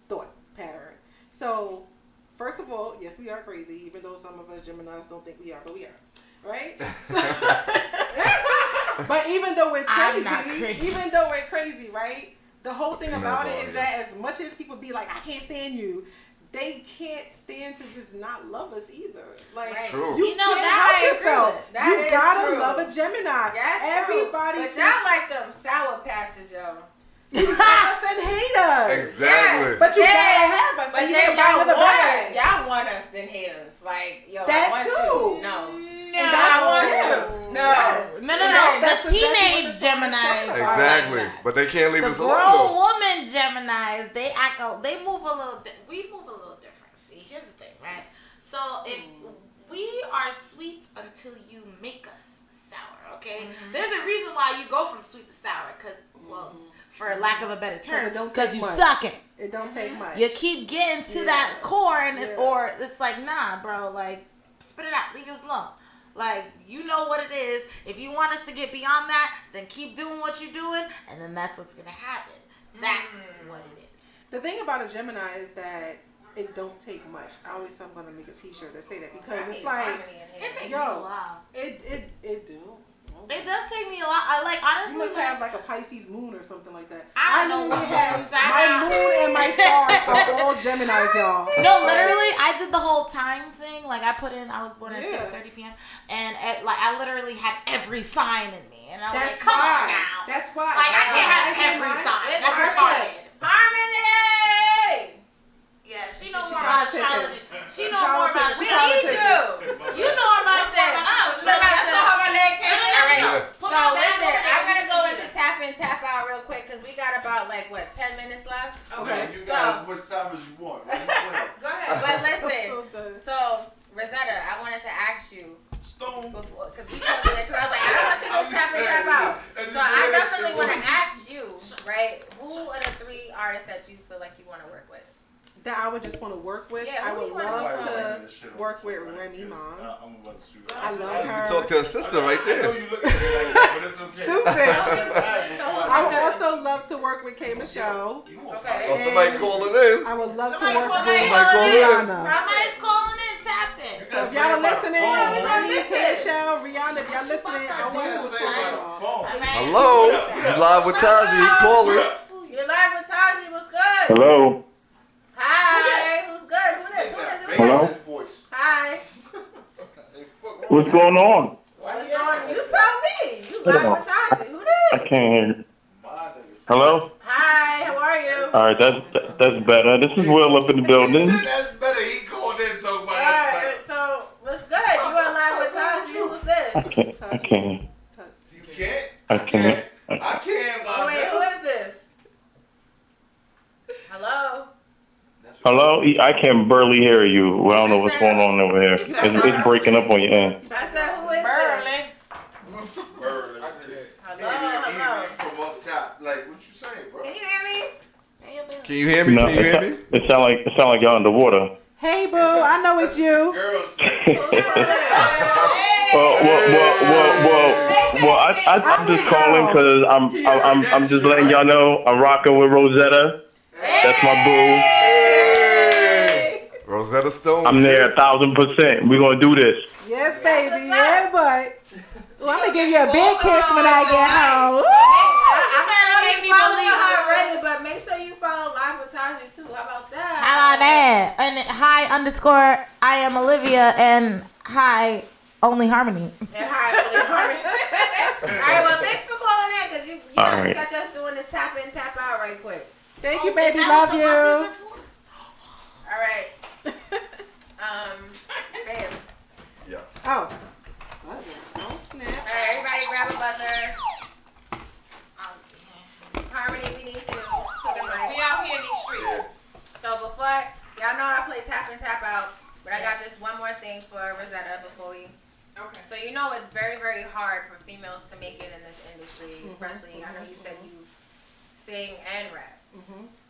thought pattern. So, first of all, yes, we are crazy, even though some of us Geminis don't think we are, but we are, right? So, but even though we're crazy, right? The whole thing about it is that as much as people be like, I can't stand you, they can't stand to just not love us either. Like, true. You can't help yourself. You gotta love a Gemini. That's everybody. But y'all like them sour patches, yo. You love us and hate us. Exactly. But you gotta have us. But and then y'all want us then hate us. Like, yo, that I want too. You. No. And I want you. No. Yes. No. The teenage Geminis. Exactly. But they can't leave us alone. The grown woman Geminis, they move a little. We move a little different. See, here's the thing, right? So if we are sweet until you make us sour, okay? Mm-hmm. There's a reason why you go from sweet to sour, for lack of a better term, because you suck it. It don't take much. You keep getting to that core, or it's like, nah, bro, like, spit it out, leave us alone. Like, you know what it is. If you want us to get beyond that, then keep doing what you're doing, and then that's what's gonna happen. That's what it is. The thing about a Gemini is that it don't take much. I always say I'm gonna make a T-shirt that say that because it's like, it takes a while. It do. It does take me a lot. I like honestly. You must have like a Pisces moon or something like that. I don't know what moons I my have. moon and my stars are all Geminis, y'all. No, literally, I did the whole time thing. Like I put in, I was born at 6:30 p.m. and I literally had every sign in me, and I was like, come on now. That's why. Like I can't have every sign. That's retarded. Harmony. Yeah, she knows more about astrology. She knows more about We astrology. need you. You know about So listen, I'm gonna go into tap in, tap out real quick because we got about 10 minutes left. Okay. You got as much time as you want. Right? Go ahead. But listen, so Rosetta, I wanted to ask you. Before, because we told you this, I was like, I don't want you to tap in, tap out. So I definitely want to ask you, right? Who are the 3 artists that you feel like you want to work with? That I would just want to work with. Yeah, I would love to work with Remy Ma. I love her. You talk to her sister right there. I know you look at me like that, but it's okay. Stupid. I would also love to work with K. Michelle. Okay. Oh, somebody calling in. I would love to work with Rihanna. Somebody's calling in, tap in. So if y'all are listening, Remy, K. Michelle, Rihanna, if y'all listening, I want to work with y'all. Hello. You live with Taji. Who's calling? You're live with Taji. What's good? Hello. Hi. Who's good? Who this? Hello. Hi. What's going on? What's going on? You tell me. You live with Taji. Who I this? can't hear you. Hello. Hi. How are you? All right, that's better. This is Will up in the building. That's better. He called in talking about that. Alright, so what's good? You are live with Taji. Who's this? I can't. You can't? I can't. I can't. Oh, wait, who is this? Hello? Hello. I can barely hear you. Well, I don't know what's going on over here. It's breaking up on your end. I said, who is this? Burley. Hello. From up top. Like, what you saying, bro? Can you hear me? Can you hear me? No, Can you hear me? it sound like y'all underwater. Hey, boo. I know it's you. Well, I'm just calling because I'm just letting y'all know I'm rocking with Rosetta. That's my boo. Rosetta Stone. I'm there 1,000%. We're gonna do this. Yes, baby. Yeah, but I'm gonna give you a big kiss when I get home. I better make me believe her already, but make sure you follow Live with Taji too. How about that? How about that? And hi_ I am Olivia and hi only Harmony. And hi only Harmony. All right, well thanks for calling in because you guys got us doing this tap in tap out right quick. Thank you, baby. Love you. All right. Bam. Yes. Oh. Don't snap. All right, everybody grab a buzzer. Harmony, we need you. We out here in these streets. So before, y'all know I play tap and tap out, but I got this one more thing for Rosetta before we. Okay. So you know it's very, very hard for females to make it in this industry, especially, I know you said you sing and rap,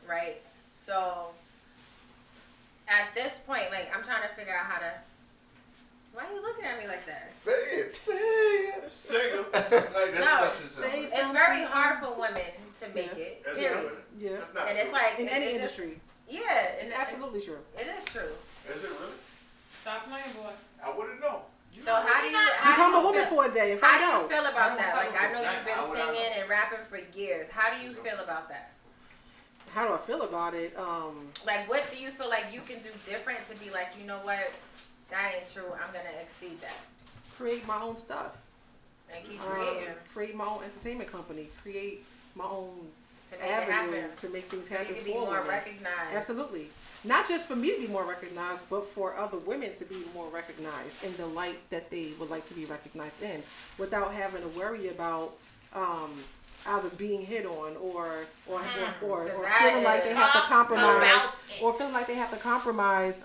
right? So at this point, I'm trying to figure out how to. Why are you looking at me like that? Say it. Say it. Say it. No, it's very hard for women to make it. Period. Yeah. And it's like in any industry. Yeah, it's absolutely true. It is true. Is it really? Stop playing, boy. I wouldn't know. So how do you become a woman for a day? And how find do out. you feel about that? Like I know you've been singing and rapping for years. How do you feel about that? How do I feel about it? Like what do you feel like you can do different to be like, you know what? That ain't true. I'm gonna exceed that. Create my own stuff. And keep creating. Create my own entertainment company. Create my own to make avenue to make things happen you can for be more women. recognized. Absolutely. Not just for me to be more recognized, but for other women to be more recognized in the light that they would like to be recognized in, without having to worry about either being hit on or feeling like they have to compromise or feeling like they have to compromise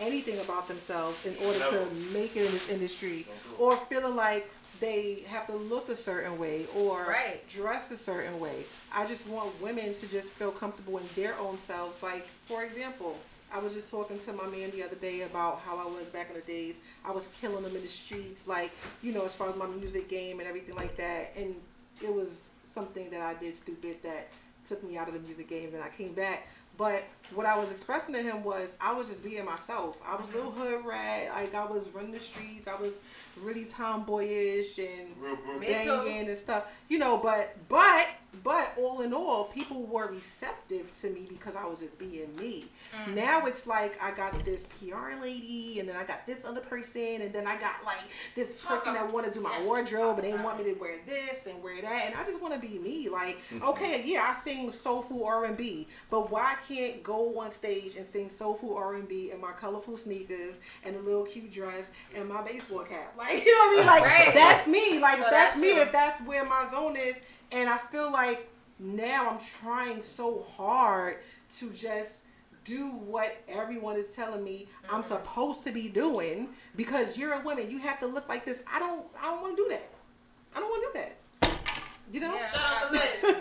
anything about themselves in order to make it in this industry, or feeling like they have to look a certain way or dress a certain way. I just want women to just feel comfortable in their own selves. Like, for example, I was just talking to my man the other day about how I was back in the days. I was killing them in the streets, like, as far as my music game and everything like that. And it was something that I did stupid that took me out of the music game. Then I came back. But what I was expressing to him was I was just being myself. I was a little hood rat. Like I was running the streets. I was really tomboyish and banging and stuff. You know, but all in all, people were receptive to me because I was just being me. Mm-hmm. Now it's like I got this PR lady, and then I got this other person, and then I got like this person that want to do my wardrobe, and they want me to wear this and wear that, and I just want to be me. Like, okay, yeah, I sing soulful R&B, but why can't go on stage and sing soulful R&B in my colorful sneakers and a little cute dress and my baseball cap? Like, you know what I mean? Like, that's me. Like, if that's me, if that's where my zone is. And I feel like now I'm trying so hard to just do what everyone is telling me I'm supposed to be doing because you're a woman. You have to look like this. I don't want to do that. I don't want to do that. You know? Yeah, shout out to Liz.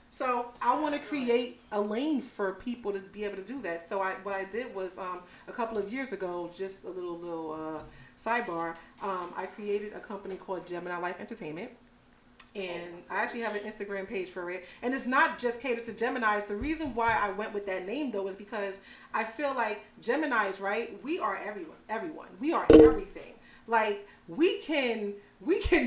So I want to create a lane for people to be able to do that. So what I did was a couple of years ago, just a little sidebar, I created a company called Gemini Life Entertainment. And I actually have an Instagram page for it. And it's not just catered to Geminis. The reason why I went with that name, though, is because I feel like Geminis, right? We are everyone. We are everything. Like, we can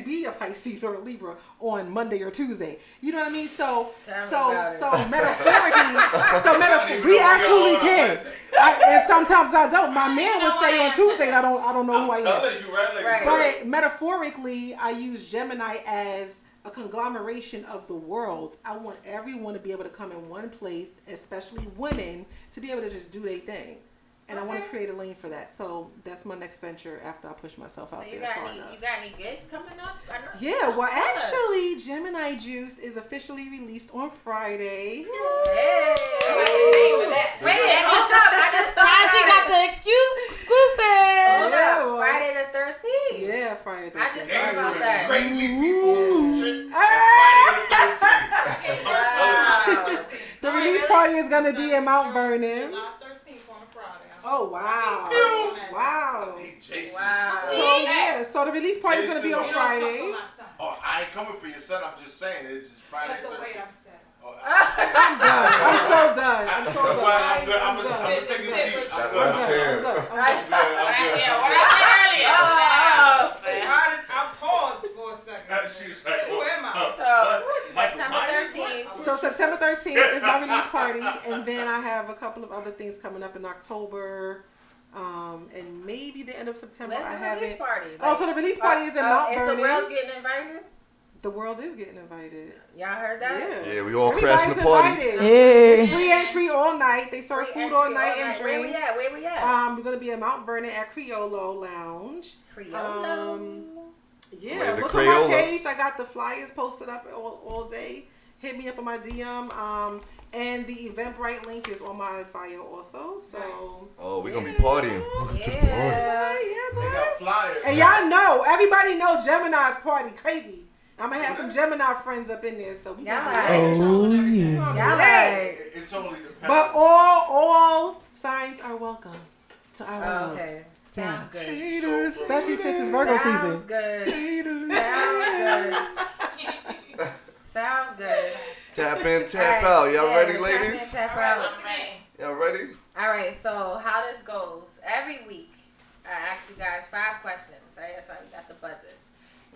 be a Pisces or a Libra on Monday or Tuesday. You know what I mean? So metaphorically, we actually can. And sometimes I don't. My man would say on Tuesday, and I don't know who I am. Right. But metaphorically, I use Gemini as a conglomeration of the world. I want everyone to be able to come in one place, especially women, to be able to just do their thing. And I want to create a lane for that. So that's my next venture after I push myself out there. You got any gigs coming up? Yeah, well, actually, Gemini Juice is officially released on Friday. Hey. Wait, hold up. Taji got the exclusive. Hold up. Friday the 13th. Yeah, Friday the 13th. I just heard about that. Crazy people. Wow. The release party is going to be in Mount Vernon. July 13th on a Friday. Oh, wow. Wow. Wow. So the release party is going to be on Friday. Oh, I ain't coming for your son. I'm just saying it's just Friday. That's the way I'm set. I'm done. I'm so done. I'm so done. I'm good. I'm gonna take a seat. I'm good. I'm good. Yeah, what I said earlier. I paused for a second. She was like, who am I? So, September 13th. So September 13th is my release party, and then I have a couple of other things coming up in October, and maybe the end of September. Where's the release party? Oh, so the release party is in Mount Vernon. Is the world getting invited? The world is getting invited. Y'all heard that? Yeah, we all Everybody's crashing the party. invited. Hey. It's free entry all night. They serve food all night and Where drinks. we at? We're gonna be at Mount Vernon at Criollo Lounge. Criollo. Yeah, the look Crayola. on my page. I got the flyers posted up all day. Hit me up on my DM. And the Eventbrite link is on my bio also. So. Oh, we're gonna be partying. Yeah, They got flyers. and y'all know, everybody know Gemini's party crazy. I'm gonna have some Gemini friends up in there, so we It's only the But all signs are welcome to our world. Okay. Yeah. Sounds good. Haters, especially since it's Virgo season. Sounds good. Sounds good. Tap in, tap out. Y'all ready, ladies? Tap out. Y'all ready? All right. So how this goes? Every week, I ask you guys 5 questions. All right, so you got the buzzers.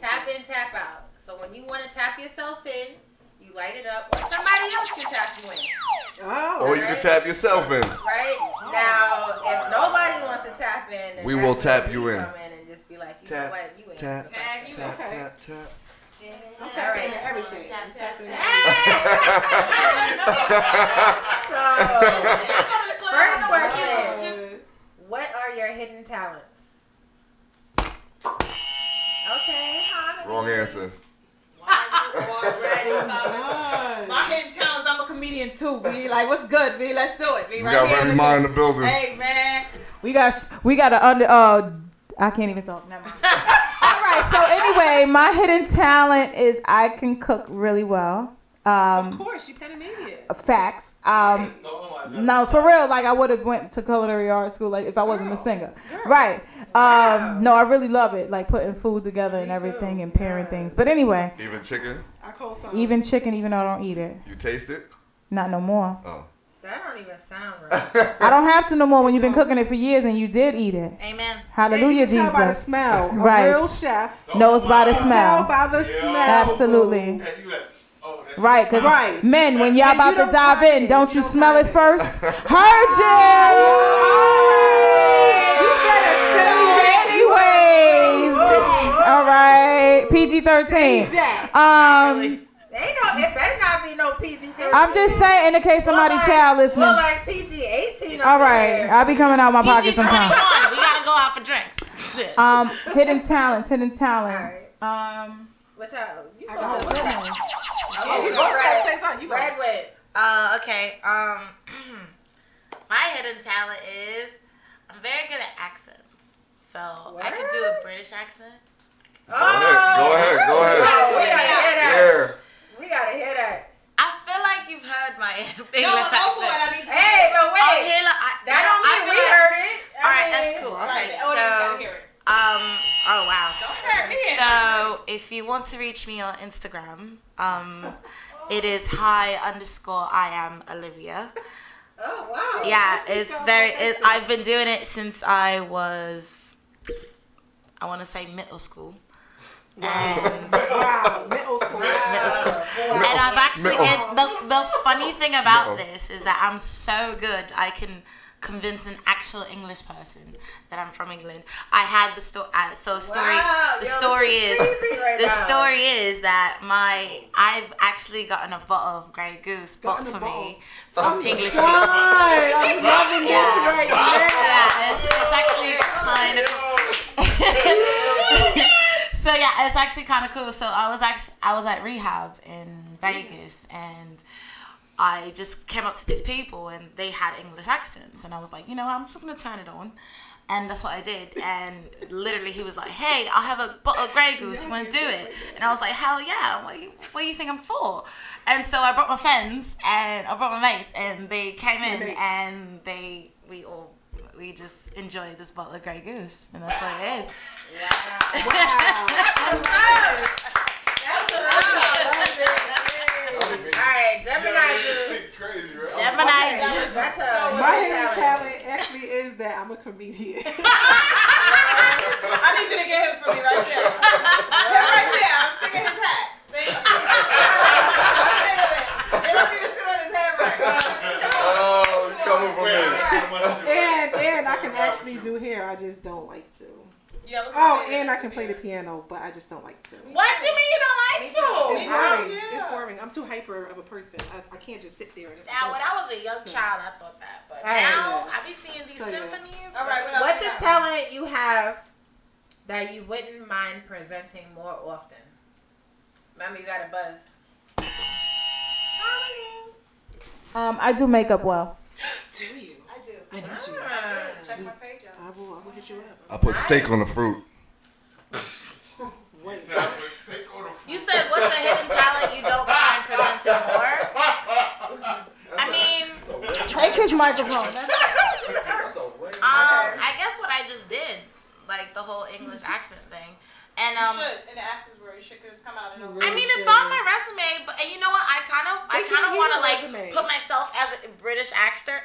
Tap in, tap out. So when you want to tap yourself in, you light it up, or somebody else can tap you in. Oh, you can tap yourself in. Right? Now, if nobody wants to tap in, then We will tap you in. Come in and just be like, you Tap, know what, you in. tap, Tag you in. tap, tap, tap. I'm tapping into everything. So, first question: what are your hidden talents? Okay, Wrong answer. My hidden talents, I'm a comedian too. We like, what's good? We let's do it. We got Remy Ma in the building. Hey man, we got a under. I can't even talk. Never mind. All right. So anyway, my hidden talent is I can cook really well. Of course, you kind of made it. Facts. No, for real. Like I would have went to culinary art school like if I wasn't a singer. Right. No, I really love it. Like putting food together and everything and pairing things. But anyway. Even chicken? I call some. Even chicken, even though I don't eat it. You taste it? Not no more. Oh. That don't even sound right. I don't have to no more when you've been cooking it for years and you did eat it. Amen. Hallelujah, you can Jesus. tell by the smell. Right. A real chef knows by the can smell. tell by the smell. Absolutely. Right, because Right. men, when y'all And you about to don't dive time in, it. don't you smell it first? Heard you! Anyways. All right. PG-13. It better not be no PG-13. I'm just saying, in case somebody child listening. Well, like PG-18. All right, I'll be coming out my pocket sometime. PG-21. We gotta go out for drinks. Shit. Hidden talents. What y'all? You I got goodness. you go right. Same time. You go. Okay. My hidden talent is I'm very good at accents. So I can do a British accent. Go ahead. We gotta hear that. Yeah. We gotta hear that. I feel like you've heard my English accent. Hey, but wait. That don't mean we heard it. All right, that's cool. Okay, so oh wow. Don't turn me in. So if you want to reach me on Instagram, it is _I am Olivia. Oh wow. Yeah, it's I've been doing it since I was, I want to say middle school. And middle school. And I've actually the funny thing about this is that I'm so good I can convince an actual English person that I'm from England. I had the story. The story is that I've actually gotten a bottle of Grey Goose bought for me from English people. I'm loving this right now. Yeah, it's actually kind of. So yeah, it's actually kind of cool. So I was at rehab in Vegas, and I just came up to these people, and they had English accents, and I was like, I'm just gonna turn it on, and that's what I did. And literally, he was like, "Hey, I'll have a bottle of Grey Goose. You wanna do it?" And I was like, "Hell yeah! What do you think I'm for?" And so I brought my friends and I brought my mates, and they came in, and we just enjoyed this bottle of Grey Goose, and that's what it is. That's Alright, Gemini juice. Gemini juice. My hidden talent actually is that I'm a comedian. I need you to get him for me right there. Right there. I'm sick of his hat. Thank you. It don't even sit on his head right. Oh, coming from me. And I can actually do hair. I just don't like to. And I can play the piano, but I just don't like to. What do you mean you don't like to? It's boring. It's boring. I'm too hyper of a person. I can't just sit there and just. Now, when I was a young child, I thought that, but now I be seeing these symphonies. All right, what's the talent you have that you wouldn't mind presenting more often? Remember, you got a buzz. I do makeup well. Do you? I do. I need you. Check my page out. I will hit you up. I put steak on the fruit. You said what's a hidden talent you don't mind presenting more? I mean, take his microphone. I guess what I just did, like the whole English accent thing. And you should, in the actors world, you should just come out and know. I mean, it's on my resume, but and you know what? I kind of want to like put myself as a British actor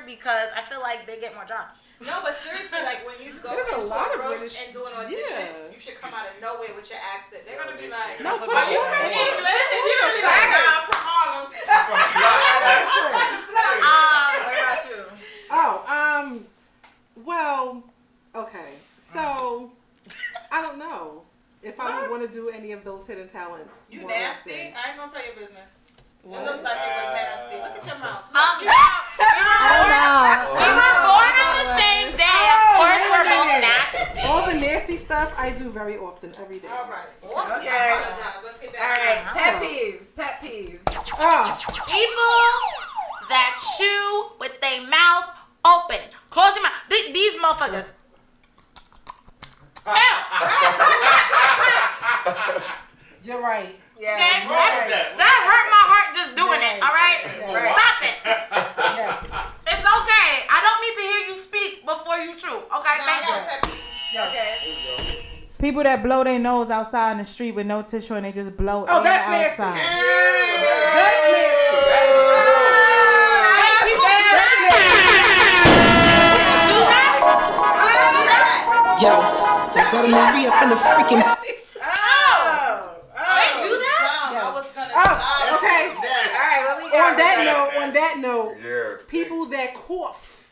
because I feel like they get more jobs. No, but seriously, like when you go into a room and do an audition, you should come out of nowhere with your accent. They're gonna be like, "Are you from England?" And you're gonna be like, "Nah, I'm from Harlem." What about you? Well, okay. So, I don't know if I would want to do any of those hidden talents. You nasty? I ain't gonna tell your business. You look like it was nasty. Look at your mouth. We were born on the same day. Of course, we're both nasty. All the nasty stuff I do very often, every day. All right. Okay. I apologize. Let's get back. All right. Pet peeves. People that chew with their mouth open. Close your mouth. These motherfuckers. You're right. Yeah. Okay? That hurt my heart just doing it. All right? Stop it. Yes. It's okay. I don't need to hear you speak before you chew. Okay? Thank you. Okay. People that blow their nose outside in the street with no tissue and they just blow that's air outside. That's nasty. Wait, people Yo, Rosetta Marie up in the freaking. They do that? I was gonna. Okay. All right, what we got? On that note, Yeah. people that cough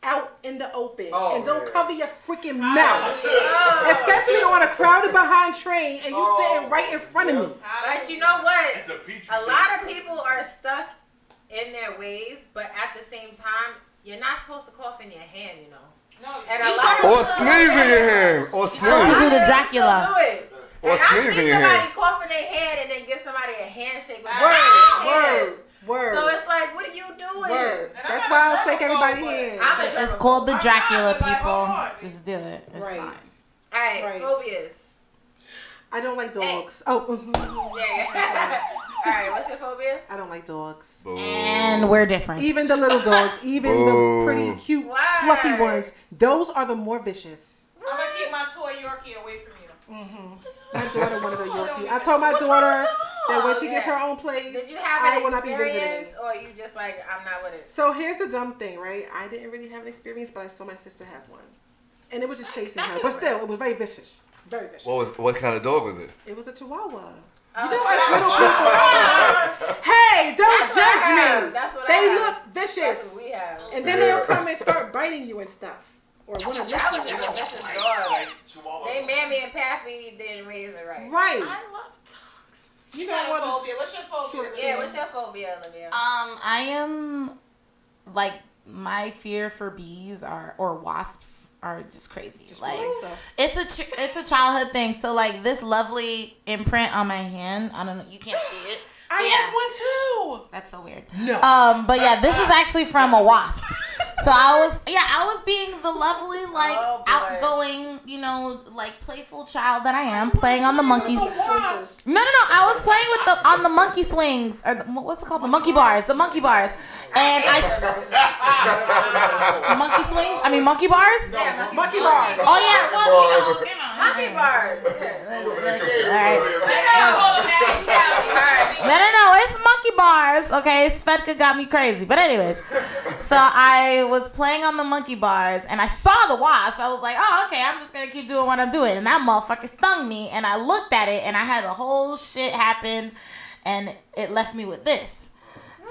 out in the open and don't yeah. cover your freaking mouth, especially on a crowded behind train and you sitting right in front of me. But you know what? It's a Petri A lot of people are stuck in their ways, but at the same time, you're not supposed to cough in your hand, you know. No, And You're a lot Or of sneeze in your hand. Or You're supposed to sneeze. do the do Dracula. it. Or And I've sneeze in seen your somebody hand. cough in their hand and then give somebody a handshake with their hand. Word. So it's like, what are you doing? Word. That's why I'll shake everybody's hand. It's called the Dracula, people. Just do it. It's Right. fine. All right, Right. phobias. I don't like dogs. Oh. Yeah. All right, what's your phobias? I don't like dogs. And we're different. Even the little dogs, even the pretty, cute, Why? fluffy ones, those are the more vicious. I'm gonna keep my toy Yorkie away from you. My daughter wanted a Yorkie. I told my daughter that when she gets her own place, Did you have I an will not be visiting. experience, or you just like, I'm not with it? So here's the dumb thing, right? I didn't really have an experience, but I saw my sister have one, and it was just chasing her. But still, it was very vicious. Very vicious. What kind of dog was it? It was a Chihuahua. You know, as little people. Hey, don't judge me. That's what They I have. look vicious. That's what we have. And then they'll come and start biting you and stuff, or want to lick That you. was just a vicious dog. They Mammy and Pappy didn't raise her right. Right. I love dogs. You know what? Phobia. What's your phobia? Yeah, what's your phobia, Olivia? I am like my fear for bees or wasps are just crazy. Like it's a childhood thing. So like this lovely imprint on my hand, I don't know, you can't see it. I have one too. That's so weird. No. But yeah, this is actually from a wasp. So I was being the lovely, like outgoing, like playful child that I am, playing on the monkeys. No. I was playing on the monkey swings, or what's it called? The monkey bars. And monkey bars. Yeah, monkey bars. Oh yeah, well, monkey bars. All right. No, it's monkey bars. Okay, Svedka got me crazy. But anyways, so I was playing on the monkey bars and I saw the wasp. I was like, oh, okay, I'm just gonna keep doing what I'm doing. And that motherfucker stung me. And I looked at it and I had the whole shit happen, and it left me with this.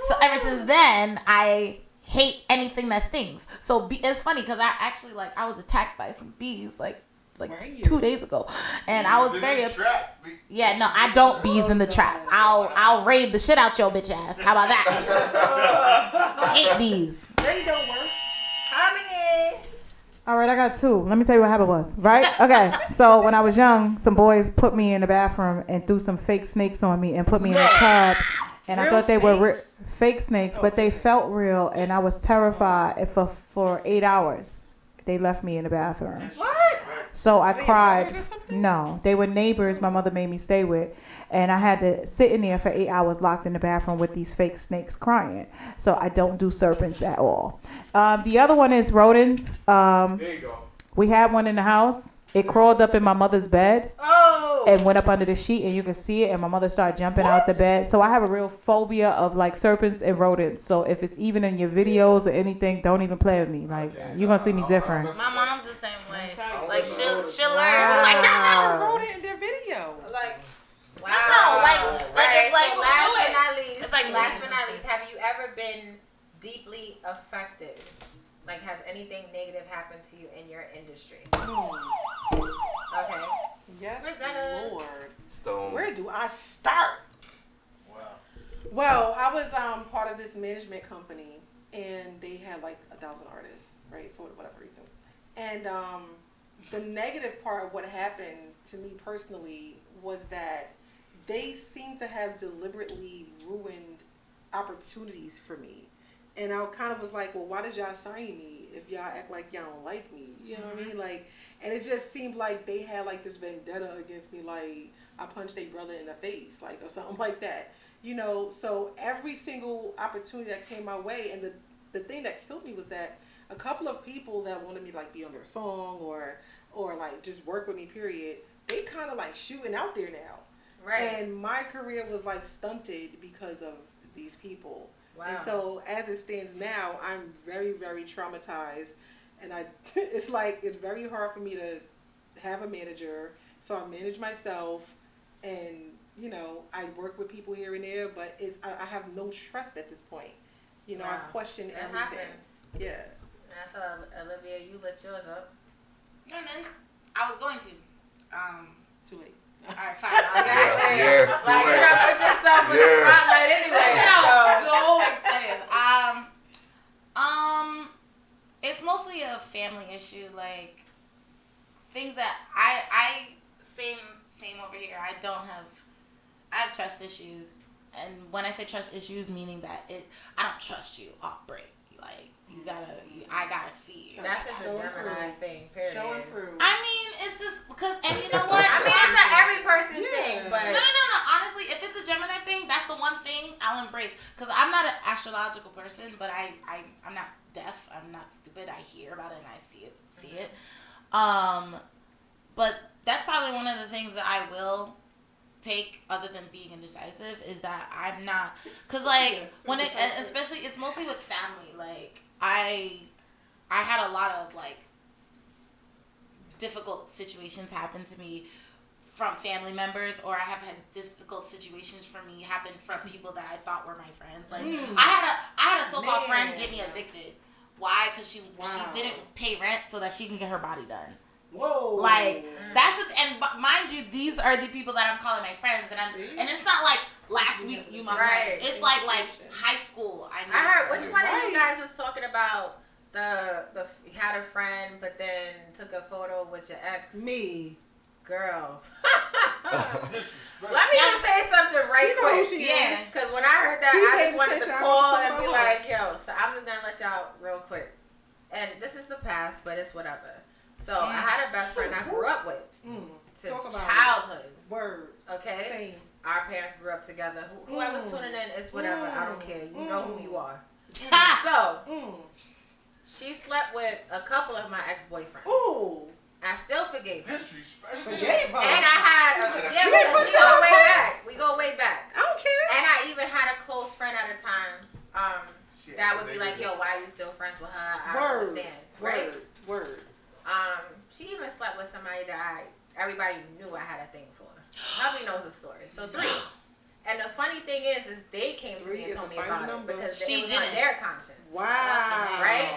So ever since then, I hate anything that stings. So it's funny because I was attacked by some bees like 2 days ago, and I was very upset. Yeah, no, I don't bees in the trap. I'll raid the shit out your bitch ass. How about that? I hate bees. They don't work. Harmony. All right, I got two. Let me tell you what happened was, right? Okay, so when I was young, some boys put me in the bathroom and threw some fake snakes on me and put me in a tub. And I thought they were fake snakes, but they felt real, and I was terrified for 8 hours. They left me in the bathroom. What? So I cried. No, they were neighbors my mother made me stay with. And I had to sit in there for 8 hours locked in the bathroom with these fake snakes crying. So I don't do serpents at all. The other one is rodents. There you go. We had one in the house. It crawled up in my mother's bed and went up under the sheet, and you can see it. And my mother started jumping out the bed. So I have a real phobia of like serpents and rodents. So if it's even in your videos or anything, don't even play with me. Like you're gonna see me different. My mom's the same way. Like she'll learn and be like, that rodent in their video. Like, wow. No, like Right, it's like so last but not least, it's like last but not least, have you ever been deeply affected? Like, has anything negative happened to you in your industry? Okay. Yes, Rosanna. Lord. Stone. Where do I start? Wow. Well, I was part of this management company, and they had like 1,000 artists, right, for whatever reason. And the negative part of what happened to me personally was that they seemed to have deliberately ruined opportunities for me. And I kind of was like, well, why did y'all sign me if y'all act like y'all don't like me? You know what I mean? Like, and it just seemed like they had like this vendetta against me, like I punched their brother in the face, like, or something like that. You know, so every single opportunity that came my way, and the thing that killed me was that a couple of people that wanted me to like be on their song or like just work with me, period, they kind of like shooting out there now. Right. And my career was like stunted because of these people. Wow. And so as it stands now, I'm very, very traumatized and it's like it's very hard for me to have a manager. So I manage myself, and you know, I work with people here and there, but I have no trust at this point. You know, I question That everything. happens. Yeah. That's Olivia, you lit yours up. No, I was going to. Too late. All right, fine. Yeah, too Like, late. you know, put yourself in the spotlight anyway. It's mostly a family issue. Like, things that I same over here. I have trust issues. And when I say trust issues, meaning that I don't trust you off break. Like, I gotta see you. That's just a Gemini thing, period. Show and prove. I mean, it's just because, and you know what? I mean, it's not every person's thing, but No. Honestly, if it's a Gemini thing, that's the one thing I'll embrace. Because I'm not an astrological person, but I'm not deaf. I'm not stupid. I hear about it and I see it. But that's probably one of the things that I will take, other than being indecisive, is that I'm not, because like when it, especially, it's mostly with family. Like I had a lot of like difficult situations happen to me from family members, or I have had difficult situations for me happen from people that I thought were my friends. Like I had a so-called friend get me evicted. Why? Because she didn't pay rent so that she can get her body done. Whoa! Like that's and mind you, these are the people that I'm calling my friends, and it's not like last week you my friend. It's like high school. I heard which one of you guys was talking about the had a friend but then took a photo with your ex. Me. Girl. Let me just say something right quick. Because when I heard that, I just wanted to call and be like, yo, so I'm just going to let y'all real quick. And this is the past, but it's whatever. So I had a best friend I grew up with since childhood. Word. Okay? Same. Our parents grew up together. Whoever's tuning in is whatever. I don't care. You know who you are. So, she slept with a couple of my ex-boyfriends. Ooh. I still forgave her. Forgave her. And I had we go way back. I don't care. And I even had a close friend at a time that would be like, yo, why are you still friends with her? I don't understand. Right? Word. She even slept with somebody that everybody knew I had a thing for. Nobody knows the story. So 3. And the funny thing is they came to me and told me about it because it was on their conscience. Wow. Right?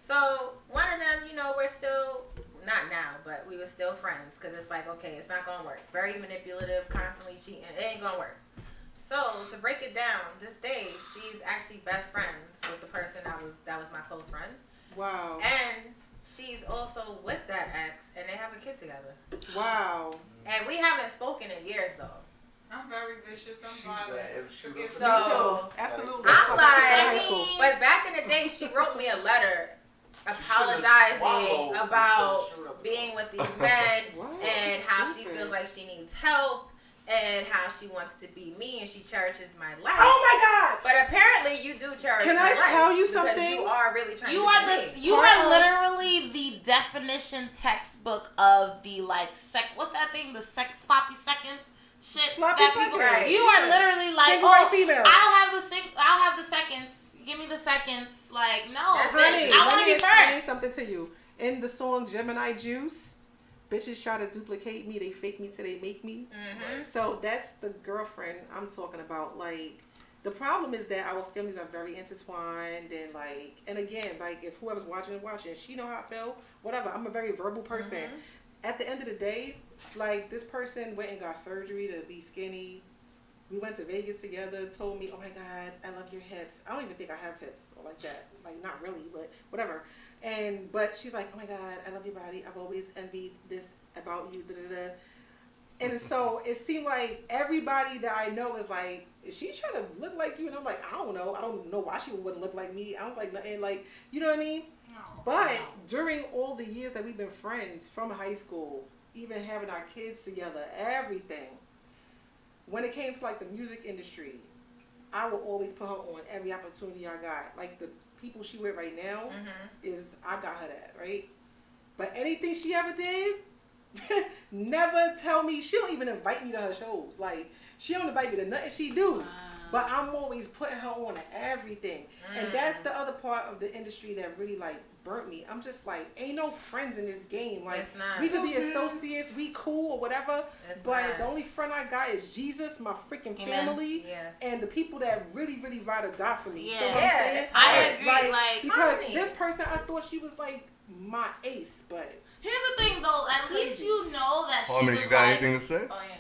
So one of them, you know, we're still, not now, but we were still friends because it's like, okay, it's not going to work. Very manipulative, constantly cheating. It ain't going to work. So to break it down, this day, she's actually best friends with the person that was my close friend. Wow. And she's also with that ex, and they have a kid together. Wow. And we haven't spoken in years, though. I'm very vicious. I'm violent. So, me too. Absolutely. I'm like, but back in the day, she wrote me a letter apologizing about being with these men and how she feels like she needs help and how she wants to be me and she cherishes my life. Oh my God! But apparently you do cherish my life. Can I tell you something? You are really trying you to are be this. me. You are literally the definition textbook of the what's that thing? The sloppy seconds. Shit. Sloppy people. seconds. You are literally like, Single white female. I'll have the seconds. Give me the seconds. Like, no, Honey, bitch. I want to be explain first. something to you. In the song Gemini Juice, bitches try to duplicate me. They fake me till they make me. Mm-hmm. So that's the girlfriend I'm talking about. Like, the problem is that our families are very intertwined, and again, if whoever's watching, she know how I feel. Whatever. I'm a very verbal person. Mm-hmm. At the end of the day, this person went and got surgery to be skinny. We went to Vegas together, told me, oh my God, I love your hips. I don't even think I have hips or like that. Like, not really, but whatever. But she's like, oh my God, I love your body. I've always envied this about you. Da, da, da. And so it seemed like everybody that I know is like, is she trying to look like you? And I'm like, I don't know. I don't know why she wouldn't look like me. I don't like nothing. Like, you know what I mean? But during all the years that we've been friends from high school, even having our kids together, everything, when it came to the music industry, I will always put her on every opportunity I got. Like the people she with right now I got her that, right? But anything she ever did, never tell me. She don't even invite me to her shows. Like, she don't invite me to nothing she do. but I'm always putting her on to everything. And that's the other part of the industry that really like burnt me. I'm just like, ain't no friends in this game. Like, we could be associates, we cool or whatever, but the only friend I got is Jesus, my freaking family, and the people that really, really ride or die for me. Yeah, you know what I'm saying? I agree. Like, because this person, I thought she was like my ace, but here's the thing though, at least you know that she was you got like, anything to say? Oh yeah.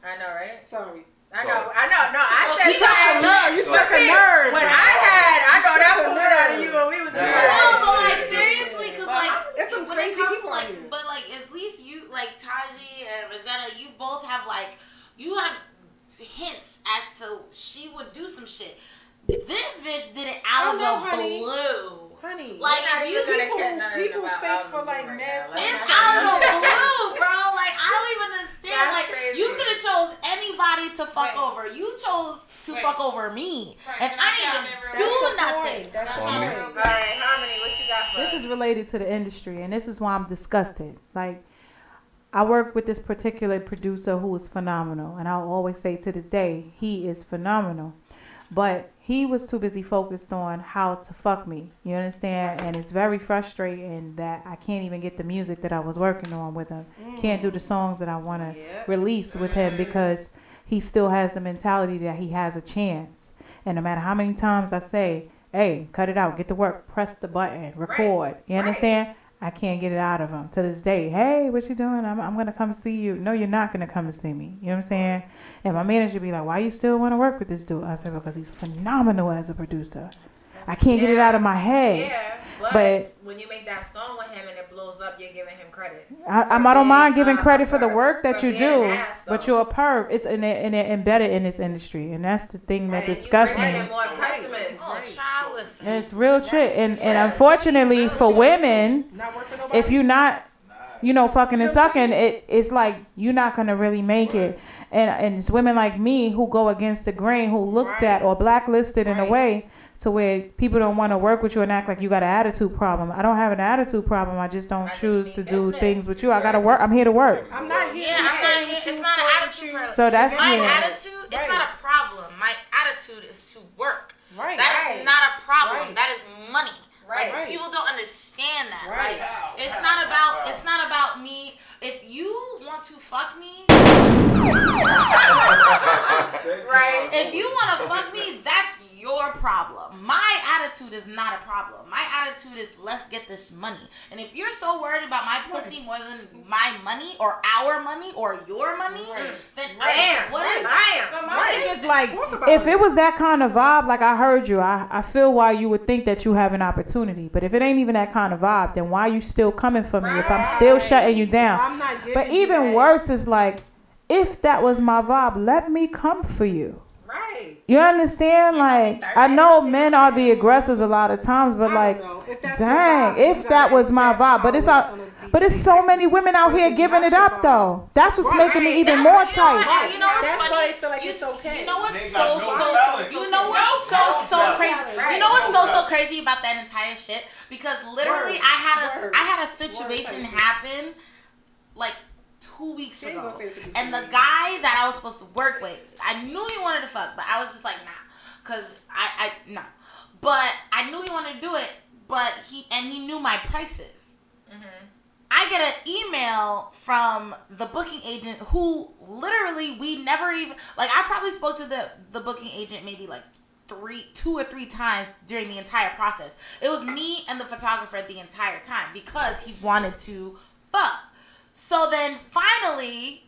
I know, right? Sorry. I know. No, I said she struck a nerve. You struck a nerve. When I know that pulled it out of you when we was in No, but like seriously, cause like it's some when it crazy comes to people like, out here. but like at least you like Taji and Rosetta, you both have like you have hints as to she would do some shit. This bitch did it out of the blue. Honey, like if you people fake for like mad. It's out of the blue, bro. Like I don't even understand. That's like crazy. You could have chose anybody to fuck over. You chose to fuck over me, and I didn't even do nothing. That's All right, Harmony, what you got for us? This is related to the industry, and this is why I'm disgusted. Like, I work with this particular producer who is phenomenal, and I'll always say to this day, he is phenomenal. But he was too busy focused on how to fuck me. You understand? And it's very frustrating that I can't even get the music that I was working on with him. Can't do the songs that I want to release with him because he still has the mentality that he has a chance. And no matter how many times I say, hey, cut it out, get to work, press the button, record. You understand? I can't get it out of him to this day. Hey, what you doing? I'm going to come see you. No, you're not going to come see me. You know what I'm saying? And my manager be like, why you still want to work with this dude? I said, because he's phenomenal as a producer. I can't get it out of my head. Yeah, but when you make that song with him and it blows up, you're giving him credit. I don't mind giving credit for the work that you do, but you're a perv. It's embedded in this industry, and that's the thing that disgusts me. And it's real shit. And unfortunately for women, if you're not, fucking and sucking, it's like you're not gonna really make it. And it's women like me who go against the grain, who looked at or blacklisted in a way to where people don't want to work with you and act like you got an attitude problem. I don't have an attitude problem. I just don't choose to do things with you. I gotta work. I'm here to work. I'm not here. It's not an attitude problem. So that's my attitude. It's not a problem. My attitude is to work. Right. That is not a problem. Right. That is money. Right. Like people don't understand that. Right. Like it's not about me. If you want to fuck me, right? If you want to fuck me, that's your problem. My attitude is not a problem. My attitude is let's get this money. And if you're so worried about my pussy more than my money or our money or your money, then what is that? So my thing is like, if it was that kind of vibe, like I heard you, I feel why you would think that you have an opportunity. But if it ain't even that kind of vibe, then why you still coming for me? If I'm still shutting you down. But even worse is like, if that was my vibe, let me come for you. Right. You understand? Like, I know men are the aggressors a lot of times, but like, dang, if that was my vibe. But it's so many women out here giving it up though. That's what's making me even more tight. You know what's funny? Why I feel like it's okay. You know what's so crazy? You know what's so crazy about that entire shit? Because literally, I had a situation happen like 2 weeks ago, and the guy that I was supposed to work with, I knew he wanted to fuck, but I was just like, nah, cause no. But I knew he wanted to do it, but he knew my prices. I get an email from the booking agent who literally we never even like. I probably spoke to the booking agent maybe like 2 or 3 times during the entire process. It was me and the photographer the entire time because he wanted to fuck. So then finally,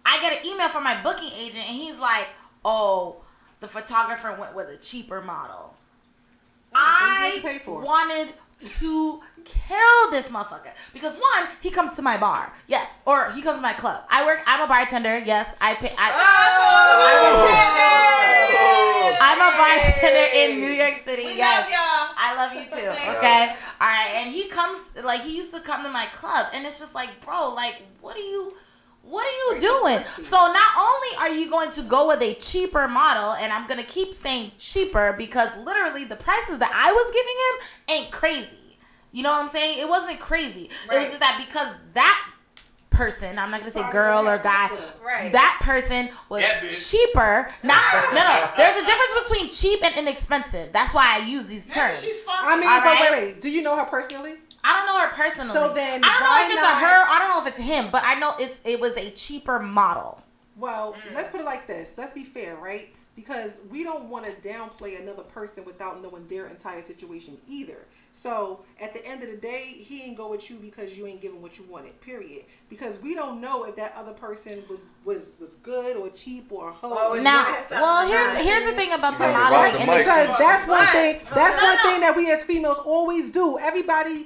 I get an email from my booking agent and he's like, oh, the photographer went with a cheaper model. I wanted to kill this motherfucker because one, he comes to my bar, yes, or he comes to my club. I'm a bartender, yes. I'm a bartender in New York City, yes. I love you too, okay? All right, and he comes, like, he used to come to my club, and it's just like, bro, like, what are you doing? So not only are you going to go with a cheaper model, and I'm going to keep saying cheaper because literally the prices that I was giving him ain't crazy. You know what I'm saying? It wasn't crazy. Right. It was just that because that person, I'm not gonna say girl or guy, Right. that person was cheaper. No. There's a difference between cheap and inexpensive. That's why I use these terms. I mean, All right? wait. Do you know her personally? I don't know her personally. So then, I don't know why if it's not- a her. I don't know if it's him, but I know it was a cheaper model. Well, let's put it like this. Let's be fair, right? Because we don't want to downplay another person without knowing their entire situation either. So at the end of the day, he ain't go with you because you ain't giving what you wanted. Period. Because we don't know if that other person was good or cheap or a hoe. Here's the thing about the Because modeling industry. that's one thing. That's one thing that we as females always do. Everybody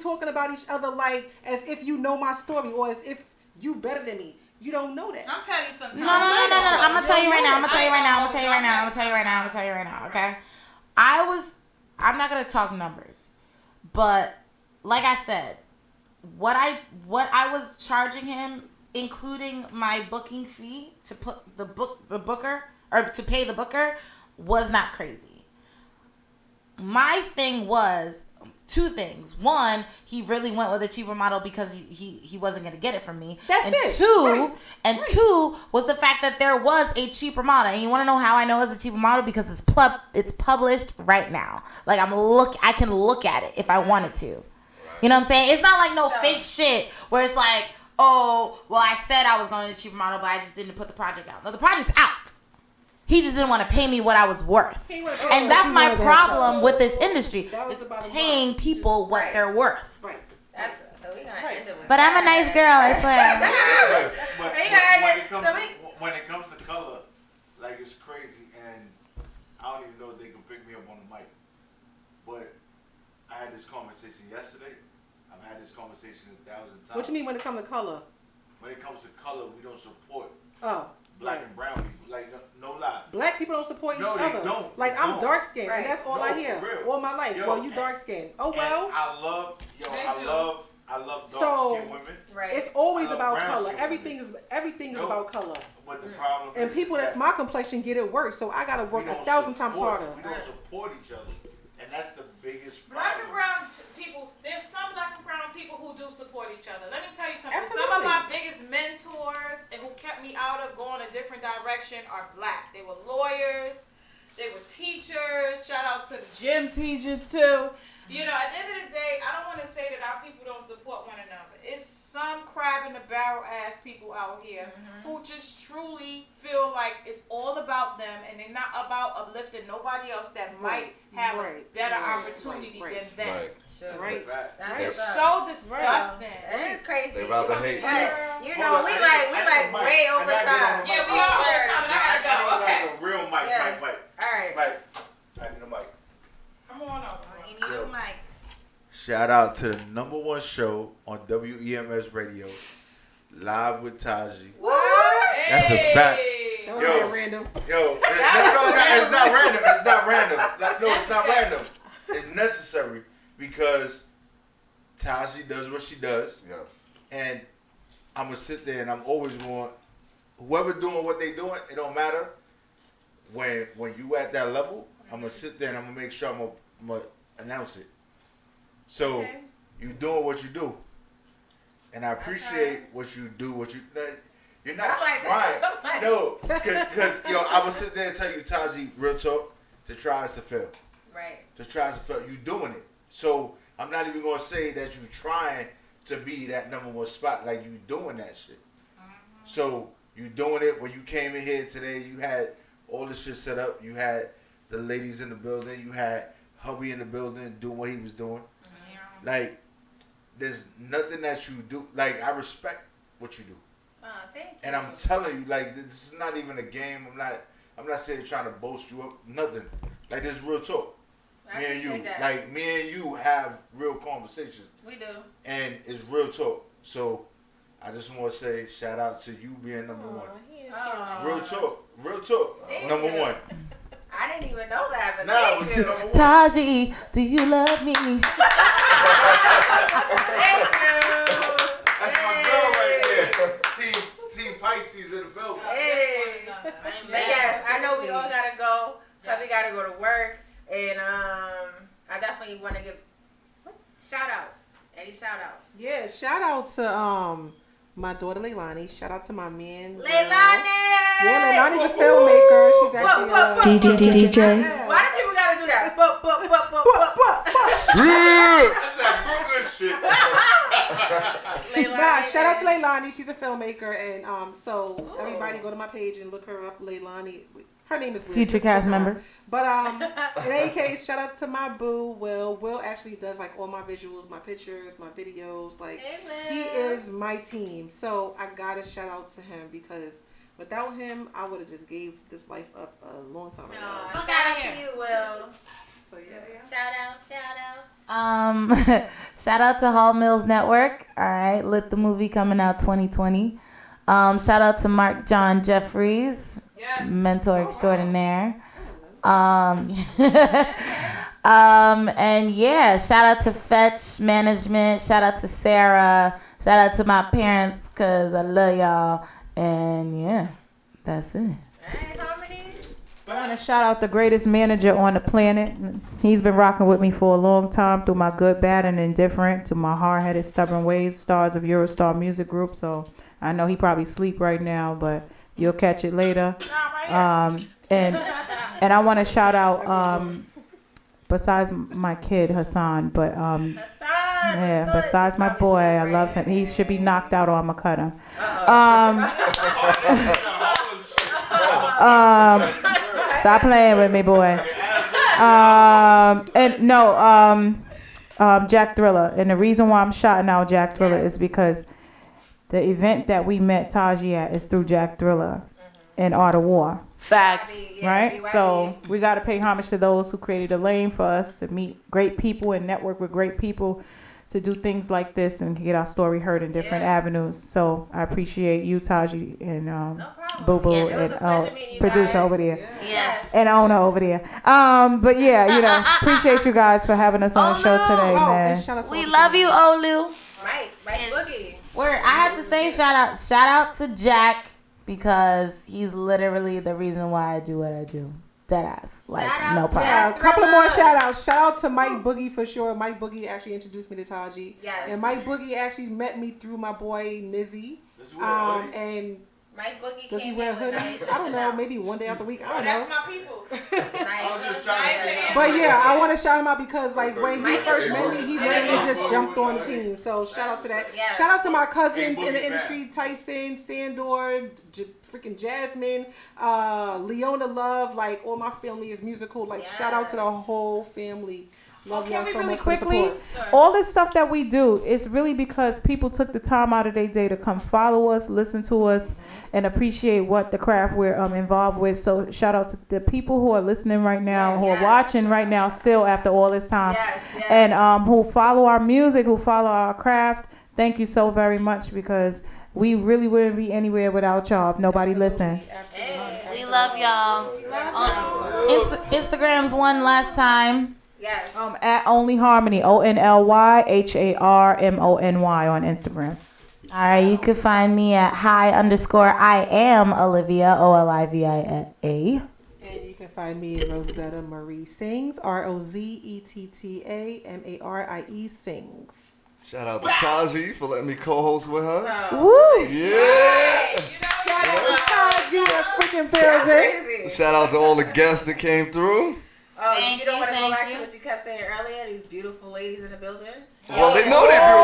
talking about each other like as if you know my story or as if you better than me. You don't know that. I'm petty sometimes. No. I'm gonna tell you right now. Okay. I'm not gonna talk numbers, but like I said, what I was charging him, including my booking fee to put the booker or to pay the booker, was not crazy. My thing was two things. One, he really went with a cheaper model because he wasn't going to get it from me. That's and it. Two was the fact that there was a cheaper model. And you want to know how I know it's a cheaper model? Because it's published right now. Like I can look at it if I wanted to. You know what I'm saying? It's not like no fake shit where it's like, oh, well, I said I was going to a cheaper model, but I just didn't put the project out. No, the project's out. He just didn't want to pay me what I was worth. And that's my problem with this industry. Is paying people what they're worth. So we gonna end it with But I'm a nice girl, I swear. When it comes to color, like it's crazy, and I don't even know if they can pick me up on the mic. But I had this conversation yesterday. I've had this conversation 1,000 times. What you mean when it comes to color? When it comes to color, we don't support black and brown people. Like no lie. Black people don't support each other. They don't. Like They I'm don't. dark skinned, Right. and that's all I hear all my life. Well, you dark skinned. Oh well. I love dark skinned women. Right. It's always I love about brown color. skinned Everything is about color. But the problem And is people that's my complexion get it worse, so I gotta work 1,000 times harder. We don't support each other, and that's the biggest problem. Black and brown people, there's some black and brown people who do support each other. Let me tell you something. Absolutely. Some of my biggest mentors and who kept me out of going a different direction are black. They were lawyers. They were teachers. Shout out to the gym teachers too. You know, at the end of the day, I don't want to say that our people don't support one another. It's some crab in the barrel ass people out here who just truly feel like it's all about them and they're not about uplifting nobody else that might have a better opportunity than them. Right. It's so disgusting. It is crazy. They rather hate. You know, we like way over time. Yeah, we are over time, and I gotta go. Okay. Like a real mic, Yes. mic. All right. Mike, I need a mic. Come on over. Shout out to the #1 show on WEMS Radio, live with Taji. What? That's a fact. That was not random. It's not random. It's not random. It's not random. It's necessary because Taji does what she does. Yes. And I'm going to sit there and I'm always going, whoever doing what they doing, it don't matter. When you at that level, I'm going to sit there and I'm going to make sure I'm going to announce it. So you doing what you do. And I appreciate what you do, you're not trying. No, because I would sit there and tell you, Taji, real talk, to try is to fail. Right. To try is to fail. You doing it. So I'm not even going to say that you trying to be that #1 spot. Like you doing that shit. So you doing it. When you came in here today, you had all this shit set up. You had the ladies in the building. You had hubby in the building doing what he was doing. Like, there's nothing that you do. Like, I respect what you do. Thank you. And I'm telling you, like, this is not even a game. I'm not saying trying to boast you up. Nothing. Like, this is real talk. I Me and you. appreciate that. Like, me and you have real conversations. We do. And it's real talk. So, I just want to say shout out to you being #1. Real talk. Real talk. Thank Number you. 1. I didn't even know that, but No, thank you. Taji, do you love me? Thank you. That's my girl right there. Team Pisces in the building. Hey. But yes, I know we all gotta go. But we gotta go to work, and I definitely want to give shout outs. Any shout outs? Yeah, shout out to my daughter Leilani. Shout out to my man. Leilani! Yeah, Leilani's a filmmaker. She's actually DJ. Why do people gotta do that? That's that Brooklyn shit. Nah, shout out to Leilani. She's a filmmaker, and so everybody go to my page and look her up. Leilani. Her name is weird. Future cast member. But in any case, shout out to my boo, Will. Will actually does like all my visuals, my pictures, my videos. Like he is my team. So I gotta shout out to him because without him, I would have just gave this life up a long time ago. Shout out to you, Will. So yeah. Shout out. Shout out to Hall Mills Network. All right, Lit the movie coming out 2020. Shout out to Mark John Jeffries, mentor extraordinaire. And yeah, shout out to Fetch Management. Shout out to Sarah. Shout out to my parents because I love y'all. And yeah, that's it. I want to shout out the greatest manager on the planet. He's been rocking with me for a long time through my good, bad, and indifferent, to my hard-headed, stubborn ways, stars of Eurostar Music Group. So I know he probably sleep right now, but you'll catch it later. And I want to shout out, besides my kid, Hassan, but yeah, besides my boy, I love him. He should be knocked out or I'm going to cut him. Stop playing with me, boy. Jack Thriller. And the reason why I'm shouting out Jack Thriller is because the event that we met Taji at is through Jack Thriller in Art of War. Facts. Right? So we got to pay homage to those who created a lane for us to meet great people and network with great people to do things like this and get our story heard in different avenues. So I appreciate you, Taji, and Boo Boo, and producer over there. Yes. And owner over there. But yeah, appreciate you guys for having us on the show today, man. We love you, Olu. Right, Boogie. I had to say shout out to Jack because he's literally the reason why I do what I do. Deadass. Like, no problem. Yeah, a couple of more shout outs. Shout out to Mike Boogie for sure. Mike Boogie actually introduced me to Taji. Yes. And Mike Boogie actually met me through my boy Nizzy. And Mike Boogie does he wear a hoodie? I don't know. Maybe one day out the week. I don't know. That's my people. But yeah, I want to shout him out because like when he first met me, he literally just jumped on the team. So shout out to that. Shout out to my cousins in the industry: Tyson, Sandor, freaking Jasmine, Leona Love. Like all my family is musical. Like shout out to the whole family. Love y'all so much for the support. All this stuff that we do is really because people took the time out of their day to come follow us, listen to us, and appreciate what the craft we're involved with. So shout out to the people who are listening right now, who are watching right now still after all this time, and who follow our music, who follow our craft. Thank you so very much because we really wouldn't be anywhere without y'all if nobody listened. We love y'all. Instagram's one last time. Yes. At Only Harmony, ONLYHARMONY on Instagram. All right, you can find me at _I am Olivia, OLIVIA. And you can find me at Rosetta Marie Sings, ROZETTA Sings. Shout out to Taji for letting me co-host with her. Woo! Yeah! Shout out to Taji, the freaking building. Shout out to all the guests that came through. You don't want to go back to what you kept saying earlier? These beautiful ladies in the building? Well, they know they're beautiful.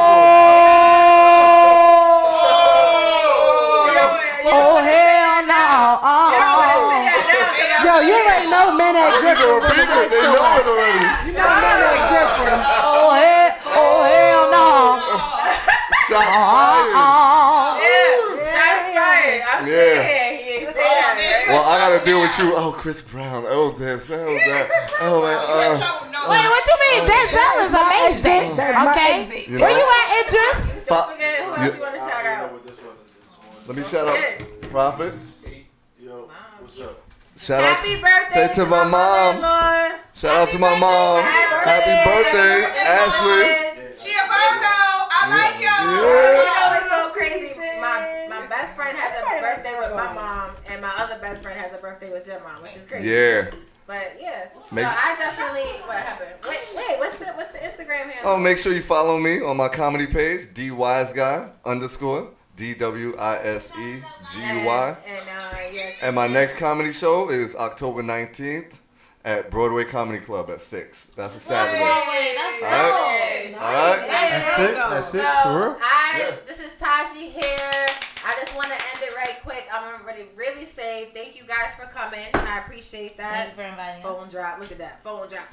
Oh, hell no. Yo, you already know men act different. They know it already. You know men act different. Oh, hell no. Shots fired. I'm saying. Well, I gotta deal with you. Oh, Chris Brown. Oh, this. Oh, that. Oh, man. Wait, what you mean? Denzel is amazing. Okay. Where you at, Idris? Don't forget who else you want to shout out. Let me shout out Prophet. Yo, what's up? Shout Happy birthday to my mom. Shout out to my mom. Happy birthday, Ashley. She a Virgo. I like y'all. You know it's so crazy. My best friend has a birthday with my mom, and my other best friend has a birthday with your mom, which is crazy. Yeah. But yeah, so I definitely. What happened? Wait, what's the Instagram handle? Oh, make sure you follow me on my comedy page, DWiseGuy_. DWISEGUY. Yes. And my next comedy show is October 19th at Broadway Comedy Club at 6. That's a Saturday. That's All right? All right? That's six, for real? This is Taji here. I just want to end it right quick. I'm going to really say thank you guys for coming. I appreciate that. Thank you for inviting us. Phone drop. Look at that. Phone drop.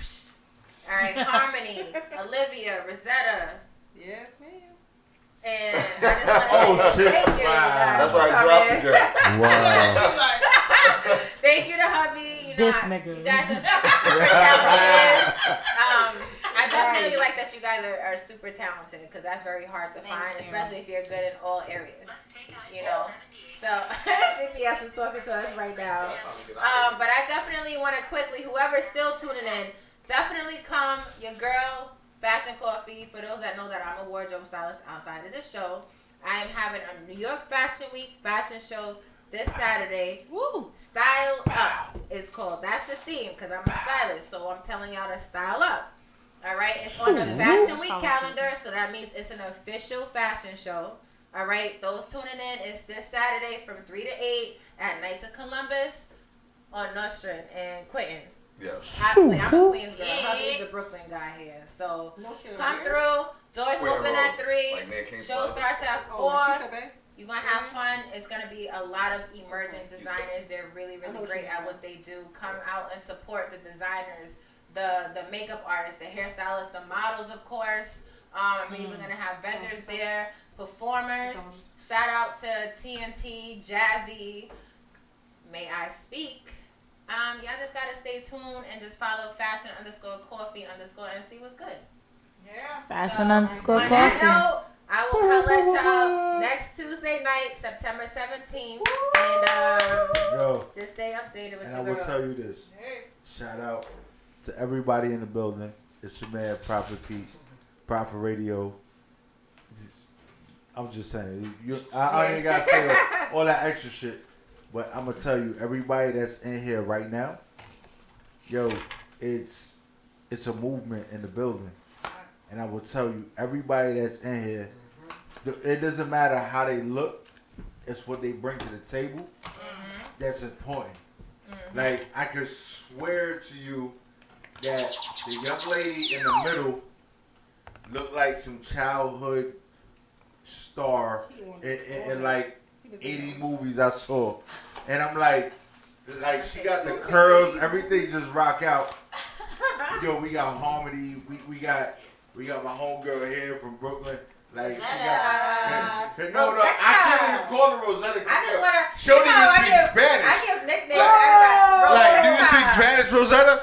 All right. Harmony, Olivia, Rosetta. Yes, ma'am. And I just want to say thank you. That's why I dropped the girl. Wow. Thank you to hubby. You know, This nigga. You guys are super talented. I definitely like that you guys are super talented because that's very hard to find, especially if you're good in all areas. You know. So GPS is talking to us right now. But I definitely want to quickly, whoever's still tuning in, definitely come. Your girl, Fashion Coffee. For those that know that I'm a wardrobe stylist outside of this show, I am having a New York Fashion Week fashion show this Saturday. Woo! Style Up is called. That's the theme because I'm a stylist, so I'm telling y'all to style up. All right, it's on the Fashion Week calendar, so that means it's an official fashion show. All right, those tuning in, it's this Saturday from 3 to 8 at Knights of Columbus on Nostrand and Quentin. Yeah. I'm a Queens girl. Hubby is the Brooklyn guy here. So come through. Doors open at 3. Show starts at 4. You're going to have fun. It's going to be a lot of emerging designers. They're really, really great at what they do. Come out and support the designers, the makeup artists, the hairstylists, the models, of course. I mean, we're going to have vendors there, performers. Shout out to TNT, Jazzy, May I Speak. Y'all just got to stay tuned and just follow fashion_coffee_ and see what's good. Yeah. Fashion_coffee. I will holler at y'all next Tuesday night, September 17th. And just stay updated with And your I will girl. tell you this. Shout out to everybody in the building. It's your man, Proper Pete, Proper Radio. I'm just saying. I ain't got to say all that extra shit. But I'm going to tell you, everybody that's in here right now, yo, it's a movement in the building. And I will tell you, everybody that's in here, it doesn't matter how they look, it's what they bring to the table that's important. Like, I could swear to you that the young lady in the middle looked like some childhood star in like 80 movies I saw. And I'm like she got the curls, everything just rock out. Yo, we got Harmony, we got my homegirl here from Brooklyn. Like, she got... No, I can't even call her Rosetta. Shorty even speaks Spanish. I give nicknames to everybody. Like, do you speak Spanish, Rosetta?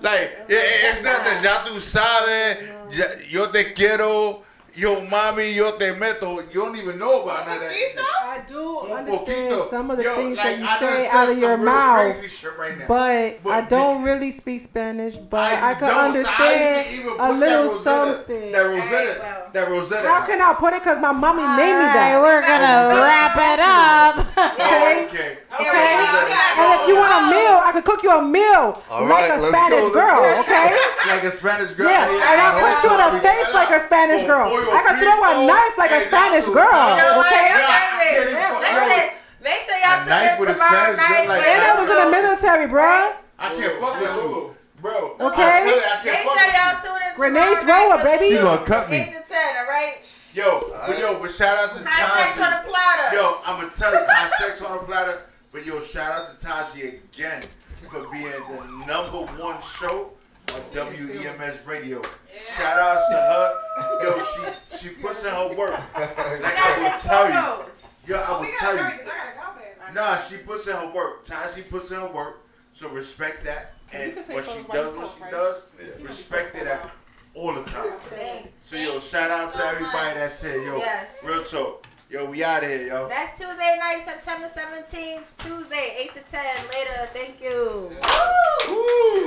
Like, it's nothing. Ya tú sabes, yo te quiero, yo mami, yo te meto. You don't even know about none of that. I do understand poquito. some of the Yo, things like, that you I done say said out of some your real mouth, crazy shit right now. but I don't really speak Spanish, but I can understand a little something. That Rosetta. How can I put it? Because my mommy made me that. We're going to wrap it up. Okay. And if you want a meal, I could cook you a meal like a Spanish girl, okay? Like a Spanish girl? Yeah, and I'll put you in the face like a Spanish girl. I could throw a knife like a Spanish girl, okay? Listen, make sure y'all tune in tomorrow night. And I was in the military, bro. I can't fuck with you, bro. Okay? Make sure y'all tune in Grenade thrower, baby. She gonna cut me. 8 to 10, all right? But shout out to Taji. High sex on the platter. Yo, I'm gonna tell you, high sex on the platter. But yo, shout out to Taji again for being the #1 show on WEMS Radio. Shout out to her. Yo, she puts in her work. Like I will tell you. Yo, I will tell you. Nah, she puts in her work. Taji puts in her work. So respect that. And what she does, respect it all the time. So yo, shout out to everybody that's here. Yo, real talk. Yo, we out of here, yo. Next Tuesday night, September 17th. Tuesday, 8 to 10. Later. Thank you. Woo!